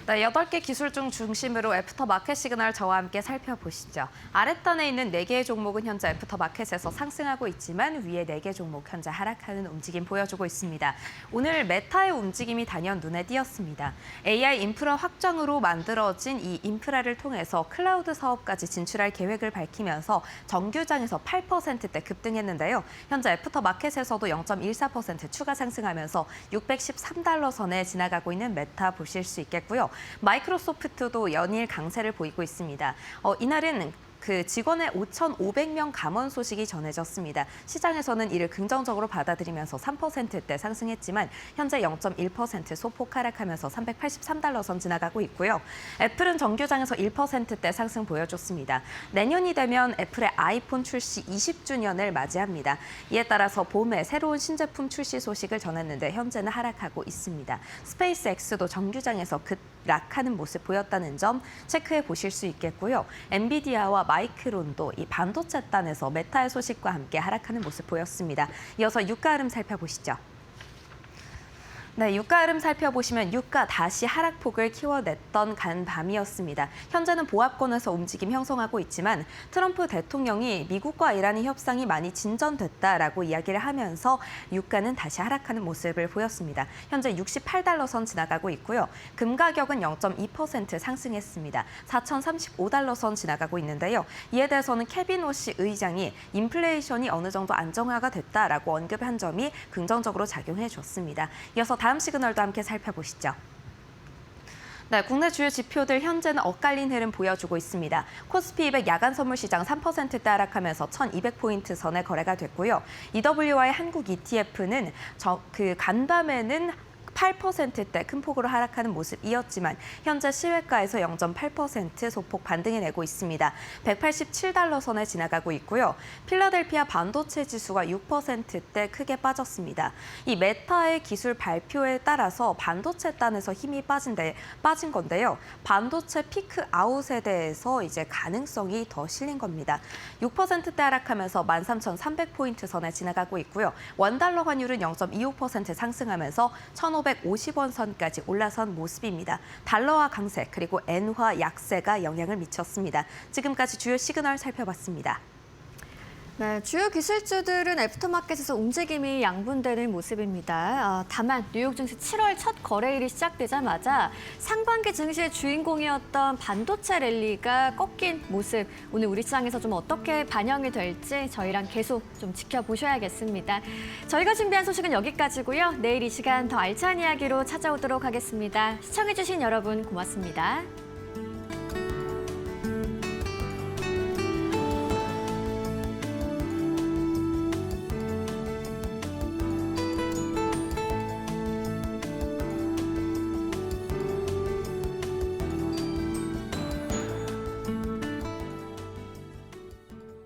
네, 8개 기술중 중심으로 애프터마켓 시그널 저와 함께 살펴보시죠. 아랫단에 있는 4개의 종목은 현재 애프터마켓에서 상승하고 있지만 위에 4개 종목 현재 하락하는 움직임 보여주고 있습니다. 오늘 메타의 움직임이 단연 눈에 띄었습니다. AI 인프라 확장으로 만들어진 이 인프라를 통해서 클라우드 사업까지 진출할 계획을 밝히면서 정규장에서 8%대 급등했는데요. 현재 애프터마켓에서도 0.14% 추가 상승하면서 613달러 선에 지나가고 있는 메타 보실 수 있겠고요. 마이크로소프트도 연일 강세를 보이고 있습니다. 이날은 그 직원의 5,500명 감원 소식이 전해졌습니다. 시장에서는 이를 긍정적으로 받아들이면서 3%대 상승했지만 현재 0.1% 소폭 하락하면서 383달러 선 지나가고 있고요. 애플은 정규장에서 1%대 상승 보여줬습니다. 내년이 되면 애플의 아이폰 출시 20주년을 맞이합니다. 이에 따라서 봄에 새로운 신제품 출시 소식을 전했는데 현재는 하락하고 있습니다. 스페이스X도 정규장에서 급락하는 모습 보였다는 점 체크해 보실 수 있겠고요. 엔비디아와 마이크론도 이 반도체 단에서 메타의 소식과 함께 하락하는 모습 보였습니다. 이어서 유가 흐름 살펴보시죠. 네, 유가 흐름 살펴보시면 유가 다시 하락폭을 키워냈던 간밤이었습니다. 현재는 보합권에서 움직임 형성하고 있지만 트럼프 대통령이 미국과 이란의 협상이 많이 진전됐다라고 이야기를 하면서 유가는 다시 하락하는 모습을 보였습니다. 현재 68달러 선 지나가고 있고요. 금 가격은 0.2% 상승했습니다. 4,035달러 선 지나가고 있는데요. 이에 대해서는 케빈 워시 의장이 인플레이션이 어느 정도 안정화가 됐다라고 언급한 점이 긍정적으로 작용해 줬습니다. 이어서 다음 시그널도 함께 살펴보시죠. 네, 국내 주요 지표들 현재는 엇갈린 흐름 보여주고 있습니다. 코스피 200 야간 선물 시장 3%대 하락하면서 1,200포인트 선에 거래가 됐고요. EWI 한국 ETF는 간밤에는 8%대 큰 폭으로 하락하는 모습이었지만 현재 시외가에서 0.8% 소폭 반등해내고 있습니다. 187달러 선에 지나가고 있고요. 필라델피아 반도체 지수가 6%대 크게 빠졌습니다. 이 메타의 기술 발표에 따라서 반도체 단에서 힘이 빠진 건데요. 반도체 피크 아웃에 대해서 이제 가능성이 더 실린 겁니다. 6%대 하락하면서 13,300포인트 선에 지나가고 있고요. 원달러 환율은 0.25% 상승하면서 1,550원 선까지 올라선 모습입니다. 달러화 강세 그리고 엔화 약세가 영향을 미쳤습니다. 지금까지 주요 시그널 살펴봤습니다.
네, 주요 기술주들은 애프터마켓에서 움직임이 양분되는 모습입니다. 다만 뉴욕 증시 7월 첫 거래일이 시작되자마자 상반기 증시의 주인공이었던 반도체 랠리가 꺾인 모습, 오늘 우리 시장에서 좀 어떻게 반영이 될지 저희랑 계속 좀 지켜보셔야겠습니다. 저희가 준비한 소식은 여기까지고요. 내일 이 시간 더 알찬 이야기로 찾아오도록 하겠습니다. 시청해주신 여러분 고맙습니다.